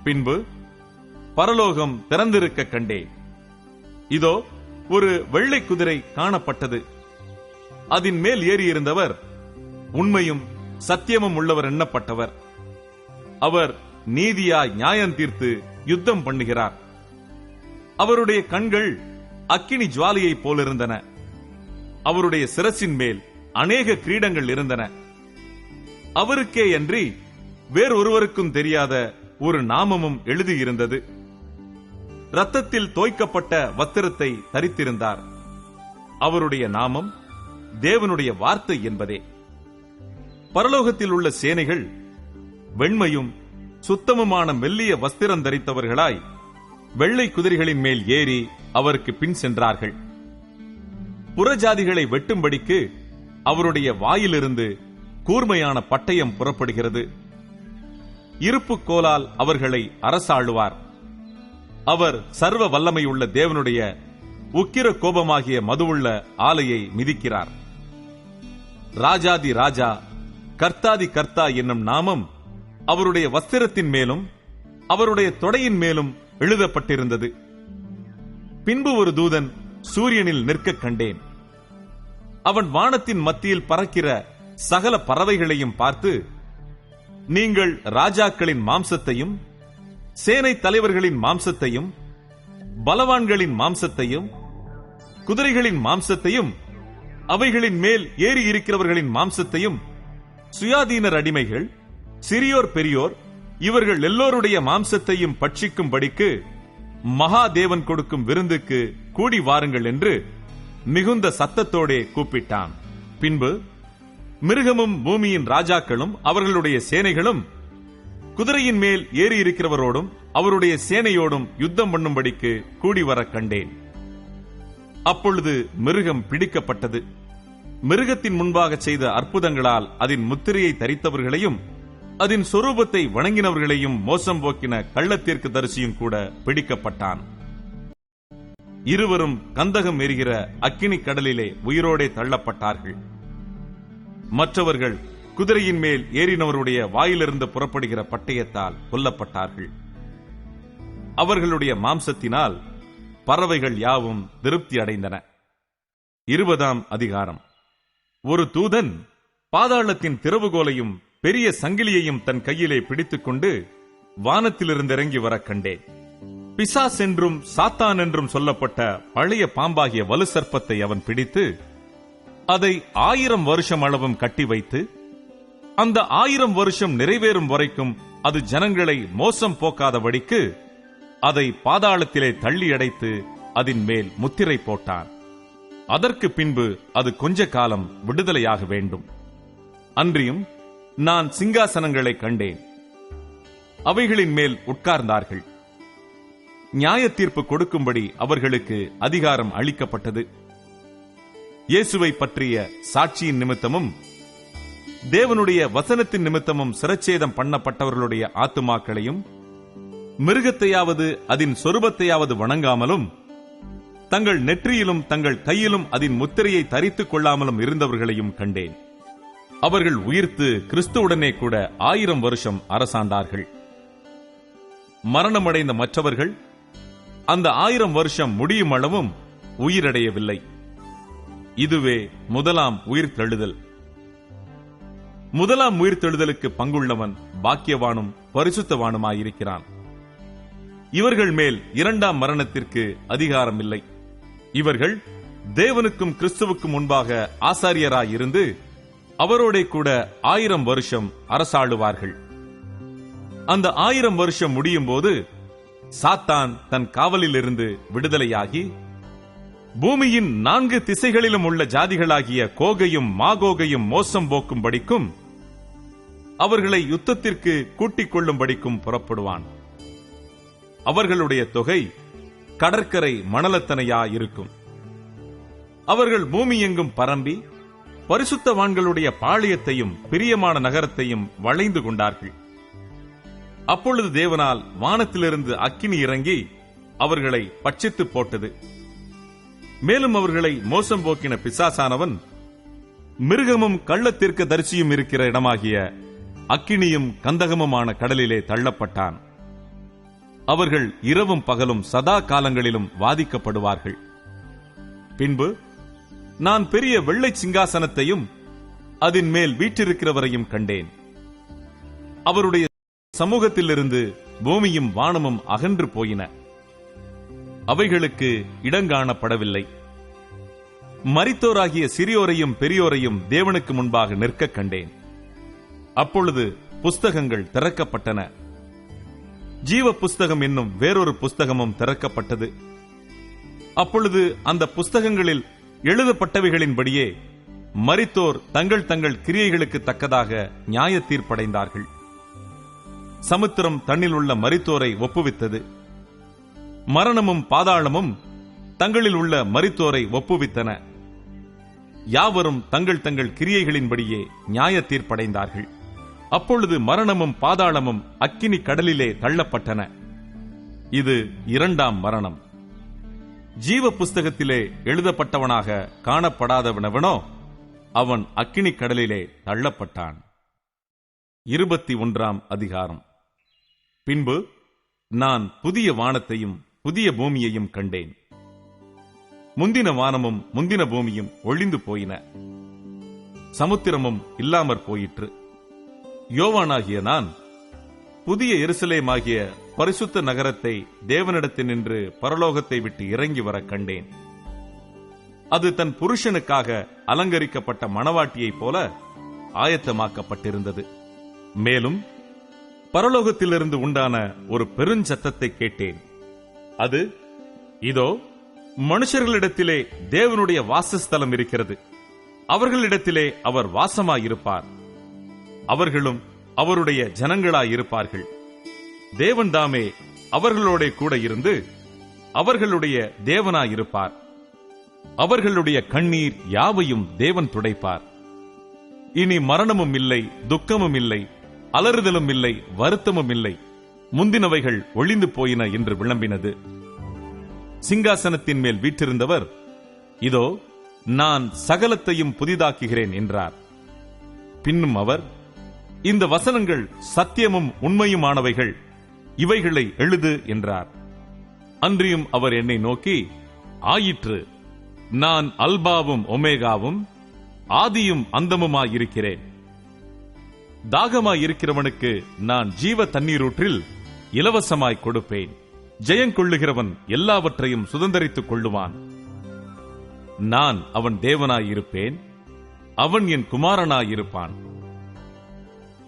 Speaker 1: பின்பு பரலோகம் திறந்திருக்க கண்டேன். இதோ, ஒரு வெள்ளை குதிரை காணப்பட்டது. அதன் மேல் ஏறியிருந்தவர் உண்மையும் சத்தியமும் உள்ளவர் எண்ணப்பட்டவர். அவர் நீதியாய் நியாயம் தீர்த்து யுத்தம் பண்ணுகிறார். அவருடைய கண்கள் அக்கினி ஜுவாலையைப் போலிருந்தன. அவருடைய சிரசின் மேல் அநேக கிரீடங்கள் இருந்தன. அவருக்கே அன்றி வேறொருவருக்கும் தெரியாத ஒரு நாமமும் எழுதியிருந்தது. இரத்தத்தில் தோய்க்கப்பட்ட வஸ்திரத்தை தரித்திருந்தார். அவருடைய நாமம் தேவனுடைய வார்த்தை என்பதே. பரலோகத்தில் உள்ள சேனைகள் வெண்மையும் சுத்தமுமான மெல்லிய வஸ்திரம் தரித்தவர்களாய் வெள்ளை குதிரைகளின் மேல் ஏறி அவருக்கு பின் சென்றார்கள். புறஜாதிகளை வெட்டும்படிக்கு அவருடைய வாயிலிருந்து கூர்மையான பட்டயம் புறப்படுகிறது. இருப்பு கோலால் அவர்களை அரசாளுவார். அவர் சர்வ வல்லமையுள்ள தேவனுடைய உக்கிர கோபமாகிய மதுவுள்ள ஆலையை மிதிக்கிறார். ராஜாதி ராஜா, கர்த்தாதி கர்த்தா என்னும் நாமம் அவருடைய வஸ்திரத்தின் மேலும் அவருடைய தொடையின் மேலும் எழுதப்பட்டிருந்தது. பின்பு ஒரு தூதன் சூரியனில் நிற்க கண்டேன். அவன் வானத்தின் மத்தியில் பறக்கிற சகல பறவைகளையும் பார்த்து, நீங்கள் ராஜாக்களின் மாம்சத்தையும் சேனை தலைவர்களின் மாம்சத்தையும் பலவான்களின் மாம்சத்தையும் குதிரைகளின் மாம்சத்தையும் அவைகளின் மேல் ஏறி இருக்கிறவர்களின் மாம்சத்தையும் சுயாதீனர் அடிமைகள் சிறியோர் பெரியோர் இவர்கள் எல்லோருடைய மாம்சத்தையும் பட்சிக்கும்படிக்கு மகாதேவன் கொடுக்கும் விருந்துக்கு கூடி வாருங்கள் என்று மிகுந்த சத்தத்தோடே கூப்பிட்டான். பின்பு மிருகமும் பூமியின் ராஜாக்களும் அவர்களுடைய சேனைகளும் குதிரையின் மேல் ஏறி இருக்கிறவரோடும் அவருடைய சேனையோடும் யுத்தம் பண்ணும்படிக்கு கூடி வர கண்டேன். அப்பொழுது மிருகம் பிடிக்கப்பட்டது. மிருகத்தின் முன்பாக செய்த அற்புதங்களால் அதன் முத்திரையை தரித்தவர்களையும் அதன் சொரூபத்தை வணங்கினவர்களையும் மோசம் போக்கின கள்ளத்தீர்க்கு தரிசியும் கூட பிடிக்கப்பட்டான். இருவரும் கந்தகம் எரிகிற அக்கினி கடலிலே உயிரோடே தள்ளப்பட்டார்கள். மற்றவர்கள் குதிரையின் மேல் ஏறினவருடைய வாயிலிருந்து புறப்படுகிற பட்டயத்தால் கொல்லப்பட்டார்கள். அவர்களுடைய மாம்சத்தினால் பறவைகள் யாவும் திருப்தி அடைந்தன. 20ஆம் அதிகாரம். ஒரு தூதன் பாதாளத்தின் திறவுகோலையும் பெரிய சங்கிலியையும் தன் கையிலே பிடித்துக் கொண்டு வானத்திலிருந்து இறங்கி வர கண்டேன். பிசாஸ் என்றும் சாத்தான் என்றும் சொல்லப்பட்ட பழைய பாம்பாகிய வலு சர்ப்பத்தை அவன் பிடித்து அதை 1000 வருஷம் அளவும் கட்டி வைத்து அந்த 1000 வருஷம் நிறைவேறும் வரைக்கும் அது ஜனங்களை மோசம் போக்காதபடிக்கு அதை பாதாளத்திலே தள்ளி அடைத்து அதன் மேல் முத்திரை போட்டான். அதற்கு பின்பு அது கொஞ்ச காலம் விடுதலையாக வேண்டும். அன்றியும் நான் சிங்காசனங்களை கண்டேன். அவைகளின் மேல் உட்கார்ந்தார்கள். நியாய தீர்ப்பு கொடுக்கும்படி அவர்களுக்கு அதிகாரம் அளிக்கப்பட்டது. இயேசுவை பற்றிய சாட்சியின் நிமித்தமும் தேவனுடைய வசனத்தின் நிமித்தமும் சிரச்சேதம் பண்ணப்பட்டவர்களுடைய ஆத்துமாக்களையும் மிருகத்தையாவது அதன் சொரூபத்தையாவது வணங்காமலும் தங்கள் நெற்றியிலும் தங்கள் கையிலும் அதன் முத்திரையை தரித்துக் கொள்ளாமலும் இருந்தவர்களையும் கண்டேன். அவர்கள் உயிர்த்து கிறிஸ்துவுடனே கூட 1000 வருஷம் அரசாண்டார்கள். மரணமடைந்த மற்றவர்கள் அந்த 1000 வருஷம் முடியும் அளவும் உயிரடையவில்லை. இதுவே முதலாம் உயிர்த்தெழுதல். முதலாம் உயிர்த்தெழுதலுக்கு பங்குள்ளவன் பாக்கியவானும் பரிசுத்தவானுமாயிருக்கிறான். இவர்கள் மேல் 2ஆம் மரணத்திற்கு அதிகாரம் இல்லை. இவர்கள் தேவனுக்கும் கிறிஸ்துவுக்கும் முன்பாக ஆசாரியராயிருந்து அவரோட கூட 1000 வருஷம் அரசாளுவார்கள். அந்த 1000 வருஷம் முடியும் போது சாத்தான் தன் காவலிலிருந்து விடுதலையாகி பூமியின் 4 திசைகளிலும் உள்ள ஜாதிகளாகிய கோகையும் மாகோகையும் மோசம் போக்கும்படிக்கும் அவர்களை யுத்தத்திற்கு கூட்டிக் கொள்ளும்படிக்கும் புறப்படுவான். அவர்களுடைய தொகை கடற்கரை மணலத்தனையாயிருக்கும். அவர்கள் பூமி எங்கும் பரம்பி பரிசுத்தவான்களுடைய பாளையத்தையும் பிரியமான நகரத்தையும் வளைந்து கொண்டார்கள். அப்பொழுது தேவனால் வானத்திலிருந்து அக்கினி இறங்கி அவர்களை பட்சித்து போட்டது. மேலும் அவர்களை மோசம் போக்கின பிசாசானவன் மிருகமும் கள்ளத்தீர்க்க தரிசியும் இருக்கிற இடமாகிய அக்கினியும் கந்தகமுமான கடலிலே தள்ளப்பட்டான். அவர்கள் இரவும் பகலும் சதா காலங்களிலும் வாதிக்கப்படுவார்கள். பின்பு நான் பெரிய வெள்ளை சிங்காசனத்தையும் அதன் மேல் வீற்றிருக்கிறவரையும் கண்டேன். அவருடைய சமூகத்திலிருந்து பூமியும் வானமும் அகன்று போயின. அவைகளுக்கு இடங்காணப்படவில்லை. மரித்தோராகிய சிறியோரையும் பெரியோரையும் தேவனுக்கு முன்பாக நிற்கக் கண்டேன். அப்பொழுது புஸ்தகங்கள் திறக்கப்பட்டன. ஜீவ புஸ்தகம் என்னும் வேறொரு புஸ்தகமும் திறக்கப்பட்டது. அப்பொழுது அந்த புஸ்தகங்களில் எழுதப்பட்டவைகளின்படியே மரித்தோர் தங்கள் தங்கள் கிரியைகளுக்கு தக்கதாக நியாய தீர்ப்படைந்தார்கள். சமுத்திரம் தன்னில் உள்ள மரித்தோரை ஒப்புவித்தது. மரணமும் பாதாளமும் தங்களில் உள்ள மரித்தோரை ஒப்புவித்தன. யாவரும் தங்கள் தங்கள் கிரியைகளின்படியே நியாய தீர்ப்படைந்தார்கள். அப்பொழுது மரணமும் பாதாளமும் அக்கினி கடலிலே தள்ளப்பட்டன. இது இரண்டாம் மரணம். ஜீவ புஸ்தகத்திலே எழுதப்பட்டவனாக காணப்படாதவனவனோ அவன் அக்கினி கடலிலே தள்ளப்பட்டான். 21ஆம் அதிகாரம். பின்பு நான் புதிய வானத்தையும் புதிய பூமியையும் கண்டேன். முந்தின வானமும் முந்தின பூமியும் ஒழிந்து போயின, சமுத்திரமும் இல்லாமற் போயிற்று. யோவானாகிய நான் புதிய எருசலேமாகிய பரிசுத்த நகரத்தை தேவனிடத்தினின்று பரலோகத்தை விட்டு இறங்கி வர கண்டேன். அது தன் புருஷனுக்காக அலங்கரிக்கப்பட்ட மணவாட்டியைப் போல ஆயத்தமாக்கப்பட்டிருந்தது. மேலும் பரலோகத்திலிருந்து உண்டான ஒரு பெருஞ்சத்தத்தை கேட்டேன். அது, இதோ மனுஷர்களிடத்திலே தேவனுடைய வாசஸ்தலம் இருக்கிறது, அவர்களிடத்திலே அவர் வாசமாயிருப்பார், அவர்களும் அவருடைய ஜனங்களாயிருப்பார்கள். தேவன் தாமே அவர்களோட கூட இருந்து அவர்களுடைய தேவனாயிருப்பார். அவர்களுடைய கண்ணீர் யாவையும் தேவன் துடைப்பார். இனி மரணமும் இல்லை, துக்கமும் இல்லை, அலறுதலும் இல்லை, வருத்தமும் இல்லை, முந்தினவைகள் ஒழிந்து போயின என்று விளம்பினது. சிங்காசனத்தின் மேல் வீற்றிருந்தவர், இதோ நான் சகலத்தையும் புதிதாக்குகிறேன் என்றார். பின்னும் அவர், இந்த வசனங்கள் சத்தியமும் உண்மையுமானவைகள், இவைகளை எழுது என்றார். அன்றியும் அவர் என்னை நோக்கி, ஆயிற்று, நான் அல்பாவும் ஒமேகாவும் ஆதியும் அந்தமுமாயிருக்கிறேன். தாகமாயிருக்கிறவனுக்கு நான் ஜீவ தண்ணீரூற்றில் இலவசமாய் கொடுப்பேன். ஜெயங்கொள்ளுகிறவன் எல்லாவற்றையும் சுதந்தரித்துக் கொள்ளுவான். நான் அவன் தேவனாயிருப்பேன், அவன் என் குமாரனாயிருப்பான்.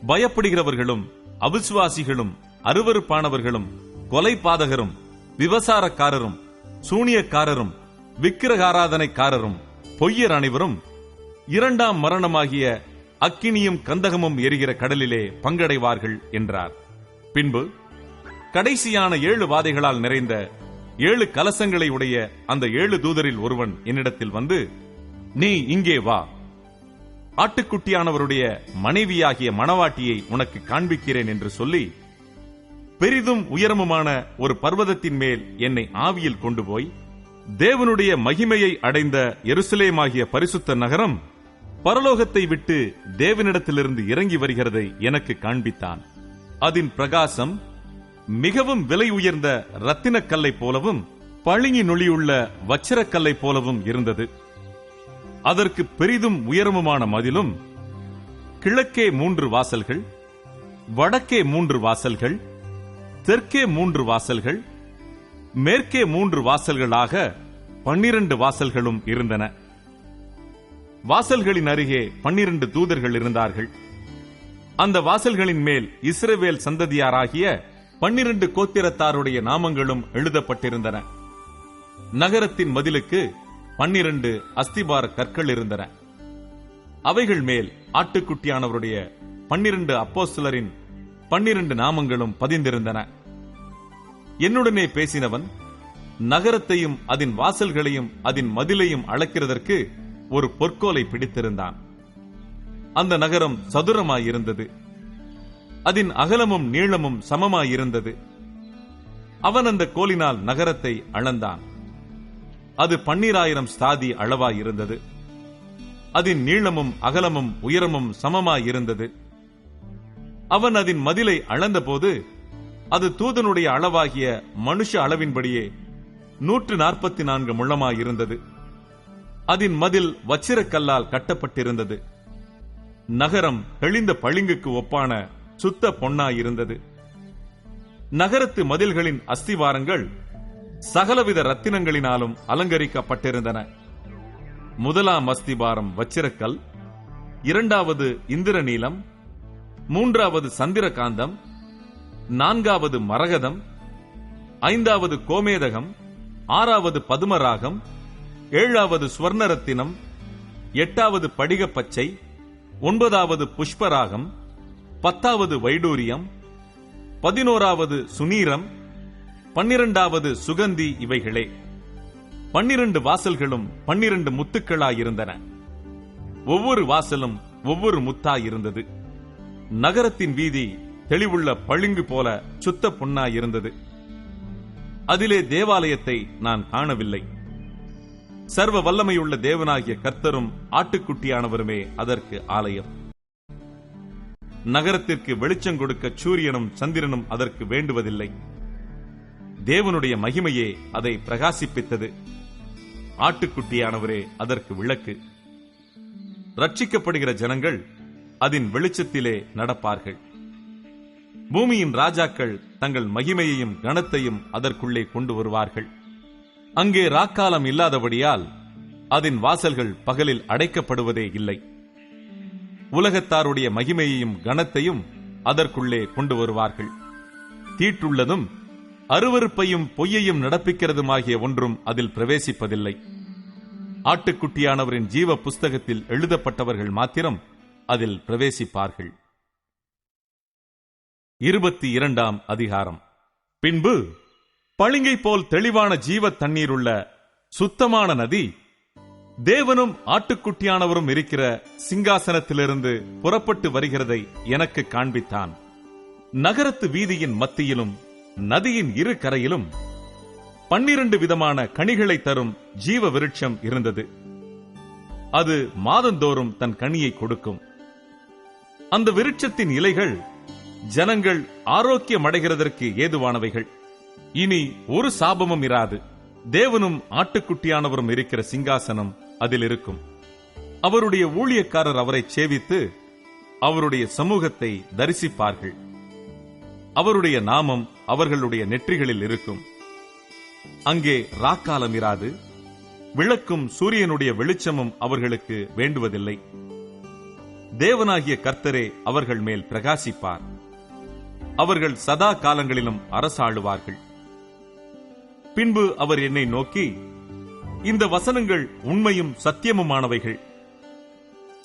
Speaker 1: பயப்படுகிறவர்களும் அவிசுவாசிகளும் அருவருப்பானவர்களும் கொலைபாதகரும் விபசாரக்காரரும் சூனியக்காரரும் விக்கிரகாராதனைக்காரரும் பொய்யர் அனைவரும் இரண்டாம் மரணமாகிய அக்கினியும் கந்தகமும் எரிகிற கடலிலே பங்கடைவார்கள் என்றார். பின்பு கடைசியான 7 வாதைகளால் நிறைந்த 7 கலசங்களை உடைய அந்த 7 தூதரில் ஒருவன் என்னிடத்தில் வந்து, நீ இங்கே வா, ஆட்டுக்குட்டியானவருடைய மனைவியாகிய மணவாட்டியை உனக்கு காண்பிக்கிறேன் என்று சொல்லி, பெரிதும் உயரமுமான ஒரு பர்வதத்தின் மேல் என்னை ஆவியில் கொண்டு போய், தேவனுடைய மகிமையை அடைந்த எருசலேமாகிய பரிசுத்த நகரம் பரலோகத்தை விட்டு தேவனிடத்திலிருந்து இறங்கி வருகிறதை எனக்கு காண்பித்தான். அதன் பிரகாசம் மிகவும் விலை உயர்ந்த ரத்தினக்கல்லை போலவும் பளிங்கு நொழியுள்ள வச்சிரக்கல்லை போலவும் இருந்தது. அதற்கு பெரிதும் உயரமுமான மதிலும், கிழக்கே 3 வாசல்கள், வடக்கே 3 வாசல்கள், தெற்கே 3 வாசல்கள், மேற்கே 3 வாசல்களாக 12 வாசல்களும் இருந்தன. வாசல்களின் அருகே 12 தூதர்கள் இருந்தார்கள். அந்த வாசல்களின் மேல் இஸ்ரவேல் சந்ததியாராகிய 12 கோத்திரத்தாருடைய நாமங்களும் எழுதப்பட்டிருந்தன. நகரத்தின் மதிலுக்கு 12 அஸ்திபார கற்கள் இருந்தன. அவைகள் மேல் ஆட்டுக்குட்டியானவருடைய 12 அப்போஸ்தலரின் 12 நாமங்களும் பதிந்திருந்தன. என்னுடனே பேசினவன் நகரத்தையும் அதன் வாசல்களையும் அதன் மதிலையும் அளக்கிறதற்கு ஒரு பொற்கோலை பிடித்திருந்தான். அந்த நகரம் சதுரமாயிருந்தது, அதன் அகலமும் நீளமும் சமமாயிருந்தது. அவன் அந்த கோலினால் நகரத்தை அளந்தான். அது 12,000 ஸ்தாதி அளவாயிருந்தது. அதன் நீளமும் அகலமும் உயரமும் சமமாயிருந்தது. அவன் அதன் மதிலை அளந்தபோது அது தூதனுடைய அளவாகிய மனுஷ அளவின்படியே 144 முழமாயிருந்தது. அதன் மதில் வச்சிரக்கல்லால் கட்டப்பட்டிருந்தது. நகரம் தெளிந்த பளிங்குக்கு ஒப்பான சுத்த பொன்னாயிருந்தது. நகரத்து மதில்களின் அஸ்திவாரங்கள் சகலவித ரத்தினங்களினாலும் அலங்கரிக்கப்பட்டிருந்தன. முதலாம் அஸ்திவாரம் வச்சிரக்கல், இரண்டாவது இந்திரநீலம், மூன்றாவது சந்திரகாந்தம், நான்காவது மரகதம், ஐந்தாவது கோமேதகம், ஆறாவது பதுமராகம், ஏழாவது ஸ்வர்ணரத்தினம், எட்டாவது படிகப்பச்சை, ஒன்பதாவது புஷ்பராகம், பத்தாவது வைடூரியம், 11வது சுனீரம், 12வது சுகந்தி. இவைகளே 12 வாசல்களும் 12 முத்துக்களாயிருந்தன. ஒவ்வொரு வாசலும் ஒவ்வொரு முத்தாயிருந்தது. நகரத்தின் வீதி தெளிவுள்ள பளிங்கு போல சுத்த பொன்னாயிருந்தது. அதிலே தேவாலயத்தை நான் காணவில்லை. சர்வ வல்லமையுள்ள தேவனாகிய கர்த்தரும் ஆட்டுக்குட்டியானவருமே அதற்கு ஆலயம். நகரத்திற்கு வெளிச்சம் கொடுக்க சூரியனும் சந்திரனும் அதற்கு வேண்டுவதில்லை. தேவனுடைய மகிமையே அதை பிரகாசிப்பித்தது. ஆட்டுக்குட்டியானவரே அதற்கு விளக்கு. ரட்சிக்கப்படுகிற ஜனங்கள் அதன் வெளிச்சத்திலே நடப்பார்கள். பூமியின் ராஜாக்கள் தங்கள் மகிமையையும் கனத்தையும் அதற்குள்ளே கொண்டு வருவார்கள். அங்கே ராக்காலம் இல்லாதபடியால் அதன் வாசல்கள் பகலில் அடைக்கப்படுவதே இல்லை. உலகத்தாருடைய மகிமையையும் கனத்தையும் அதற்குள்ளே கொண்டு வருவார்கள். தீட்டுள்ளதும் அருவருப்பையும் பொய்யையும் நடப்பிக்கிறதுமாகிய ஒன்றும் அதில் பிரவேசிப்பதில்லை. ஆட்டுக்குட்டியானவரின் ஜீவ புஸ்தகத்தில் எழுதப்பட்டவர்கள் மாத்திரம் அதில் பிரவேசிப்பார்கள். 22ஆம் அதிகாரம். பின்பு பளிங்கை போல் தெளிவான ஜீவ தண்ணீருள்ள சுத்தமான நதி தேவனும் ஆட்டுக்குட்டியானவரும் இருக்கிற சிங்காசனத்திலிருந்து புறப்பட்டு வருகிறதை எனக்கு காண்பித்தான். நகரத்து வீதியின் மத்தியிலும் நதியின் இரு கரையிலும் 12 விதமான கனிகளை தரும் ஜீவ விருட்சம் இருந்தது. அது மாதந்தோறும் தன் கனியை கொடுக்கும். அந்த விருட்சத்தின் இலைகள் ஜனங்கள் ஆரோக்கியமடைகிறதற்கு ஏதுவானவைகள். இனி ஒரு சாபமும் இராது. தேவனும் ஆட்டுக்குட்டியானவரும் இருக்கிற சிங்காசனம் அதில் இருக்கும். அவருடைய ஊழியக்காரர் அவரை சேவித்து அவருடைய சமூகத்தை தரிசிப்பார்கள். அவருடைய நாமம் அவர்களுடைய நெற்றிகளில் இருக்கும். அங்கே ராக்காலம் இராது. விளக்கும் சூரியனுடைய வெளிச்சமும் அவர்களுக்கு வேண்டுவதில்லை. தேவனாகிய கர்த்தரே அவர்கள் மேல் பிரகாசிப்பார். அவர்கள் சதா காலங்களிலும் அரசாளுவார்கள். பின்பு அவர் என்னை நோக்கி, இந்த வசனங்கள் உண்மையும் சத்தியமுமானவைகள்.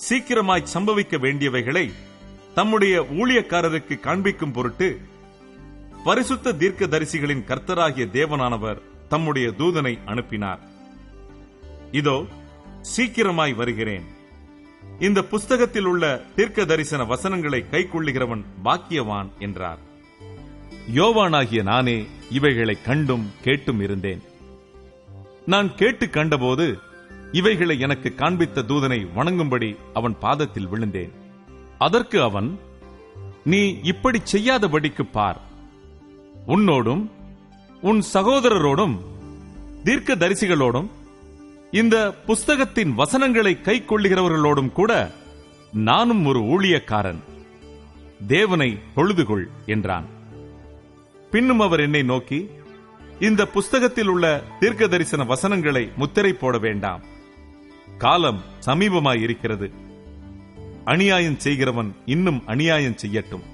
Speaker 1: சீக்கிரமாய் சம்பவிக்க வேண்டியவைகளை தம்முடைய ஊழியக்காரருக்கு காண்பிக்கும் பொருட்டு பரிசுத்த தீர்க்கதரிசிகளின் கர்த்தராகிய தேவனானவர் தம்முடைய தூதனை அனுப்பினார். இதோ சீக்கிரமாய் வருகிறேன். இந்த புஸ்தகத்தில் உள்ள தீர்க்க தரிசன வசனங்களை கைக்கொள்ளுகிறவன் பாக்கியவான் என்றார். யோவானாகிய நானே இவைகளை கண்டும் கேட்டும் இருந்தேன். நான் கேட்டு கண்டபோது இவைகளை எனக்கு காண்பித்த தூதனை வணங்கும்படி அவன் பாதத்தில் விழுந்தேன். அதற்கு அவன், நீ இப்படி செய்யாதபடிக்கு பார். உன்னோடும் உன் சகோதரரோடும் தீர்க்க தரிசிகளோடும் இந்த புஸ்தகத்தின் வசனங்களை கைக்கொள்ளுகிறவர்களோடும் கூட நானும் ஒரு ஊழியக்காரன். தேவனை தொழுதுகொள் என்றான். பின்னும் அவர் என்னை நோக்கி, இந்த புஸ்தகத்தில் உள்ள தீர்க்க தரிசன வசனங்களை முத்திரை போட வேண்டாம். காலம் சமீபமாயிருக்கிறது. அநியாயம் செய்கிறவன் இன்னும் அநியாயம் செய்யட்டும்.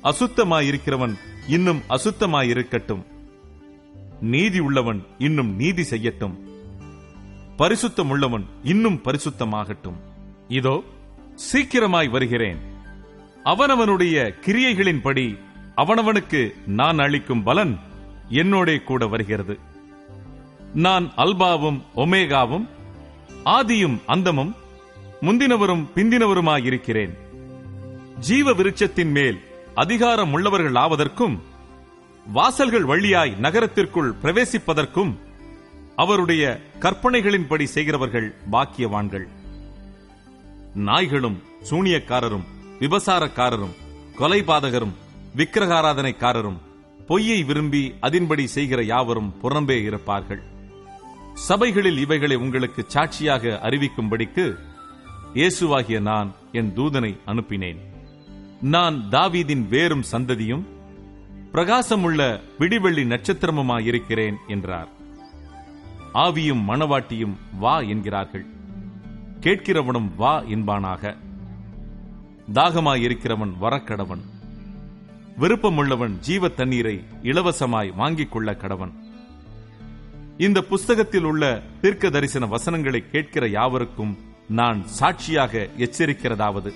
Speaker 1: அசுத்தமாயிருக்கிறவன் இன்னும் அசுத்தமாயிருக்கட்டும். நீதி உள்ளவன் இன்னும் நீதி செய்யட்டும். பரிசுத்தம் உள்ளவன் இன்னும் பரிசுத்தமாகட்டும். இதோ சீக்கிரமாய் வருகிறேன். அவனவனுடைய கிரியைகளின்படி அவனவனுக்கு நான் அளிக்கும் பலன் என்னோடே கூட வருகிறது. நான் அல்பாவும் ஒமேகாவும் ஆதியும் அந்தமும் முந்தினவரும் பிந்தினவருமாயிருக்கிறேன். ஜீவ விருட்சத்தின் மேல் அதிகாரம் உள்ளவர்கள் ஆவதற்கும் வாசல்கள் வழியாய் நகரத்திற்குள் பிரவேசிப்பதற்கும் அவருடைய கற்பனைகளின்படி செய்கிறவர்கள் பாக்கியவான்கள். நாய்களும் சூனியக்காரரும் விபசாரக்காரரும் கொலைபாதகரும் விக்கிரகாராதனைக்காரரும் பொய்யை விரும்பி அதின்படி செய்கிற யாவரும் புறம்பே இருப்பார்கள். சபைகளில் இவைகளை உங்களுக்கு சாட்சியாக அறிவிக்கும்படிக்கு இயேசுவாகிய நான் என் தூதனை அனுப்பினேன். நான் தாவீதின் வேரும் சந்ததியும் பிரகாசமுள்ள விடிவெள்ளி நட்சத்திரமுமாயிருக்கிறேன் என்றார். ஆவியும் மணவாட்டியும் வா என்கிறார்கள். கேட்கிறவனும் வா என்பானாக. தாகமாயிருக்கிறவன் வரக்கடவன். விருப்பமுள்ளவன் ஜீவ தண்ணீரை இலவசமாய் வாங்கிக் கொள்ள கடவன். இந்த புஸ்தகத்தில் உள்ள தீர்க்க தரிசன வசனங்களை கேட்கிற யாவருக்கும் நான் சாட்சியாக எச்சரிக்கிறதாவது,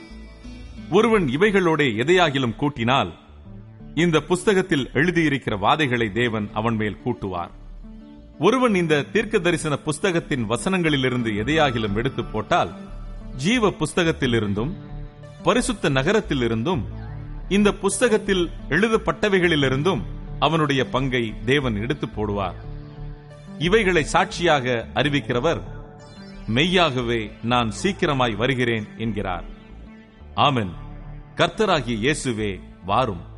Speaker 1: ஒருவன் இவைகளோட எதையாகிலும் கூட்டினால் இந்த புஸ்தகத்தில் எழுதியிருக்கிற வாதைகளை தேவன் அவன் மேல் கூட்டுவார். ஒருவன் இந்த தீர்க்க தரிசன புஸ்தகத்தின் வசனங்களிலிருந்து எதையாகிலும் எடுத்து போட்டால் ஜீவ புஸ்தகத்திலிருந்தும் பரிசுத்த நகரத்திலிருந்தும் இந்த புஸ்தகத்தில் எழுதப்பட்டவைகளிலிருந்தும் அவனுடைய பங்கை தேவன் எடுத்து போடுவார். இவைகளை சாட்சியாக அறிவிக்கிறவர் மெய்யாகவே நான் சீக்கிரமாய் வருகிறேன் என்கிறார். ஆமென். கர்த்தராகிய இயேசுவே வாரும்.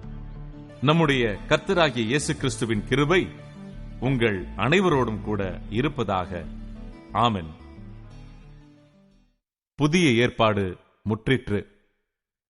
Speaker 1: நம்முடைய கர்த்தராகிய இயேசு கிறிஸ்துவின் கிருபை உங்கள் அனைவரோடும் கூட இருப்பதாக. ஆமென். புதிய ஏற்பாடு முற்றிற்று.